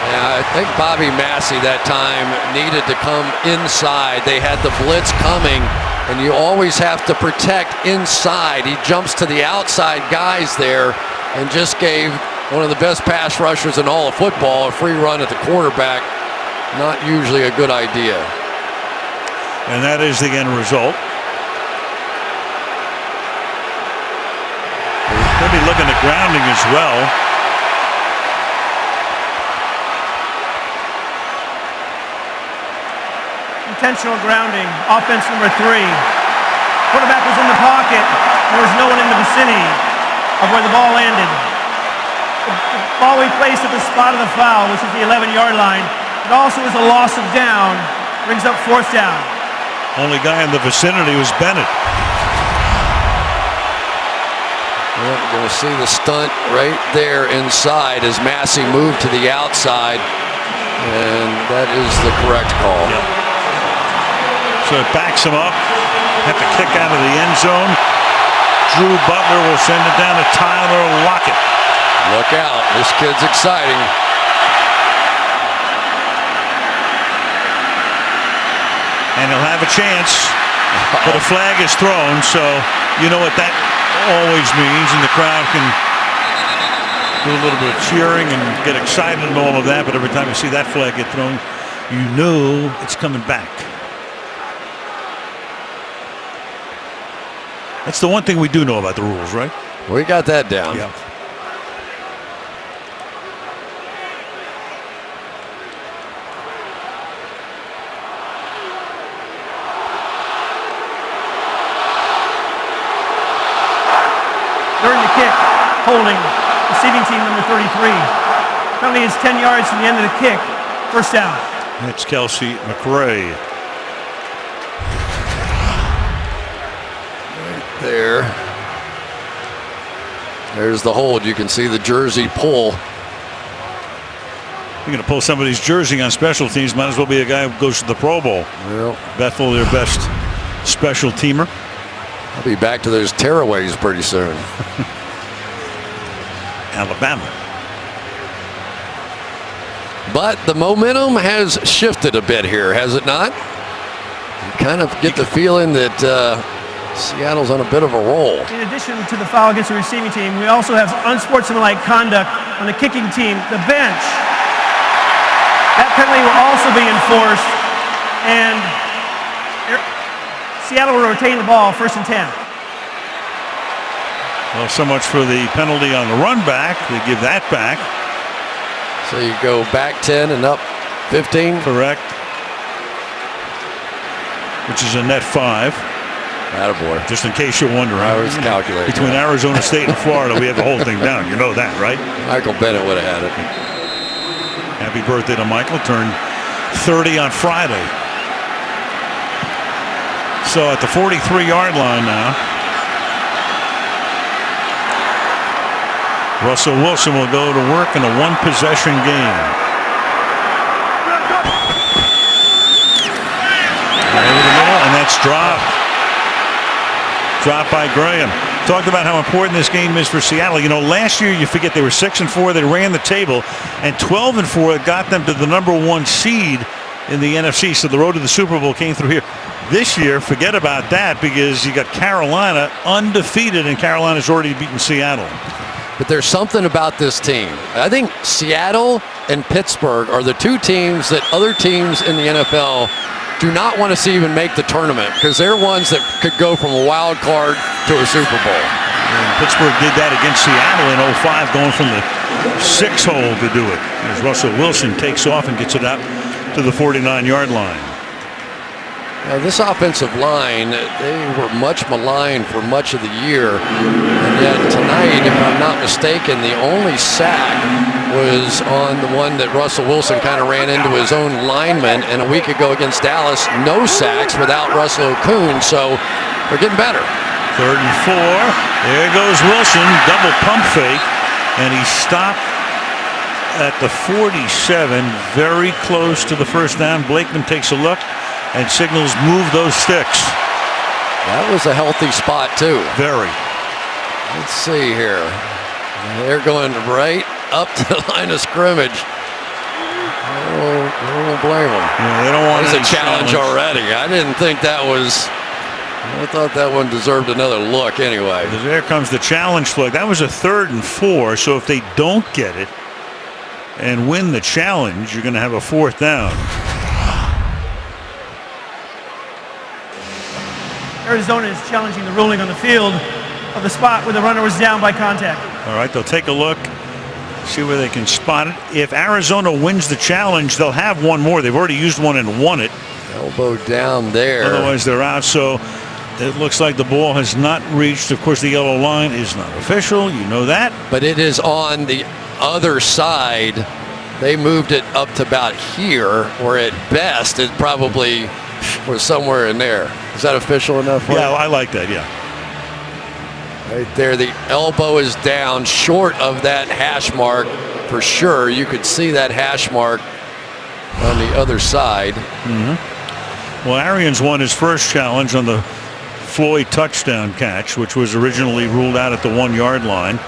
Yeah, I think Bobby Massey that time needed to come inside. They had the blitz coming, and you always have to protect inside. He jumps to the outside guys there and just gave one of the best pass rushers in all of football a free run at the quarterback. Not usually a good idea. And that is the end result. They'll be looking at grounding as well. Intentional grounding. Offense number 3. Quarterback was in the pocket. There was no one in the vicinity of where the ball landed. The ball we placed at the spot of the foul, which is the 11-yard line. It also is a loss of down. Brings up 4th down. Only guy in the vicinity was Bennett. Well, you're going to see the stunt right there inside as Massey moved to the outside, and that is the correct call. Yep. So it backs him up. Have to kick out of the end zone. Drew Butler will send it down to Tyler Lockett. Look out. This kid's exciting. And he'll have a chance. But a flag is thrown, so you know what that always means. And the crowd can do a little bit of cheering and get excited and all of that. But every time you see that flag get thrown, you know it's coming back. That's the one thing we do know about the rules, right? We got that down. Yeah. During the kick, holding, receiving team number 33. Penalty is 10 yards from the end of the kick. 1st down. That's Kelsey McRae. There. There's the hold. You can see the jersey pull. You're going to pull somebody's jersey on special teams. Might as well be a guy who goes to the Pro Bowl. Well, Bethel, their best special teamer. I'll be back to those tearaways pretty soon. Alabama. But the momentum has shifted a bit here, has it not? You kind of get the feeling that Seattle's on a bit of a roll. In addition to the foul against the receiving team, we also have unsportsmanlike conduct on the kicking team, the bench. That penalty will also be enforced, and Seattle will retain the ball, 1st and 10. Well, so much for the penalty on the run back. They give that back. So you go back 10 and up 15? Correct. which is a net 5. Attaboy. Just in case you're wondering. I was calculating. Between Arizona State and Florida, we have the whole thing down. You know that, right? Michael Bennett would have had it. Happy birthday to Michael. Turned 30 on Friday. So at the 43-yard line now. Russell Wilson will go to work in a one-possession game. Over the middle, and that's dropped. Dropped by Graham. Talked about how important this game is for Seattle. You know, last year, you forget, they were 6-4. They ran the table, and 12-4 got them to the #1 seed in the NFC. So the road to the Super Bowl came through here. This year, forget about that, because you got Carolina undefeated, and Carolina's already beaten Seattle. But there's something about this team. I think Seattle and Pittsburgh are the two teams that other teams in the NFL do not want to see even make the tournament, because they're ones that could go from a wild card to a Super Bowl. And Pittsburgh did that against Seattle in 05, going from the 6 hole to do it, as Russell Wilson takes off and gets it out to the 49-yard line. Now, this offensive line, they were much maligned for much of the year, and yet tonight, if I'm not mistaken, the only sack was on the one that Russell Wilson kind of ran into his own lineman, and a week ago against Dallas, no sacks without Russell Okung, so they're getting better. 3rd and 4. There goes Wilson, double pump fake, and he stopped at the 47, very close to the first down. Blakeman takes a look and signals move those sticks. That was a healthy spot too. Very. Let's see here. They're going right up to the line of scrimmage. I don't blame them. Yeah, they don't want it. It's a challenge already. I didn't think that was. I thought that one deserved another look anyway. There comes the challenge flag. That was a 3rd and 4. So if they don't get it and win the challenge, you're going to have a 4th down. Arizona is challenging the ruling on the field of the spot where the runner was down by contact. All right, they'll take a look, see where they can spot it. If Arizona wins the challenge, they'll have one more. They've already used one and won it. Elbow down there. Otherwise, they're out. So it looks like the ball has not reached. Of course, the yellow line is not official. You know that. But it is on the other side. They moved it up to about here, or at best, it probably was somewhere in there. Is that official enough? Yeah, I like that, yeah. Right there, the elbow is down short of that hash mark for sure. You could see that hash mark on the other side. Well, Arians won his first challenge on the Floyd touchdown catch, which was originally ruled out at the 1-yard line.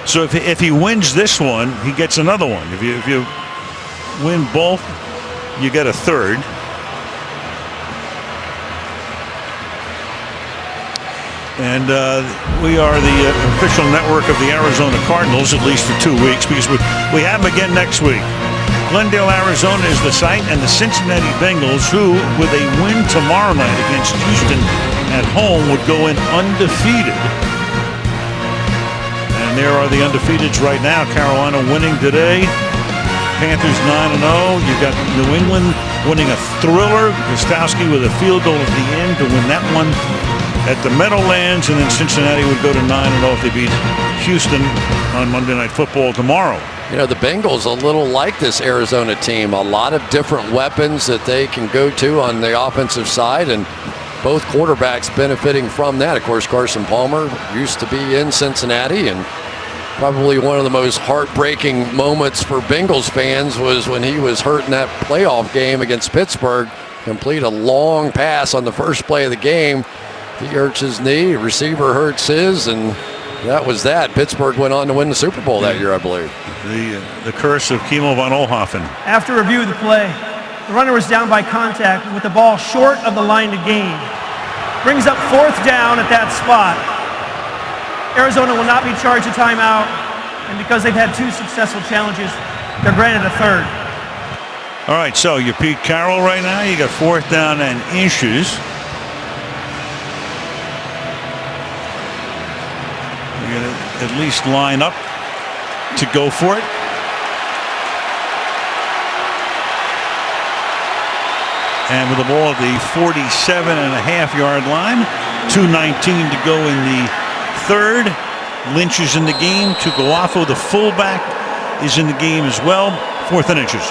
So if he wins this one, he gets another one. If you win both, you get a 3rd. And we are the official network of the Arizona Cardinals, at least for 2 weeks, because we have them again next week. Glendale, Arizona is the site, and the Cincinnati Bengals, who, with a win tomorrow night against Houston at home, would go in undefeated. And there are the undefeateds right now. Carolina winning today. Panthers 9-0. You've got New England winning a thriller. Gostowski with a field goal at the end to win that one at the Meadowlands, and then Cincinnati would go to 9-0 if they beat Houston on Monday Night Football tomorrow. You know, the Bengals a little like this Arizona team. A lot of different weapons that they can go to on the offensive side, and both quarterbacks benefiting from that. Of course, Carson Palmer used to be in Cincinnati, and probably one of the most heartbreaking moments for Bengals fans was when he was hurt in that playoff game against Pittsburgh. Complete a long pass on the first play of the game. He hurts his knee, receiver hurts his, and that was that. Pittsburgh went on to win the Super Bowl that year, I believe. The curse of Kimo von Oelhoffen. After review of the play, the runner was down by contact with the ball short of the line to gain. Brings up 4th down at that spot. Arizona will not be charged a timeout, and because they've had 2 successful challenges, they're granted a 3rd. All right, so you're Pete Carroll right now. You got 4th down and inches. You're going to at least line up to go for it. And with the ball at the 47.5-yard line, 2:19 to go in the third. Lynch is in the game. Tukuafu, the fullback, is in the game as well. 4th and inches.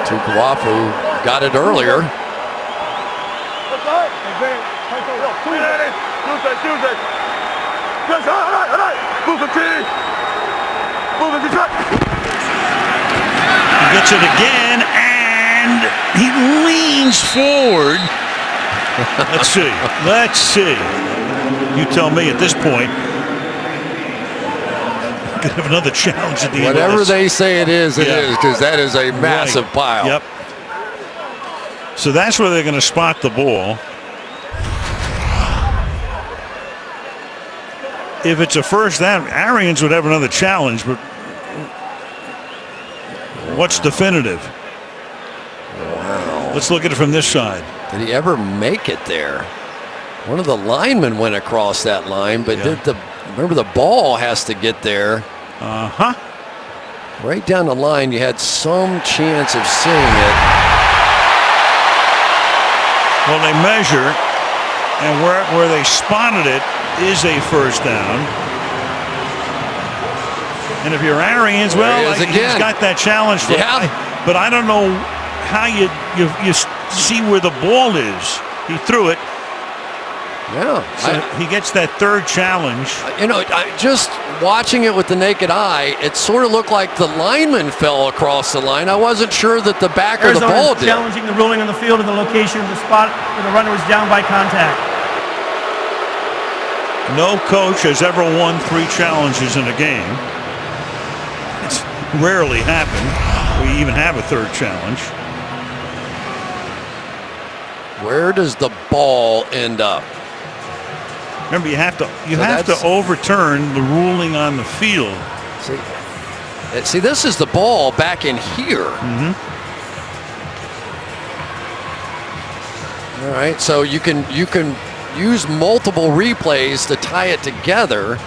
Tukuafu got it earlier. He gets it again, and he leans forward. Let's see. Let's see. You tell me at this point. Could have another challenge at the end of Whatever this. they say it is, because that is a massive pile. Yep. So that's where they're going to spot the ball. If it's a first down, Arians would have another challenge, but what's definitive? Wow. Let's look at it from this side. Did he ever make it there? One of the linemen went across that line, but remember the ball has to get there. Uh-huh. Right down the line, you had some chance of seeing it. Well, they measure, and where they spotted it is a first down. And if you're Arians, well, he's got that challenge. But I don't know how you see where the ball is. He threw it. Yeah. So he gets that third challenge. Just watching it with the naked eye, it sort of looked like the lineman fell across the line. I wasn't sure that the back of the ball did. Challenging the ruling on the field of the location of the spot where the runner was down by contact. No coach has ever won 3 challenges in a game. It's rarely happened. We even have a third challenge. Where does the ball end up? Remember, you have to overturn the ruling on the field. See, this is the ball back in here. Mm-hmm. All right, so you can use multiple replays to tie it together.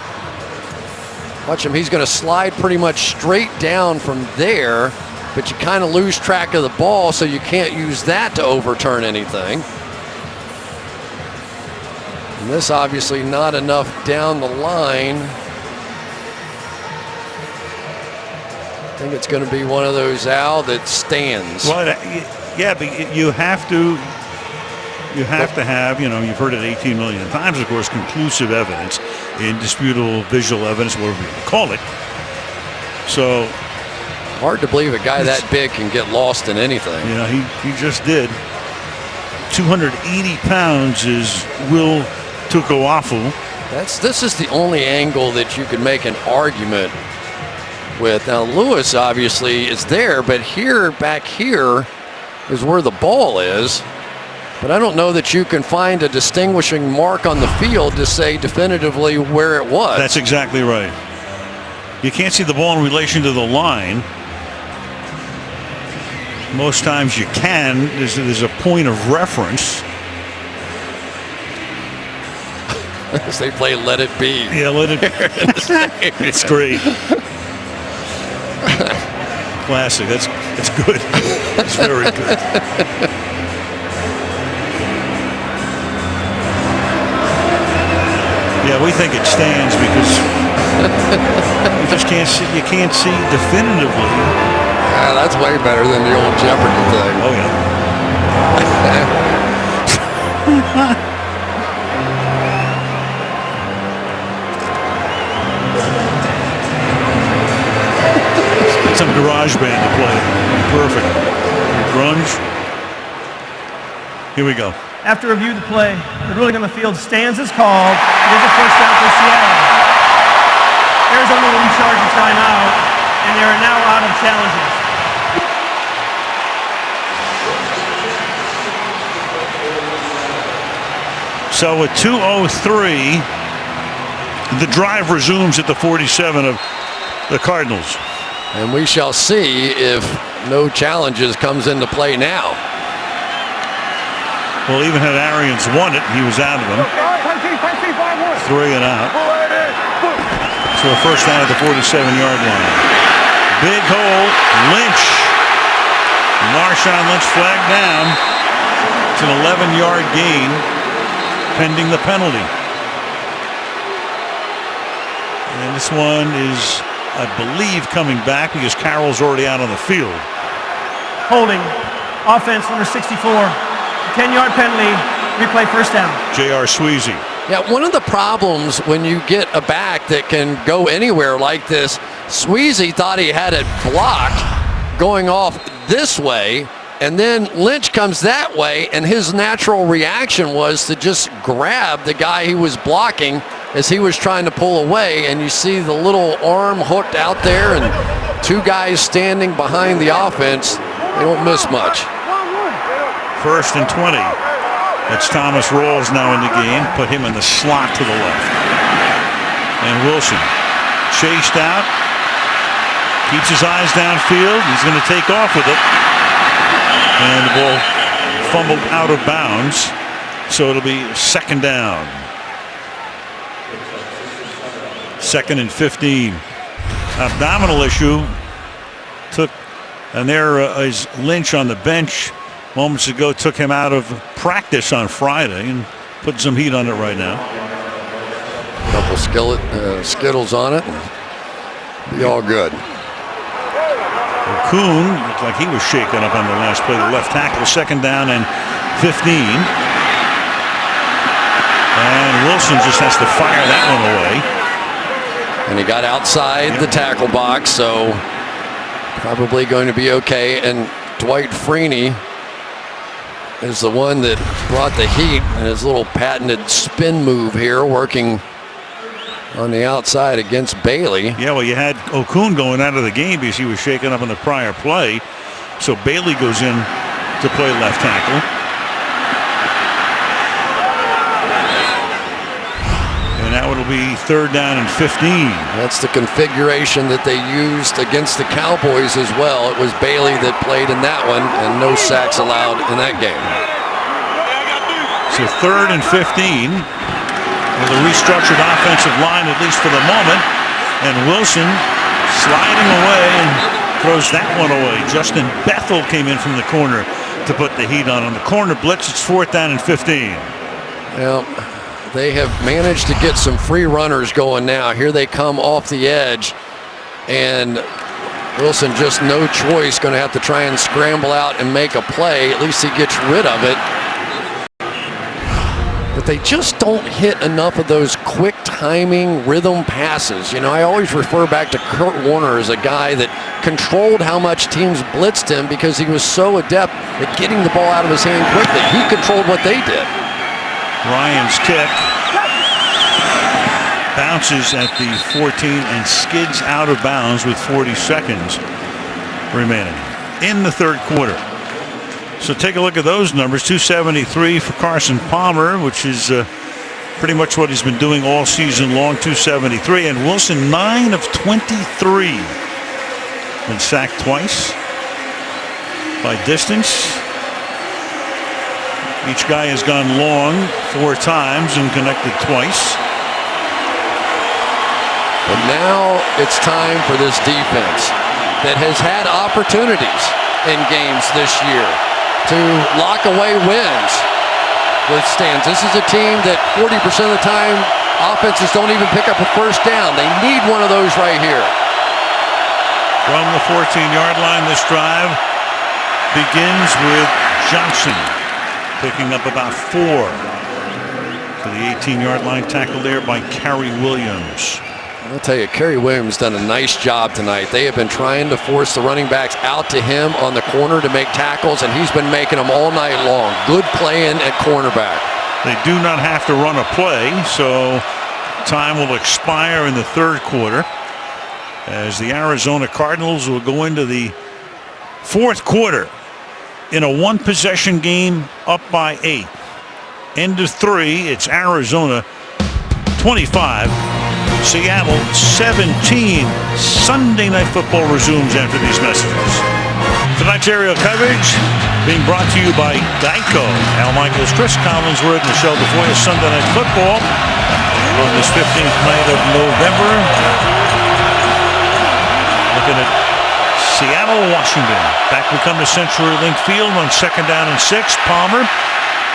Watch him. He's going to slide pretty much straight down from there, but you kind of lose track of the ball, so you can't use that to overturn anything. And this obviously not enough down the line. I think it's going to be one of those that stands. Well, yeah, but you have to have, you've heard it 18 million times, of course, conclusive evidence, indisputable visual evidence, whatever you call it. So hard to believe a guy that big can get lost in anything. He just did. 280 pounds is Will Tukuafu. This is the only angle that you can make an argument with. Now Lewis obviously is there, but back here is where the ball is. But I don't know that you can find a distinguishing mark on the field to say definitively where it was. That's exactly right. You can't see the ball in relation to the line. Most times you can. There's a point of reference. As they play Let It Be. Yeah, Let It Be. It's great. Classic. That's good. That's very good. Yeah, we think it stands because you just can't see. You can't see definitively. That's way better than the old Jeopardy thing. Oh yeah. Some garage band to play. Perfect. Grunge. Here we go. After review of the play, the ruling on the field stands as called. It is a first down for Seattle. Arizona will be charged a timeout, and they are now out of challenges. So with 2:03, the drive resumes at the 47 of the Cardinals. And we shall see if no challenges comes into play now. Well, even had Arians won it, he was out of them. 3 and out. So a first down at the 47-yard line. Big hole. Lynch Marshawn Lynch flagged down. It's an 11-yard gain pending the penalty. And this one is, I believe, coming back because Carroll's already out on the field. Holding. Offense, number 64. 10-yard penalty. Replay first down. J.R. Sweezy. Yeah, one of the problems when you get a back that can go anywhere like this, Sweezy thought he had it blocked going off this way, and then Lynch comes that way, and his natural reaction was to just grab the guy he was blocking as he was trying to pull away, and you see the little arm hooked out there and two guys standing behind the offense. They don't miss much. 1st and 20. That's Thomas Rawls now in the game. Put him in the slot to the left. And Wilson chased out. Keeps his eyes downfield. He's going to take off with it. And the ball fumbled out of bounds. So it'll be 2nd down. 2nd and 15. Abdominal issue. And there is Lynch on the bench. Moments ago took him out of practice on Friday and put some heat on it right now. Couple Skittles on it. Be all good. Kuhn looked like he was shaken up on the last play. The left tackle, 2nd down and 15. And Wilson just has to fire that one away. And he got outside the tackle box, so probably going to be okay. And Dwight Freeney is the one that brought the heat, and his little patented spin move here working on the outside against Bailey. Yeah, well, you had Okun going out of the game because he was shaken up in the prior play. So Bailey goes in to play left tackle. And now it'll be 3rd down and 15. That's the configuration that they used against the Cowboys as well. It was Bailey that played in that one, and no sacks allowed in that game. So 3rd and 15 with a restructured offensive line, at least for the moment. And Wilson sliding away and throws that one away. Justin Bethel came in from the corner to put the heat on. On the corner blitz, it's 4th down and 15. Well, they have managed to get some free runners going now. Here they come off the edge, and Wilson just no choice, going to have to try and scramble out and make a play. At least he gets rid of it. But they just don't hit enough of those quick timing rhythm passes. You know, I always refer back to Kurt Warner as a guy that controlled how much teams blitzed him because he was so adept at getting the ball out of his hand quickly. He controlled what they did. Ryan's kick bounces at the 14 and skids out of bounds with 40 seconds remaining in the 3rd quarter. So take a look at those numbers. 273 for Carson Palmer, which is pretty much what he's been doing all season long. 273. And Wilson 9 of 23. Been sacked twice by distance. Each guy has gone long 4 times and connected twice. But now it's time for this defense that has had opportunities in games this year to lock away wins with stands. This is a team that 40% of the time offenses don't even pick up a 1st down. They need one of those right here. From the 14-yard line, this drive begins with Johnson picking up about 4 to the 18-yard line, tackled there by Kerry Williams. I'll tell you, Kerry Williams done a nice job tonight. They have been trying to force the running backs out to him on the corner to make tackles, and he's been making them all night long. Good playing at cornerback. They do not have to run a play, so time will expire in the 3rd quarter as the Arizona Cardinals will go into the 4th quarter in a 1-possession game up by 8. End of 3, it's Arizona 25. Seattle 17. Sunday Night Football resumes after these messages. Tonight's aerial coverage being brought to you by Geico. Al Michaels, Chris Collinsworth, Michelle DeFoy. Sunday Night Football on this 15th night of November. Looking at Seattle, Washington. Back we come to CenturyLink Field on 2nd down and 6. Palmer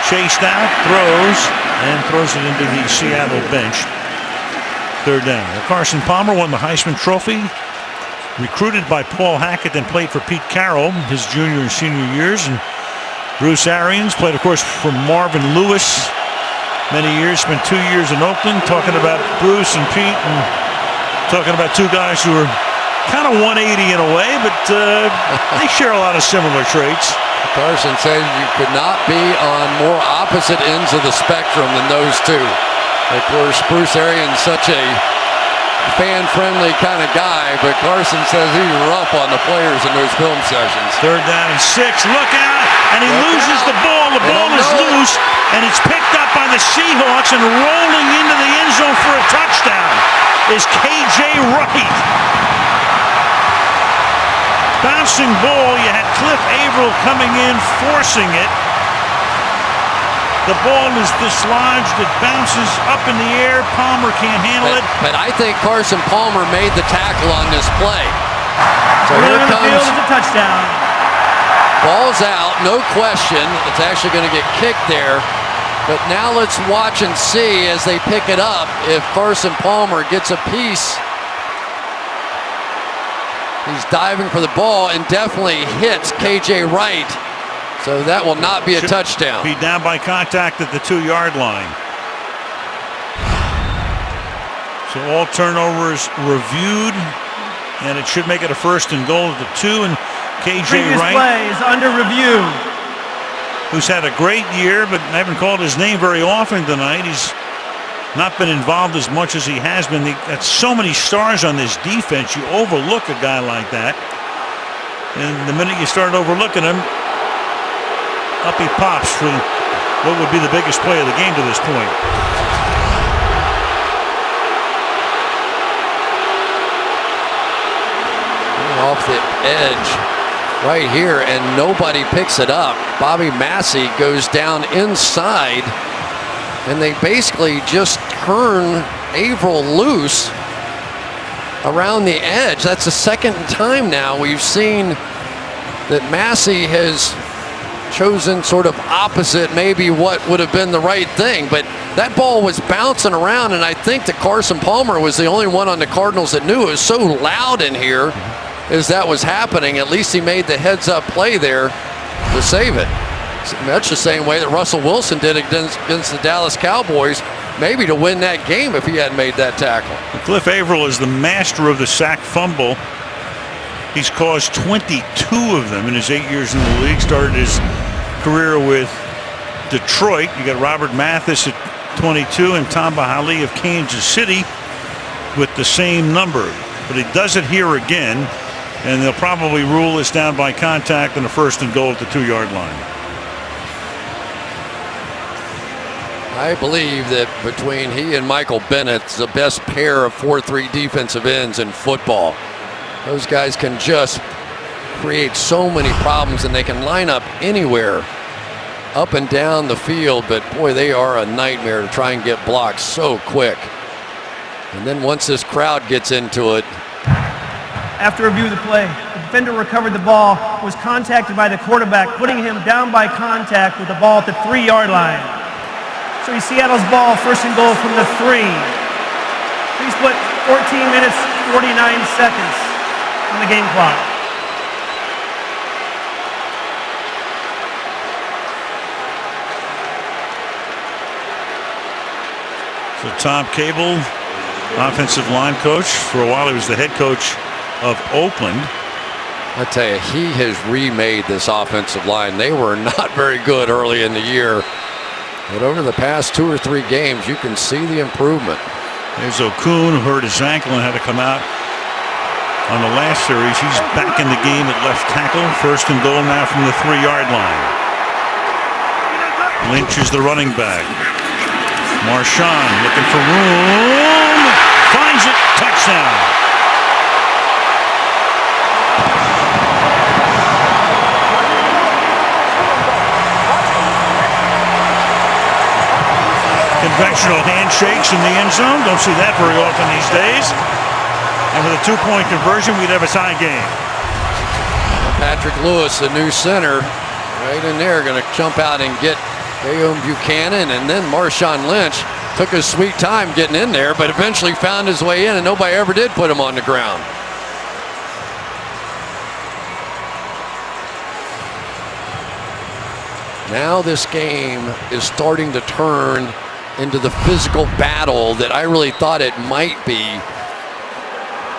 chased out, throws it into the Seattle bench. 3rd down. Carson Palmer won the Heisman Trophy. Recruited by Paul Hackett, then played for Pete Carroll his junior and senior years. And Bruce Arians played, of course, for Marvin Lewis many years. Spent 2 years in Oakland. Talking about Bruce and Pete, and talking about two guys who are kind of 180 in a way, but they share a lot of similar traits. Carson said you could not be on more opposite ends of the spectrum than those two. Of course, Bruce Arians such a fan-friendly kind of guy, but Carson says he's rough on the players in those film sessions. 3rd down and 6. Look out! And he loses the ball. The ball is loose, and it's picked up by the Seahawks, and rolling into the end zone for a touchdown is K.J. Wright. Bouncing ball. You had Cliff Averill coming in, forcing it. The ball is dislodged. It bounces up in the air. Palmer can't handle it. But I think Carson Palmer made the tackle on this play. So here on comes. The field is a touchdown. Ball's out, no question. It's actually going to get kicked there. But now let's watch and see as they pick it up if Carson Palmer gets a piece. He's diving for the ball and definitely hits K.J. Wright. So that will not be a touchdown. Be down by contact at the 2-yard line. So all turnovers reviewed, and it should make it a 1st and goal at the 2. And K.J. Wright, play is under review. Who's had a great year, but I haven't called his name very often tonight. He's not been involved as much as he has been. Got so many stars on this defense. You overlook a guy like that, and the minute you start overlooking him, up he pops for what would be the biggest play of the game to this point. Off the edge right here, and nobody picks it up. Bobby Massey goes down inside, and they basically just turn Averill loose around the edge. That's the 2nd time now we've seen that Massey has chosen sort of opposite maybe what would have been the right thing, but that ball was bouncing around, and I think that Carson Palmer was the only one on the Cardinals that knew it was so loud in here as that was happening. At least he made the heads-up play there to save it. Much the same way that Russell Wilson did against the Dallas Cowboys, maybe to win that game if he hadn't made that tackle. Cliff Averill is the master of the sack fumble. He's caused 22 of them in his 8 years in the league. Started his career with Detroit. You got Robert Mathis at 22 and Tamba Hali of Kansas City with the same number. But he does it here again, and they'll probably rule this down by contact and a 1st and goal at the 2-yard line. I believe that between he and Michael Bennett, the best pair of 4-3 defensive ends in football. Those guys can just create so many problems, and they can line up anywhere up and down the field, but boy, they are a nightmare to try and get blocked so quick. And then once this crowd gets into it. After review of the play, the defender recovered the ball, was contacted by the quarterback, putting him down by contact with the ball at the 3-yard line. So Seattle's ball, 1st and goal from the 3. Please put 14 minutes, 49 seconds on the game clock. So Tom Cable, offensive line coach. For a while he was the head coach of Oakland. I tell you, he has remade this offensive line. They were not very good early in the year, but over the past 2 or 3 games you can see the improvement. There's Okun, who hurt his ankle and had to come out on the last series. He's back in the game at left tackle. 1st and goal now from the 3-yard line. Lynch is the running back. Marchand looking for room, finds it, touchdown. Conventional handshakes in the end zone, don't see that very often these days. And with a 2-point conversion, we'd have a tie game. Patrick Lewis, the new center, right in there, going to jump out and get Ayon Buchanan, and then Marshawn Lynch took his sweet time getting in there, but eventually found his way in, and nobody ever did put him on the ground. Now this game is starting to turn into the physical battle that I really thought it might be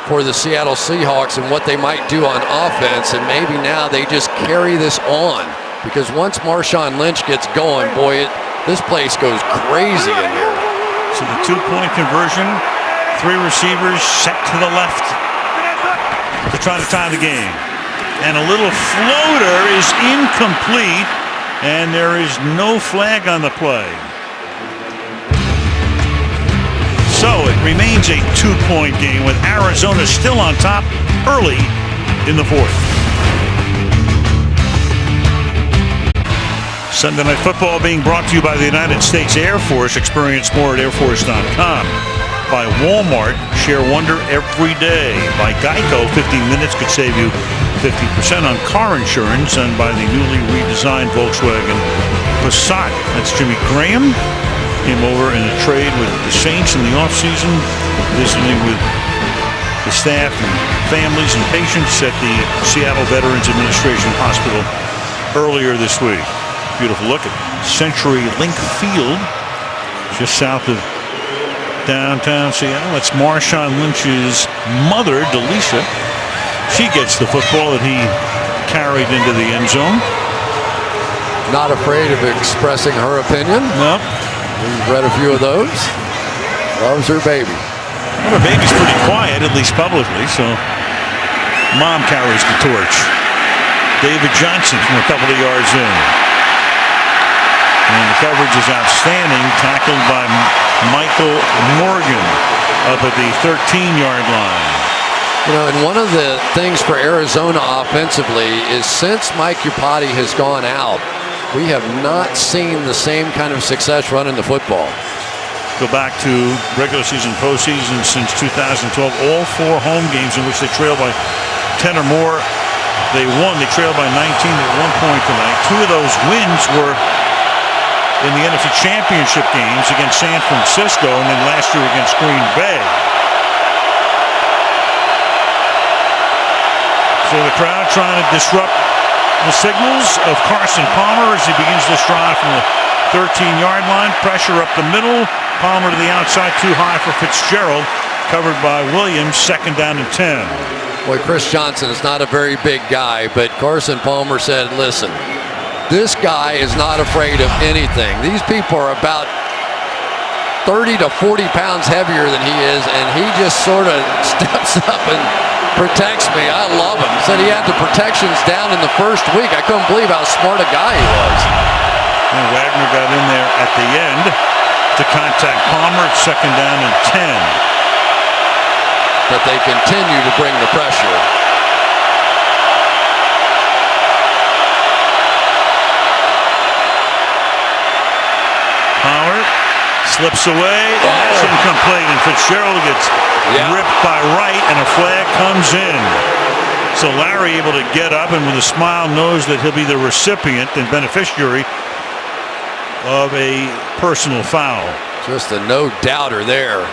for the Seattle Seahawks and what they might do on offense, and maybe now they just carry this on, because once Marshawn Lynch gets going, boy, this place goes crazy in here. So the two-point conversion, 3 receivers set to the left to try to tie the game. And a little floater is incomplete, and there is no flag on the play. So it remains a 2-point game with Arizona still on top early in the 4th. Sunday Night Football being brought to you by the United States Air Force. Experience more at airforce.com. By Walmart, share wonder every day. By Geico, 15 minutes could save you 50% on car insurance. And by the newly redesigned Volkswagen Passat. That's Jimmy Graham. Came over in a trade with the Saints in the offseason, visiting with the staff and families and patients at the Seattle Veterans Administration Hospital earlier this week. Beautiful look at Century Link Field, just south of downtown Seattle. That's Marshawn Lynch's mother, Delisha. She gets the football that he carried into the end zone. Not afraid of expressing her opinion. No. We've read a few of those. Loves her baby. Well, her baby's pretty quiet, at least publicly, so mom carries the torch. David Johnson from a couple of yards in. And the coverage is outstanding, tackled by Michael Morgan up at the 13-yard line. You know, and one of the things for Arizona offensively is since Mike Iupati has gone out, we have not seen the same kind of success running the football. Go back to regular season, postseason since 2012. All 4 home games in which they trailed by 10 or more, they won. They trailed by 19 at one point tonight. 2 of those wins were in the NFC Championship games against San Francisco and then last year against Green Bay. So the crowd trying to disrupt the signals of Carson Palmer as he begins this drive from the 13-yard line. Pressure up the middle. Palmer to the outside, too high for Fitzgerald. Covered by Williams, 2nd down and 10. Boy, Chris Johnson is not a very big guy, but Carson Palmer said, listen, this guy is not afraid of anything. These people are about 30 to 40 pounds heavier than he is, and he just sort of steps up and protects me. I love him. Said he had the protections down in the first week. I couldn't believe how smart a guy he was. And Wagner got in there at the end to contact Palmer. 2nd down and 10. But they continue to bring the pressure. Power slips away. That's incomplete, and Fitzgerald gets ripped by Wright, and a flag comes in. So Larry able to get up and with a smile knows that he'll be the recipient and beneficiary of a personal foul. Just a no-doubter there.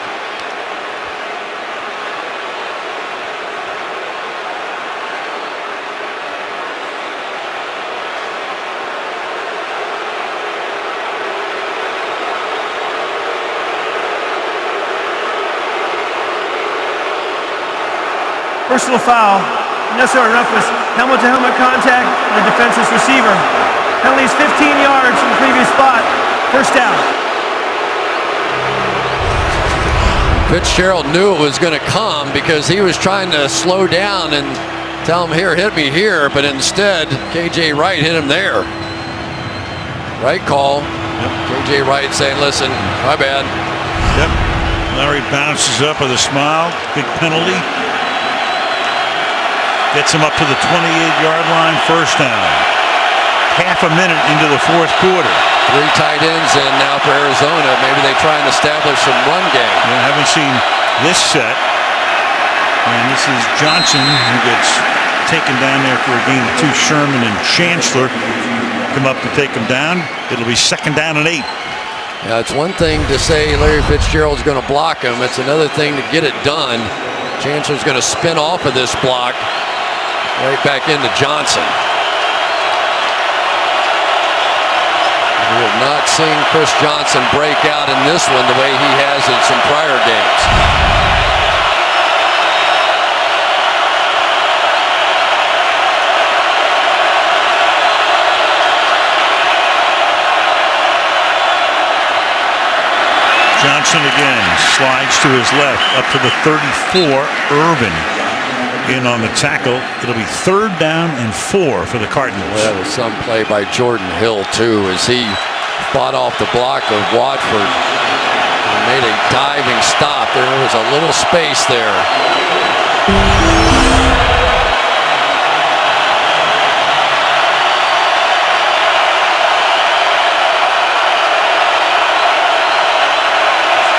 Personal foul, necessary roughness, helmet-to-helmet contact, and the defense's receiver. Penalties 15 yards from the previous spot. 1st down. Fitzgerald knew it was going to come because he was trying to slow down and tell him, here, hit me here, but instead, K.J. Wright hit him there. Right call. Yep. K.J. Wright saying, listen, my bad. Yep. Larry bounces up with a smile. Big penalty. Gets him up to the 28-yard line. 1st down. Half a minute into the 4th quarter. 3 tight ends in now for Arizona. Maybe they try and establish some run game. I haven't seen this set. And this is Johnson who gets taken down there for a gain of 2. Sherman and Chancellor come up to take him down. It'll be 2nd down and 8. Yeah, it's one thing to say Larry Fitzgerald's going to block him. It's another thing to get it done. Chancellor's going to spin off of this block right back into Johnson. We have not seen Chris Johnson break out in this one the way he has in some prior games. Johnson again slides to his left up to the 34. Irvin in on the tackle. It'll be 3rd down and 4 for the Cardinals. Well, that was some play by Jordan Hill too, as he fought off the block of Watford and made a diving stop. There was a little space there.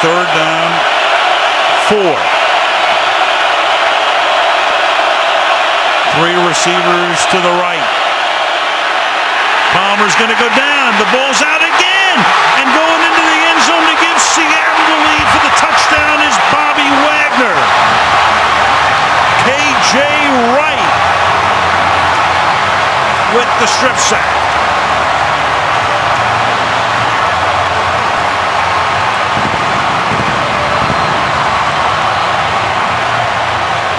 Third down, 4. 3 receivers to the right. Palmer's going to go down. The ball's out again. And going into the end zone to give Seattle the lead for the touchdown is Bobby Wagner. K.J. Wright with the strip sack.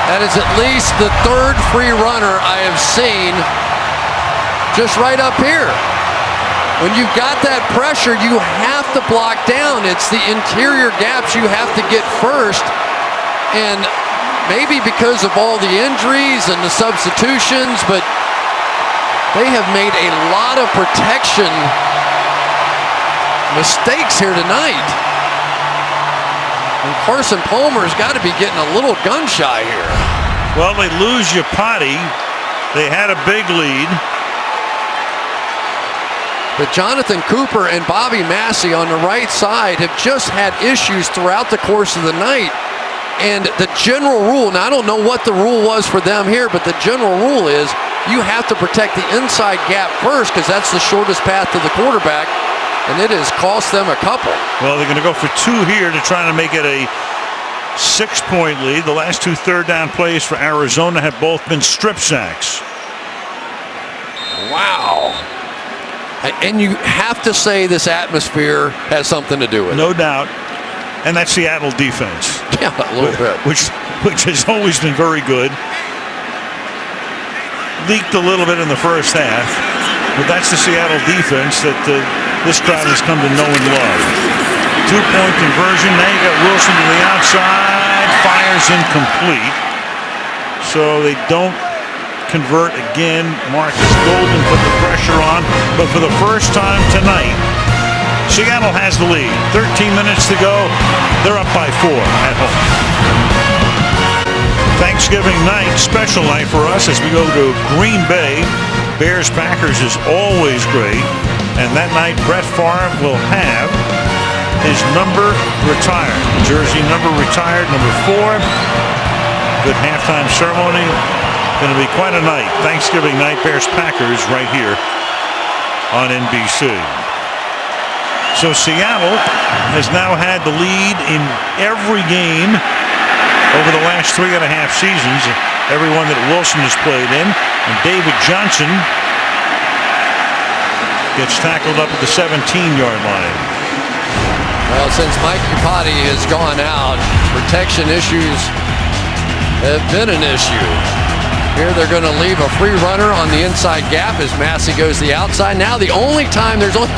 That is at least the 3rd free runner I have seen just right up here. When you've got that pressure, you have to block down. It's the interior gaps you have to get first. And maybe because of all the injuries and the substitutions, but they have made a lot of protection mistakes here tonight. And Carson Palmer's got to be getting a little gun shy here. Well, they lose Yapati. They had a big lead. But Jonathan Cooper and Bobby Massey on the right side have just had issues throughout the course of the night. And the general rule, now I don't know what the rule was for them here, but the general rule is you have to protect the inside gap first because that's the shortest path to the quarterback. And it has cost them a couple. Well, they're going to go for 2 here to try to make it a 6-point lead. The last 2 third down plays for Arizona have both been strip sacks. Wow. And you have to say this atmosphere has something to do with it. No doubt. And that Seattle defense. Yeah, a little bit. Which has always been very good. Leaked a little bit in the first half. But that's the Seattle defense that this crowd has come to know and love. 2-point conversion. Now you got Wilson to the outside. Fires incomplete. So they don't convert again. Marcus Golden put the pressure on. But for the first time tonight, Seattle has the lead. 13 minutes to go. They're up by 4 at home. Thanksgiving night, special night for us as we go to Green Bay. Bears-Packers is always great. And that night, Brett Favre will have his number retired. Jersey number retired, number 4. Good halftime ceremony. Going to be quite a night. Thanksgiving night, Bears-Packers right here on NBC. So Seattle has now had the lead in every game over the last 3.5 seasons. Every one that Wilson has played in. And David Johnson gets tackled up at the 17-yard line. Well, since Mike Yapati has gone out, protection issues have been an issue. Here they're going to leave a free runner on the inside gap as Massey goes to the outside. Now the only time there's only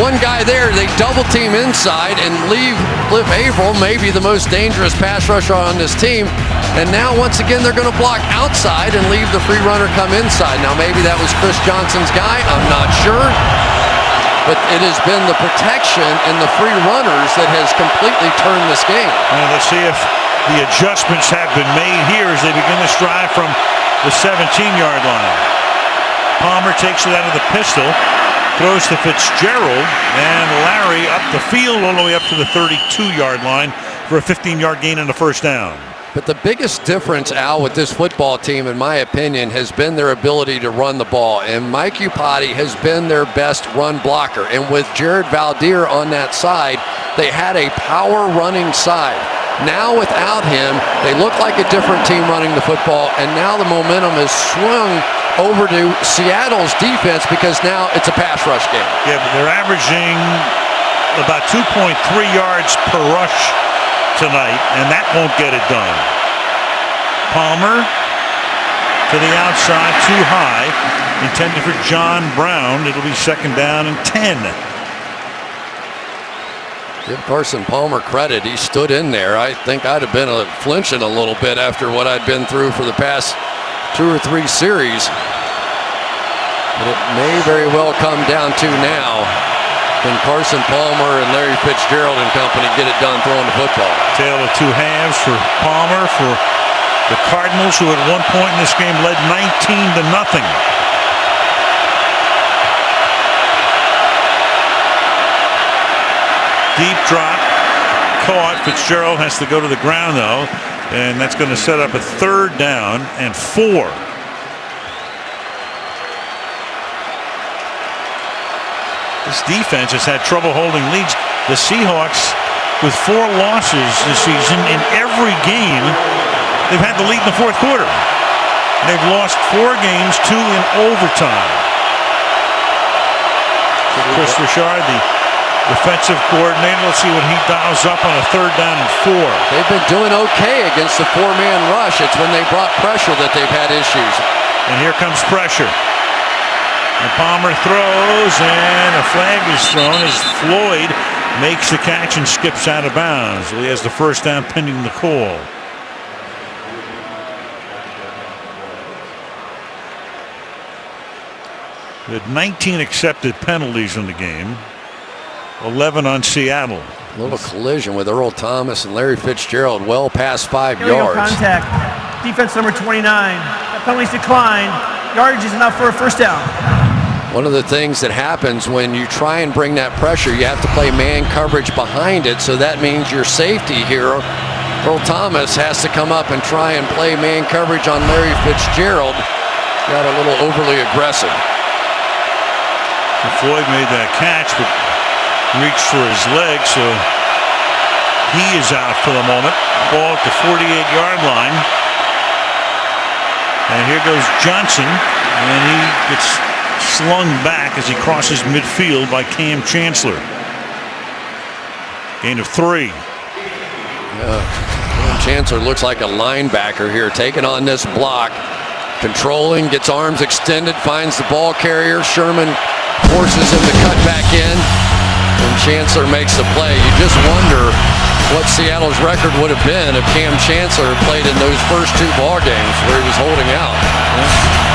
one guy there, they double team inside and leave Cliff Averill, maybe the most dangerous pass rusher on this team. And now once again they're going to block outside and leave the free runner come inside. Now maybe that was Chris Johnson's guy, I'm not sure. But it has been the protection and the free runners that has completely turned this game. And let's see if the adjustments have been made here as they begin this drive from the 17-yard line. Palmer takes it out of the pistol, throws to Fitzgerald, and Larry up the field all the way up to the 32-yard line for a 15-yard gain and a first down. But the biggest difference, Al, with this football team, in my opinion, has been their ability to run the ball. And Mike Upati has been their best run blocker. And with Jared Valdir on that side, they had a power running side. Now without him, they look like a different team running the football, and now the momentum has swung over to Seattle's defense because now it's a pass rush game. Yeah, but they're averaging about 2.3 yards per rush tonight, and that won't get it done. Palmer to the outside, too high, intended for John Brown. It'll be second down and 10. Give Carson Palmer credit. He stood in there. I think I'd have been flinching a little bit after what I'd been through for the past 2 or 3 series. But it may very well come down to now. Can Carson Palmer and Larry Fitzgerald and company get it done throwing the football? Tale of two halves for Palmer, for the Cardinals, who at one point in this game led 19-0. Deep drop, caught. Fitzgerald has to go to the ground, though, and that's going to set up a third down and 4. This defense has had trouble holding leads. The Seahawks, with 4 losses this season, in every game, they've had the lead in the fourth quarter. They've lost 4 games, 2 in overtime. Chris Richard, the defensive coordinator. Let's see what he dials up on a third down and 4. They've been doing okay against the 4-man rush. It's when they brought pressure that they've had issues. And here comes pressure. And Palmer throws, and a flag is thrown as Floyd makes the catch and skips out of bounds. So he has the first down pending the call. We had 19 accepted penalties in the game. 11 on Seattle. A little collision with Earl Thomas and Larry Fitzgerald well past 5 Illegal yards. Contact. Defense number 29. The penalties decline. Yardage is enough for a first down. One of the things that happens when you try and bring that pressure, you have to play man coverage behind it. So that means your safety here, Earl Thomas, has to come up and try and play man coverage on Larry Fitzgerald. Got a little overly aggressive. Floyd made that catch, but reached for his leg, so he is out for the moment. Ball at the 48-yard line. And here goes Johnson, and he gets slung back as he crosses midfield by Cam Chancellor. Gain of 3. Cam Chancellor looks like a linebacker here, taking on this block, controlling, gets arms extended, finds the ball carrier. Sherman forces him to cut back in, and Chancellor makes the play. You just wonder what Seattle's record would have been if Cam Chancellor played in those first 2 ball games where he was holding out.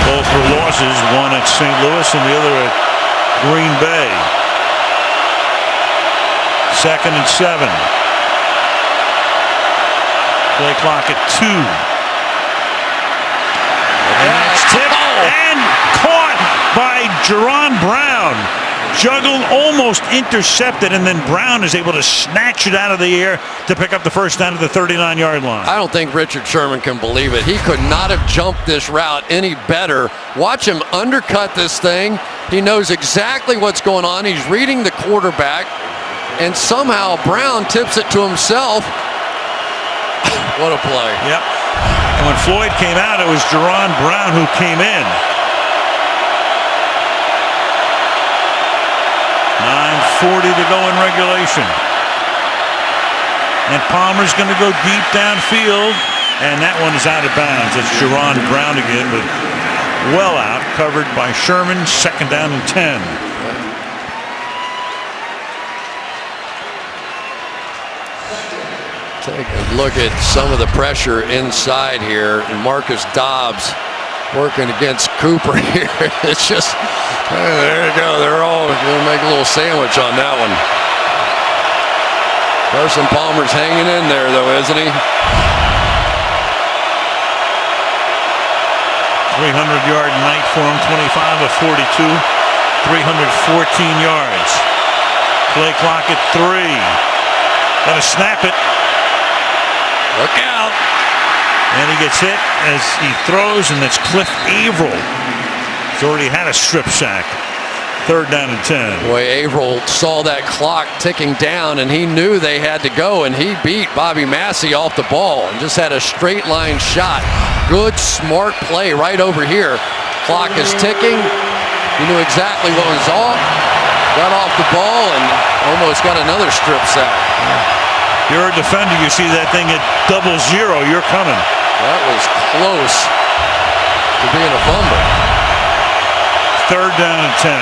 Both were losses, one at St. Louis and the other at Green Bay. 2nd and 7. Play clock at 2. And that's tipped and caught by Jerron Brown. Juggled, almost intercepted, and then Brown is able to snatch it out of the air to pick up the first down at the 39-yard line. I don't think Richard Sherman can believe it. He could not have jumped this route any better. Watch him undercut this thing. He knows exactly what's going on. He's reading the quarterback, and somehow Brown tips it to himself. What a play. Yep. And when Floyd came out, it was Jerron Brown who came in. 9:40 to go in regulation. And Palmer's going to go deep downfield, and that one is out of bounds. It's Jerron Brown again, but well out, covered by Sherman. 2nd down and 10. Take a look at some of the pressure inside here, and Marcus Dobbs working against Cooper here. It's just, there you go. They're all going to make a little sandwich on that one. Carson Palmer's hanging in there, though, isn't he? 300-yard night for him, 25 of 42, 314 yards. Play clock at 3. Gonna snap it. Look out. And he gets hit as he throws, and that's Cliff Averill. He's already had a strip sack. 3rd down and 10. Boy, Averill saw that clock ticking down, and he knew they had to go, and he beat Bobby Massey off the ball and just had a straight line shot. Good, smart play right over here. Clock is ticking. He knew exactly what was off. Got off the ball and almost got another strip sack. You're a defender. You see that thing at 0-0. You're coming. That was close to being a fumble. 3rd down and 10.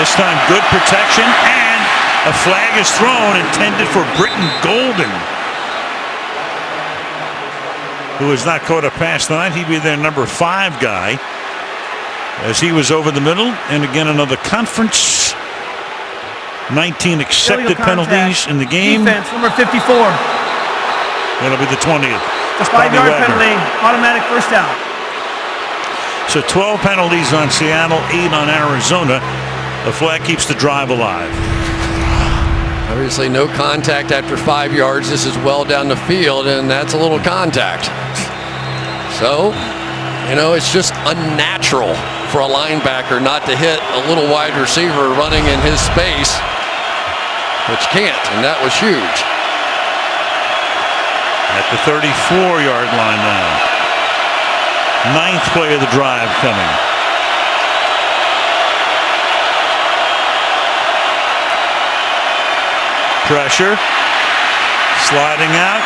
This time good protection, and a flag is thrown intended for Britton Golden, who has not caught a pass tonight. He'd be their number 5 guy, as he was over the middle. And again, another conference. 19 accepted penalties in the game. Defense, number 54. That'll be the 20th. A 5-yard penalty, automatic first down. So 12 penalties on Seattle, 8 on Arizona. The flag keeps the drive alive. Obviously no contact after 5 yards. This is well down the field, and that's a little contact. So, you know, it's just unnatural for a linebacker not to hit a little wide receiver running in his space, which can't, and that was huge. At the 34-yard line now. 9th play of the drive coming. Pressure. Sliding out.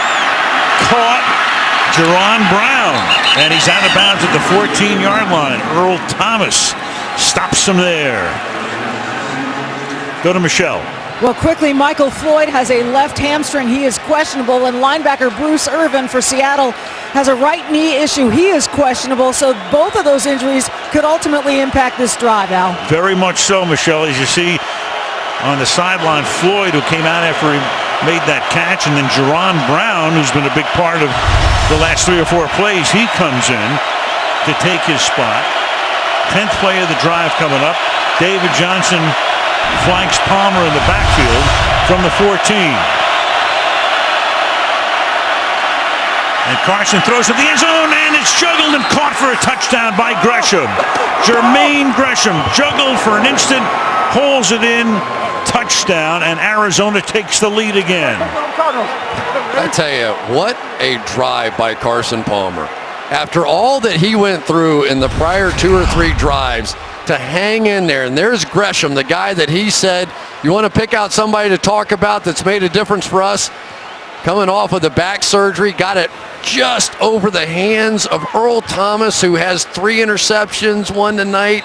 Caught. Jerron Brown. And he's out of bounds at the 14-yard line. Earl Thomas stops him there. Go to Michelle. Well, quickly, Michael Floyd has a left hamstring. He is questionable, and linebacker Bruce Irvin for Seattle has a right knee issue. He is questionable, so both of those injuries could ultimately impact this drive, Al. Very much so, Michelle. As you see on the sideline, Floyd, who came out after he made that catch, and then Jerron Brown, who's been a big part of the last 3 or 4 plays, he comes in to take his spot. 10th play of the drive coming up. David Johnson flanks Palmer in the backfield from the 14. And Carson throws to the end zone, and it's juggled and caught for a touchdown by Gresham. Jermaine Gresham juggled for an instant, holds it in, touchdown, and Arizona takes the lead again. I tell you, what a drive by Carson Palmer. After all that he went through in the prior 2 or 3 drives, to hang in there, and there's Gresham, the guy that he said, you want to pick out somebody to talk about that's made a difference for us? Coming off of the back surgery, got it just over the hands of Earl Thomas, who has 3 interceptions, 1 tonight.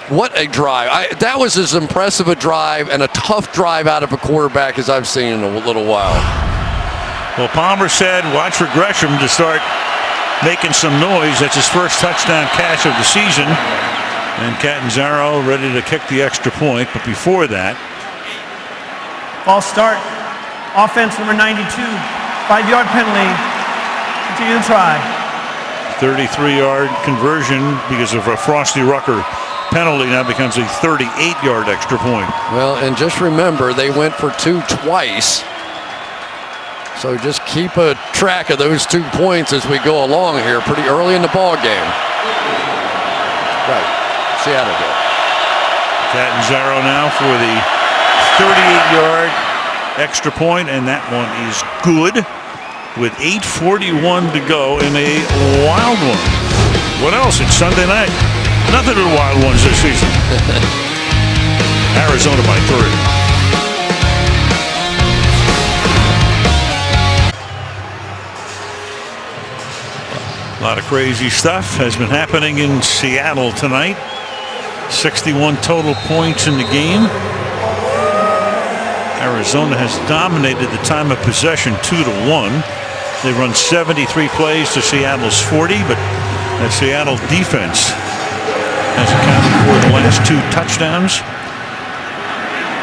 What a drive. That was as impressive a drive and a tough drive out of a quarterback as I've seen in a little while. Well, Palmer said, watch for Gresham to start making some noise. That's his first touchdown catch of the season. And Catanzaro ready to kick the extra point, but before that, false start. Offense number 92. 5-yard penalty. Continue to try. 33-yard conversion because of a Frosty Rucker penalty now becomes a 38-yard extra point. Well, and just remember, they went for 2 twice. So just keep a track of those 2 points as we go along here pretty early in the ball game. Right. Seattle did. Catanzaro now for the 38-yard extra point, and that one is good with 8:41 to go in a wild one. What else? It's Sunday night. Nothing but wild ones this season. Arizona by 3. A lot of crazy stuff has been happening in Seattle tonight. 61 total points in the game. Arizona has dominated the time of possession 2-1. They run 73 plays to Seattle's 40, but the Seattle defense has accounted for the last 2 touchdowns.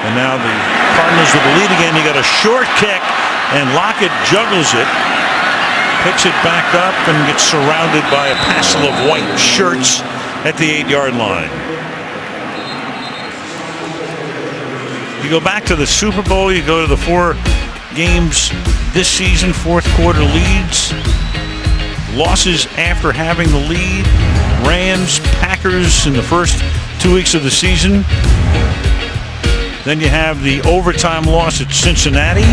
And now the Cardinals with the lead again. He got a short kick, and Lockett juggles it, picks it back up, and gets surrounded by a passel of white shirts at the 8-yard line. You go back to the Super Bowl, you go to the 4 games this season, fourth quarter leads. Losses after having the lead. Rams, Packers in the first 2 weeks of the season. Then you have the overtime loss at Cincinnati.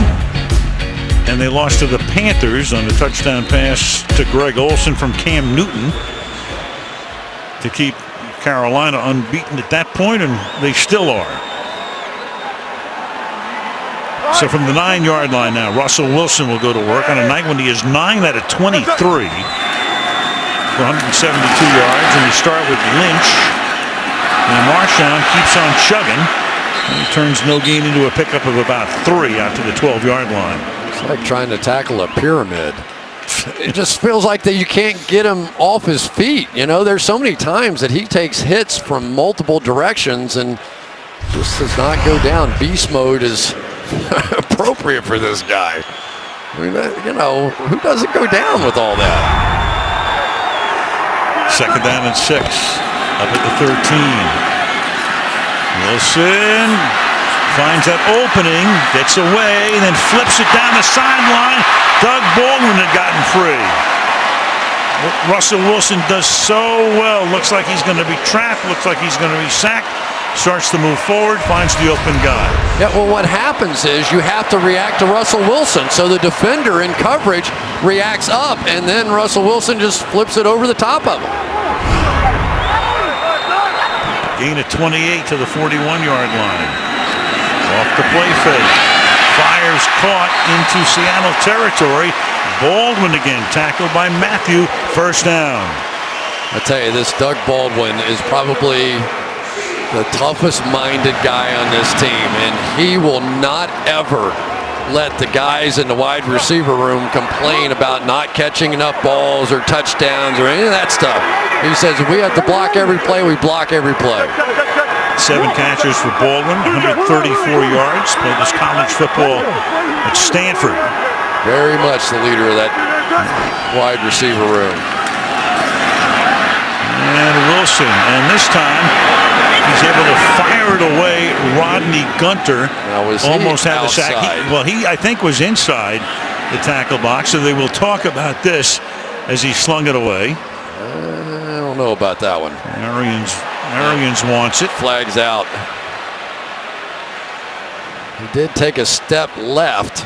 And they lost to the Panthers on the touchdown pass to Greg Olsen from Cam Newton to keep Carolina unbeaten at that point, and they still are. So from the 9-yard line now, Russell Wilson will go to work on a night when he is 9 out of 23 for 172 yards. And you start with Lynch. And Marshawn keeps on chugging. And he turns no gain into a pickup of about 3 out to the 12-yard line. It's like trying to tackle a pyramid. It just feels like that you can't get him off his feet. You know, there's so many times that he takes hits from multiple directions and just does not go down. Beast mode is appropriate for this guy. I mean, you know, who doesn't go down with all that? Second down and 6. Up at the 13. Wilson finds that opening, gets away, then flips it down the sideline. Doug Baldwin had gotten free. Russell Wilson does so well. Looks like he's going to be trapped. Looks like he's going to be sacked. Starts to move forward, finds the open guy. Yeah, well, what happens is you have to react to Russell Wilson. So the defender in coverage reacts up, and then Russell Wilson just flips it over the top of him. Gain of 28 to the 41-yard line. Off the play fake. Fires caught into Seattle territory. Baldwin again tackled by Matthew. First down. I tell you, this Doug Baldwin is probably the toughest minded guy on this team, and he will not ever let the guys in the wide receiver room complain about not catching enough balls or touchdowns or any of that stuff. He says if we have to block every play, we block every play. 7 catches for Baldwin, 134 yards. Played his college football at Stanford. Very much the leader of that wide receiver room. And Wilson, and this time he's able to fire it away. Rodney Gunter almost had the sack. He, I think, was inside the tackle box, so they will talk about this as he slung it away. I don't know about that one. Arians wants it. Flags out. He did take a step left.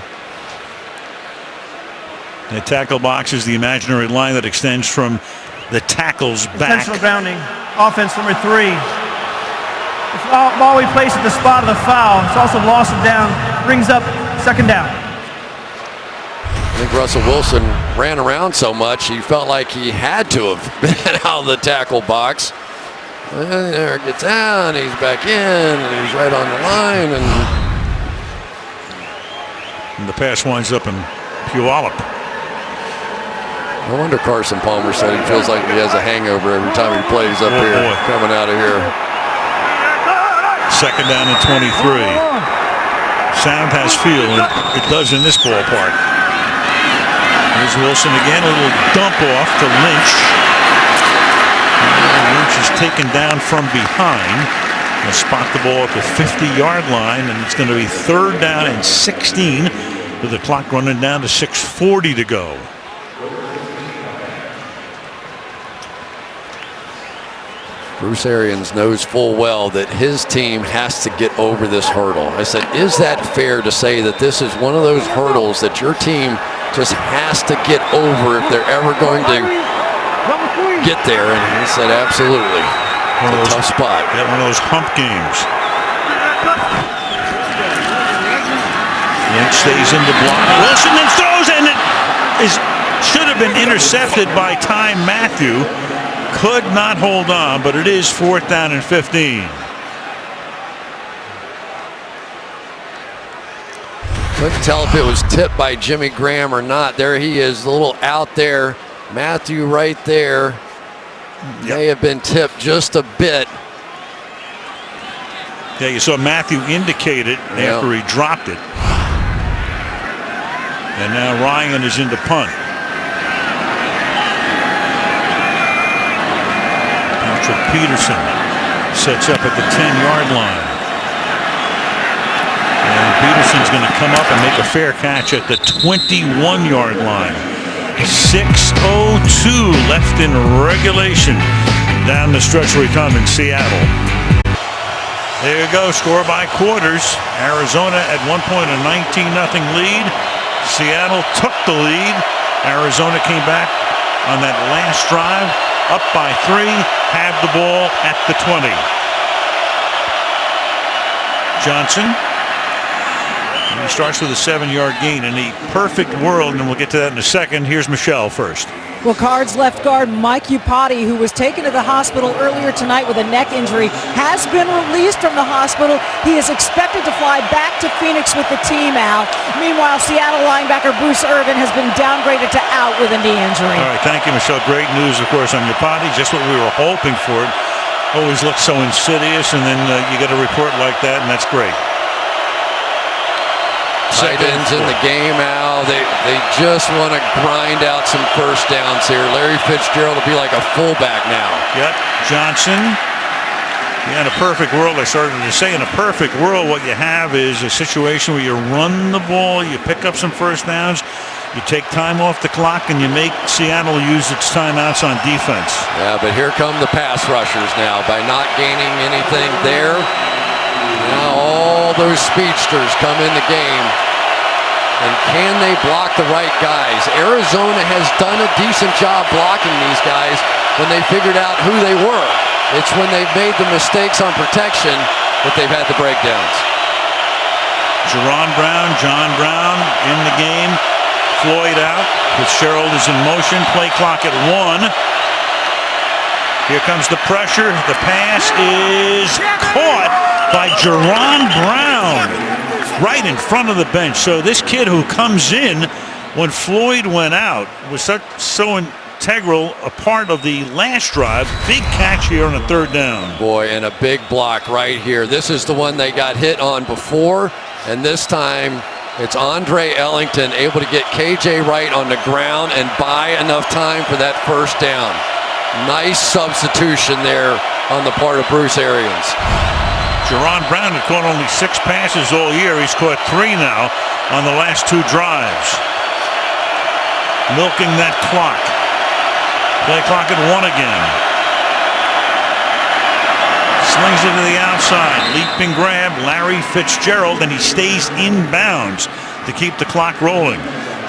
The tackle box is the imaginary line that extends from the tackle's back. Intentional grounding. Offense number 3. The ball we place at the spot of the foul. It's also loss of down. Brings up second down. I think Russell Wilson ran around so much he felt like he had to have been out of the tackle box. And there it gets down, he's back in, and he's right on the line, and the pass winds up in Puyallup. No wonder Carson Palmer said he feels like he has a hangover every time he plays up here, coming out of here. Second down and 23. Sound has feel, and it does in this ballpark. Here's Wilson again, a little dump off to Lynch. And Lynch is taken down from behind. He'll spot the ball at the 50-yard line, and it's going to be third down and 16 with the clock running down to 6:40 to go. Bruce Arians knows full well that his team has to get over this hurdle. I said, is that fair to say that this is one of those hurdles that your team just has to get over if they're ever going to get there? And he said, absolutely. It's a tough spot. Yeah, one of those hump games. Lynch stays in the block. Wilson then throws, and it should have been intercepted by Ty Matthew. Could not hold on, but it is fourth down and 15. Couldn't tell if it was tipped by Jimmy Graham or not. There he is, a little out there. Matthew right there. May have been tipped just a bit. Yeah, you saw Matthew indicate it after he dropped it. And now Ryan is into punt. Peterson sets up at the 10-yard line. And Peterson's going to come up and make a fair catch at the 21-yard line. 6:02 left in regulation down the stretch we come in Seattle. There you go, score by quarters. Arizona at one point a 19-0 lead. Seattle took the lead. Arizona came back on that last drive, up by 3, have the ball at the 20. Johnson. He starts with a 7-yard gain in the perfect world, and we'll get to that in a second. Here's Michelle first. Well, Cards left guard Mike Upati, who was taken to the hospital earlier tonight with a neck injury, has been released from the hospital. He is expected to fly back to Phoenix with the team out. Meanwhile, Seattle linebacker Bruce Irvin has been downgraded to out with a knee injury. All right, thank you, Michelle. Great news, of course, on Upati. Just what we were hoping for. It always looks so insidious, and then you get a report like that, and that's great. Tight ends in the game, Al. They just want to grind out some first downs here. Larry Fitzgerald will be like a fullback now. Yep. Johnson. Yeah, in a perfect world, I started to say, in a perfect world, what you have is a situation where you run the ball, you pick up some first downs, you take time off the clock, and you make Seattle use its timeouts on defense. Yeah, but here come the pass rushers now. By not gaining anything there, now all those speedsters come in the game. And can they block the right guys? Arizona has done a decent job blocking these guys when they figured out who they were. It's when they've made the mistakes on protection that they've had the breakdowns. John Brown in the game. Floyd out. Fitzgerald is in motion. Play clock at 1. Here comes the pressure. The pass is caught by Jerron Brown right in front of the bench. So this kid who comes in when Floyd went out was so integral a part of the last drive. Big catch here on a 3rd down. Boy, and a big block right here. This is the one they got hit on before, and this time it's Andre Ellington able to get KJ Wright on the ground and buy enough time for that first down. Nice substitution there on the part of Bruce Arians. Jerron Brown had caught only 6 passes all year. He's caught 3 now on the last 2 drives. Milking that clock. Play clock at 1 again. Slings it to the outside. Leaping grab, Larry Fitzgerald, and he stays in bounds to keep the clock rolling.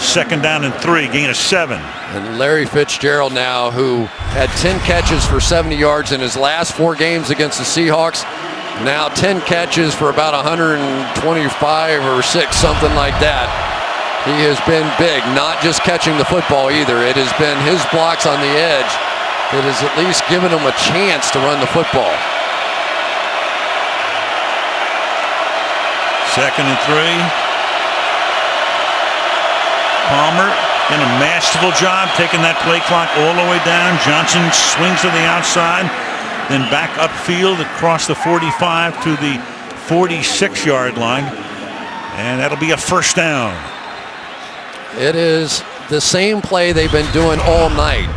2nd down and 3, gain of 7. And Larry Fitzgerald now, who had 10 catches for 70 yards in his last 4 games against the Seahawks, now 10 catches for about 125 or 6, something like that. He has been big, not just catching the football either. It has been his blocks on the edge that has at least given him a chance to run the football. 2nd and 3. Palmer in a masterful job taking that play clock all the way down. Johnson swings to the outside, then back upfield across the 45 to the 46-yard line, and that'll be a 1st down. It is the same play they've been doing all night.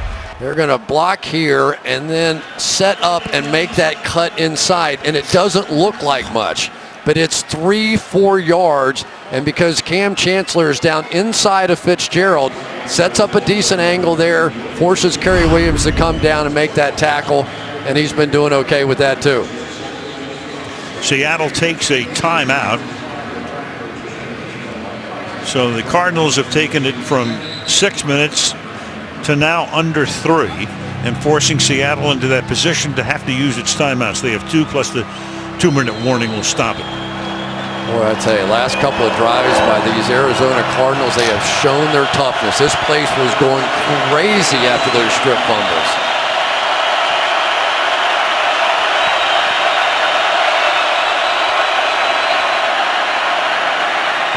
They're going to block here and then set up and make that cut inside, and it doesn't look like much, but it's 3-4 yards, and because Cam Chancellor is down inside of Fitzgerald, sets up a decent angle there, forces Kerry Williams to come down and make that tackle, and he's been doing okay with that too. Seattle takes a timeout. So the Cardinals have taken it from 6 minutes to now under 3, and forcing Seattle into that position to have to use its timeouts. They have 2 plus the 2-minute warning will stop it. Boy, I tell you, last couple of drives by these Arizona Cardinals, they have shown their toughness. This place was going crazy after those strip fumbles.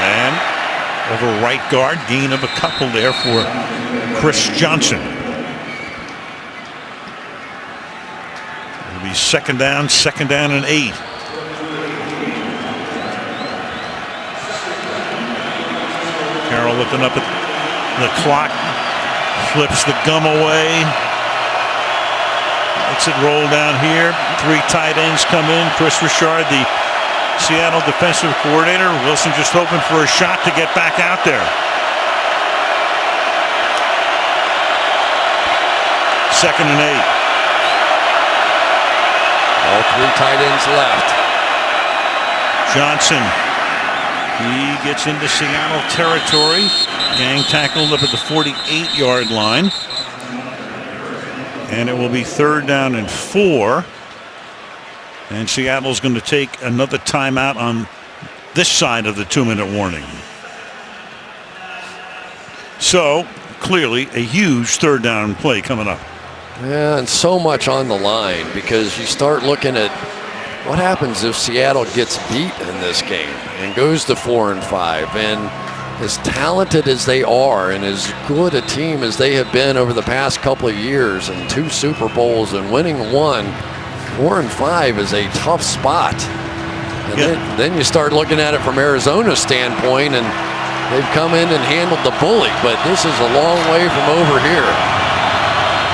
And over right guard, gain of a couple there for Chris Johnson. It'll be 2nd down and 8. Carroll looking up at the clock, flips the gum away. Lets it roll down here. 3 tight ends come in. Chris Richard, the Seattle defensive coordinator. Wilson just hoping for a shot to get back out there. Second and 8. All 3 tight ends left. Johnson. He gets into Seattle territory. Gang tackled up at the 48-yard line. And it will be 3rd down and 4. And Seattle's going to take another timeout on this side of the 2-minute warning. So, clearly, a huge 3rd down play coming up. Yeah, and so much on the line, because you start looking at what happens if Seattle gets beat in this game and goes to 4-5. And as talented as they are and as good a team as they have been over the past couple of years, and 2 Super Bowls and winning 1, 4-5 is a tough spot. And then you start looking at it from Arizona's standpoint, and they've come in and handled the bully, but this is a long way from over here.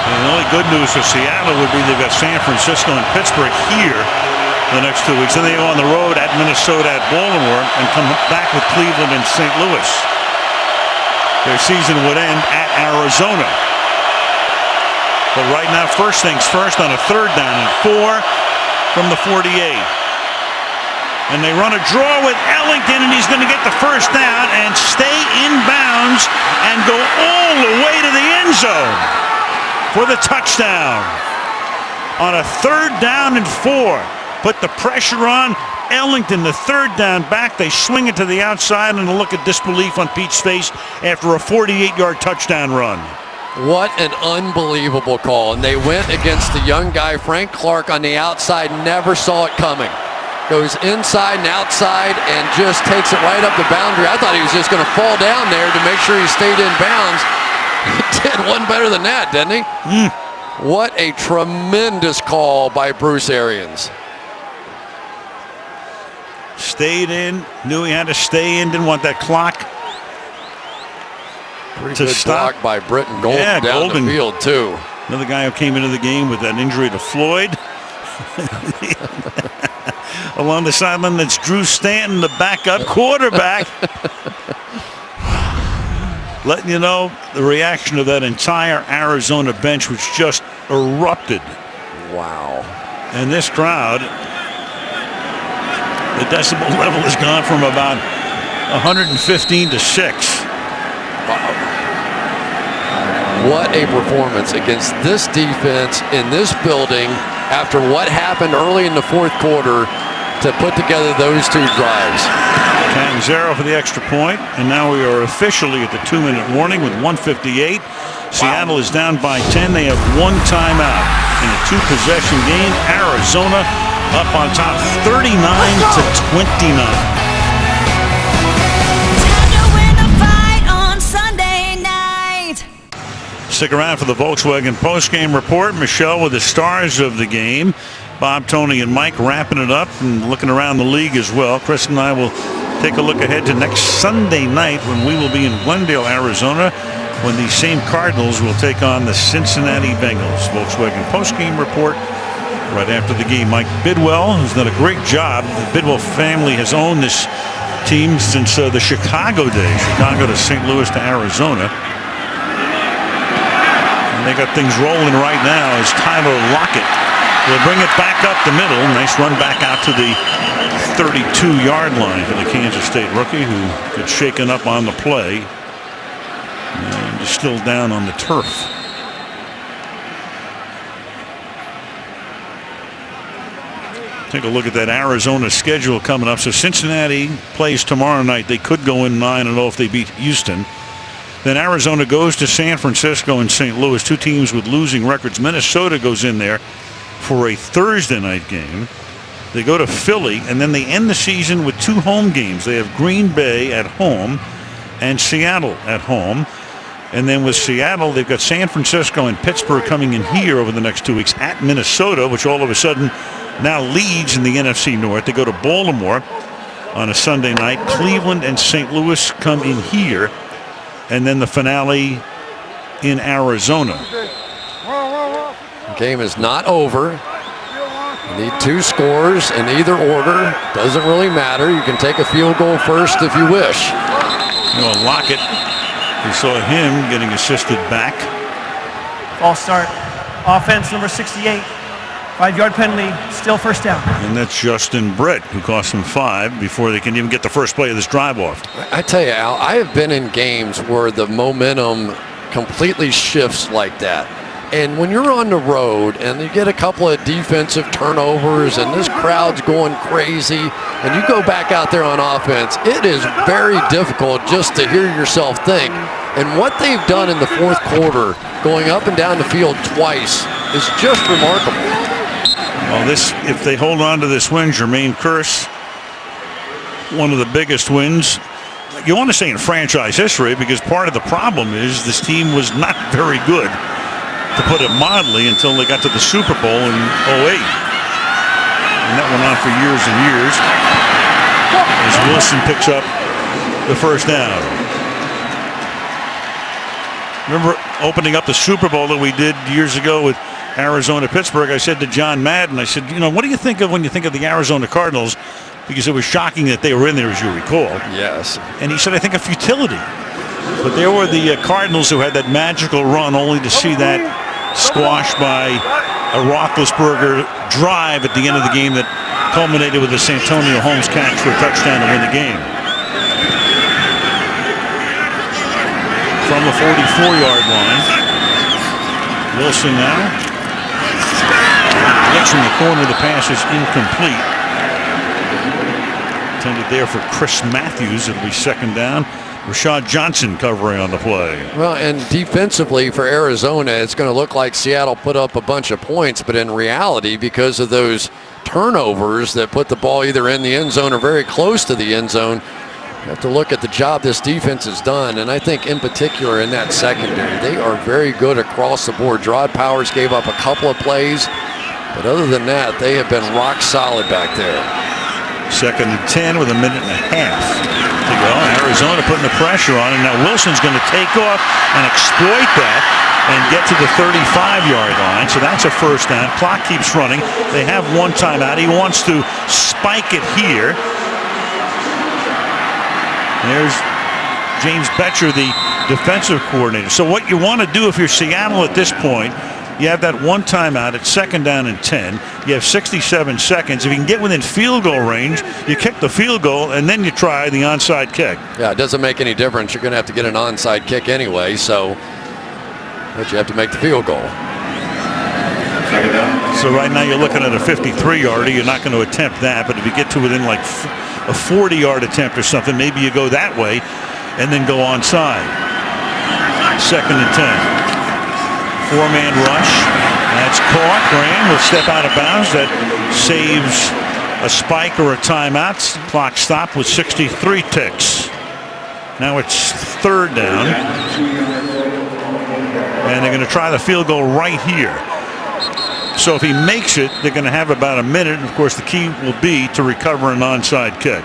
And the only good news for Seattle would be they've got San Francisco and Pittsburgh here the next 2 weeks. Then they go on the road at Minnesota, at Baltimore, and come back with Cleveland and St. Louis. Their season would end at Arizona. But right now, first things first on a 3rd down and 4 from the 48. And they run a draw with Ellington, and he's going to get the first down and stay in bounds and go all the way to the end zone for the touchdown. On a 3rd down and 4. Put the pressure on Ellington, the 3rd down back. They swing it to the outside, and a look of disbelief on Pete's face after a 48-yard touchdown run. What an unbelievable call. And they went against the young guy, Frank Clark, on the outside. Never saw it coming. Goes inside and outside and just takes it right up the boundary. I thought he was just going to fall down there to make sure he stayed in bounds. He did one better than that, didn't he? What a tremendous call by Bruce Arians. Stayed in, knew he had to stay in, didn't want that clock to stop. Block by Britton Golden down the field, too. Another guy who came into the game with that injury to Floyd. Along the sideline, that's Drew Stanton, the backup quarterback. Letting you know the reaction of that entire Arizona bench, which just erupted. Wow. And this crowd, the decibel level has gone from about 115 to 6. Wow. What a performance against this defense in this building after what happened early in the 4th quarter to put together those 2 drives. Catanzaro for the extra point, and now we are officially at the 2-minute warning with 1:58. Seattle is down by 10. They have 1 timeout in a 2-possession game. Arizona up on top 39 to 29. Time to win the fight on Sunday night. Stick around for the Volkswagen postgame report. Michelle with the stars of the game. Bob, Tony, and Mike wrapping it up and looking around the league as well. Chris and I will take a look ahead to next Sunday night when we will be in Glendale, Arizona, when the same Cardinals will take on the Cincinnati Bengals. Volkswagen postgame report right after the game. Mike Bidwell, who's done a great job. The Bidwell family has owned this team since the Chicago days. Chicago to St. Louis to Arizona. And they got things rolling right now as Tyler Lockett will bring it back up the middle. Nice run back out to the 32-yard line for the Kansas State rookie, who gets shaken up on the play and is still down on the turf. Take a look at that Arizona schedule coming up. So Cincinnati plays tomorrow night. They could go in 9-0 if they beat Houston. Then Arizona goes to San Francisco and St. Louis, 2 teams with losing records. Minnesota goes in there for a Thursday night game. They go to Philly, and then they end the season with 2 home games. They have Green Bay at home and Seattle at home. And then with Seattle, they've got San Francisco and Pittsburgh coming in here over the next 2 weeks at Minnesota, which all of a sudden now leads in the NFC North. They go to Baltimore on a Sunday night. Cleveland and St. Louis come in here. And then the finale in Arizona. The game is not over. You need 2 scores in either order. Doesn't really matter. You can take a field goal first if you wish. Lockett, we saw him getting assisted back. False start. Offense number 68. 5-yard penalty, still first down. And that's Justin Britt, who cost them 5 before they can even get the first play of this drive off. I tell you, Al, I have been in games where the momentum completely shifts like that. And when you're on the road and you get a couple of defensive turnovers and this crowd's going crazy and you go back out there on offense, it is very difficult just to hear yourself think. And what they've done in the fourth quarter, going up and down the field twice, is just remarkable. Well, if they hold on to this win, Jermaine Kearse, one of the biggest wins, you want to say in franchise history, because part of the problem is this team was not very good, to put it mildly, until they got to the Super Bowl in 2008. And that went on for years and years as Wilson picks up the first down. Remember opening up the Super Bowl that we did years ago with Arizona-Pittsburgh, I said to John Madden, I said, what do you think of when you think of the Arizona Cardinals? Because it was shocking that they were in there, as you recall. Yes. And he said, I think of futility. But there were the Cardinals who had that magical run, only to see that squashed by a Roethlisberger drive at the end of the game that culminated with a Santonio Holmes catch for a touchdown to win the game. From the 44-yard line, Wilson now gets in the corner. The pass is incomplete. Intended there for Chris Matthews. It'll be second down. Rashad Johnson covering on the play. Well, and defensively for Arizona, it's going to look like Seattle put up a bunch of points, but in reality, because of those turnovers that put the ball either in the end zone or very close to the end zone, you have to look at the job this defense has done. And I think in particular in that secondary, they are very good across the board. Gerard Powers gave up a couple of plays, but other than that, they have been rock solid back there. Second and 10 with a minute and a half to go. Arizona putting the pressure on, and now Wilson's going to take off and exploit that and get to the 35-yard line. So that's a first down. Clock keeps running. They have one timeout. He wants to spike it here. There's James Betcher, the defensive coordinator. So what you want to do if you're Seattle at this point, you have that one timeout at second down and 10. You have 67 seconds. If you can get within field goal range, you kick the field goal, and then you try the onside kick. Yeah, it doesn't make any difference. You're going to have to get an onside kick anyway, but you have to make the field goal. So right now you're looking at a 53-yarder. You're not going to attempt that, but if you get to within like a 40-yard attempt or something, maybe you go that way and then go onside. Second and 10. Four-man rush. That's caught. Graham will step out of bounds. That saves a spike or a timeout. Clock stopped with 63 ticks. Now it's third down. And they're going to try the field goal right here. So if he makes it, they're going to have about a minute. And of course, the key will be to recover an onside kick.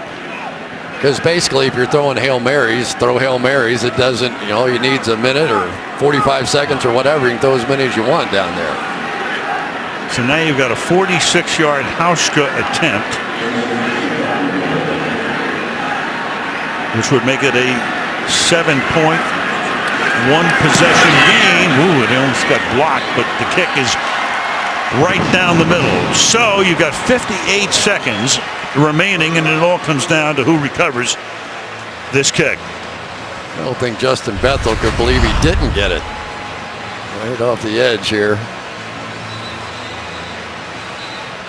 Because basically, if you're throwing Hail Marys, throw Hail Marys. It doesn't, all you need is a minute or 45 seconds or whatever. You can throw as many as you want down there. So now you've got a 46-yard Hauschka attempt, which would make it a 7-point, one-possession game. Ooh, it almost got blocked, but the kick is right down the middle. So you've got 58 seconds remaining, and it all comes down to who recovers this kick. I don't think Justin Bethel could believe he didn't get it. Right off the edge here.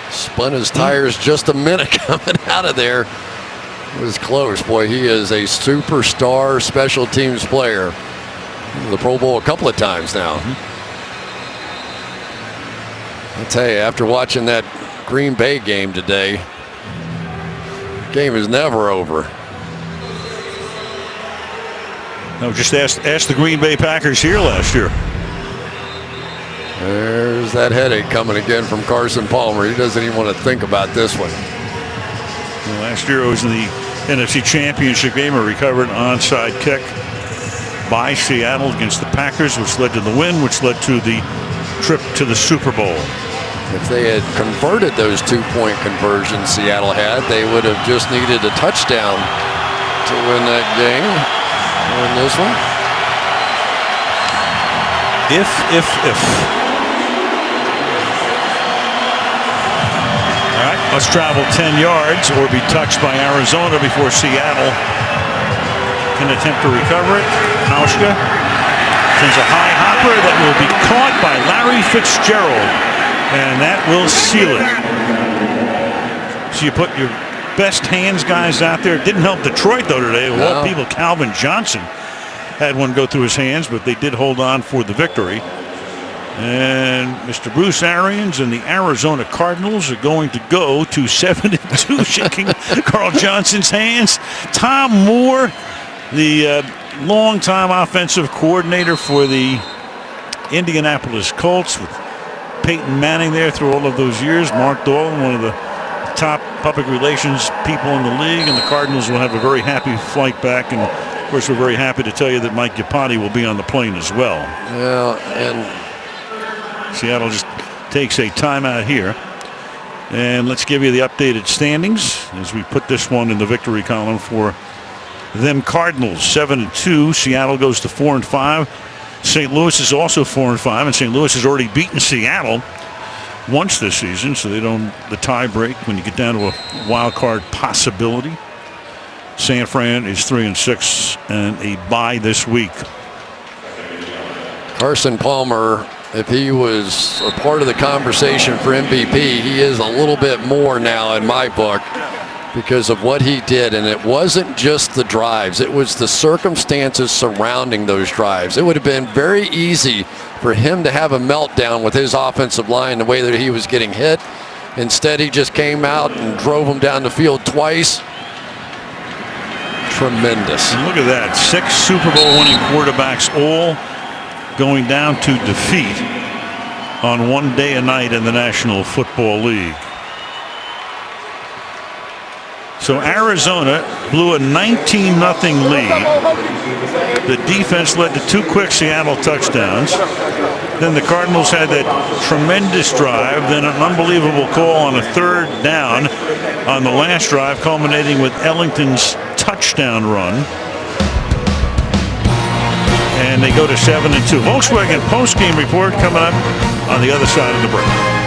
Spun his tires just a minute coming out of there. It was close. Boy, he is a superstar special teams player. The Pro Bowl a couple of times now. I'll tell you, after watching that Green Bay game today, the game is never over. No, just ask the Green Bay Packers here last year. There's that headache coming again from Carson Palmer. He doesn't even want to think about this one. Well, last year it was in the NFC Championship game, a recovered onside kick by Seattle against the Packers, which led to the win, which led to the trip to the Super Bowl. If they had converted those 2-point conversions Seattle had, they would have just needed a touchdown to win that game. Win this one. If. All right, let's travel 10 yards or be touched by Arizona before Seattle can attempt to recover it. Hauschka sends a high hopper that will be caught by Larry Fitzgerald, and that will seal it. So you put your best hands guys out there. It didn't help Detroit, though, today. Of all people, Calvin Johnson had one go through his hands, but they did hold on for the victory. And Mr. Bruce Arians and the Arizona Cardinals are going to go to 7-2, shaking Carl Johnson's hands. Tom Moore, the longtime offensive coordinator for the Indianapolis Colts, with Peyton Manning there through all of those years. Mark Dolan, one of the top public relations people in the league, and the Cardinals will have a very happy flight back. And of course, we're very happy to tell you that Mike Iupati will be on the plane as well. Yeah, and Seattle just takes a timeout here. And let's give you the updated standings as we put this one in the victory column for them Cardinals. 7-2. Seattle goes to 4-5. St. Louis is also 4-5, and St. Louis has already beaten Seattle once this season, so they don't the tie break when you get down to a wild card possibility. San Fran is 3-6 and a bye this week. Carson Palmer, if he was a part of the conversation for MVP, he is a little bit more now in my book because of what he did. And it wasn't just the drives, it was the circumstances surrounding those drives. It would have been very easy for him to have a meltdown with his offensive line the way that he was getting hit. Instead, he just came out and drove him down the field twice. Tremendous. And look at that, 6 Super Bowl winning quarterbacks all going down to defeat on one day a night in the National Football League. So Arizona blew a 19-0 lead. The defense led to 2 quick Seattle touchdowns. Then the Cardinals had that tremendous drive, then an unbelievable call on a 3rd down on the last drive, culminating with Ellington's touchdown run. And they go to 7-2. Volkswagen post-game report coming up on the other side of the break.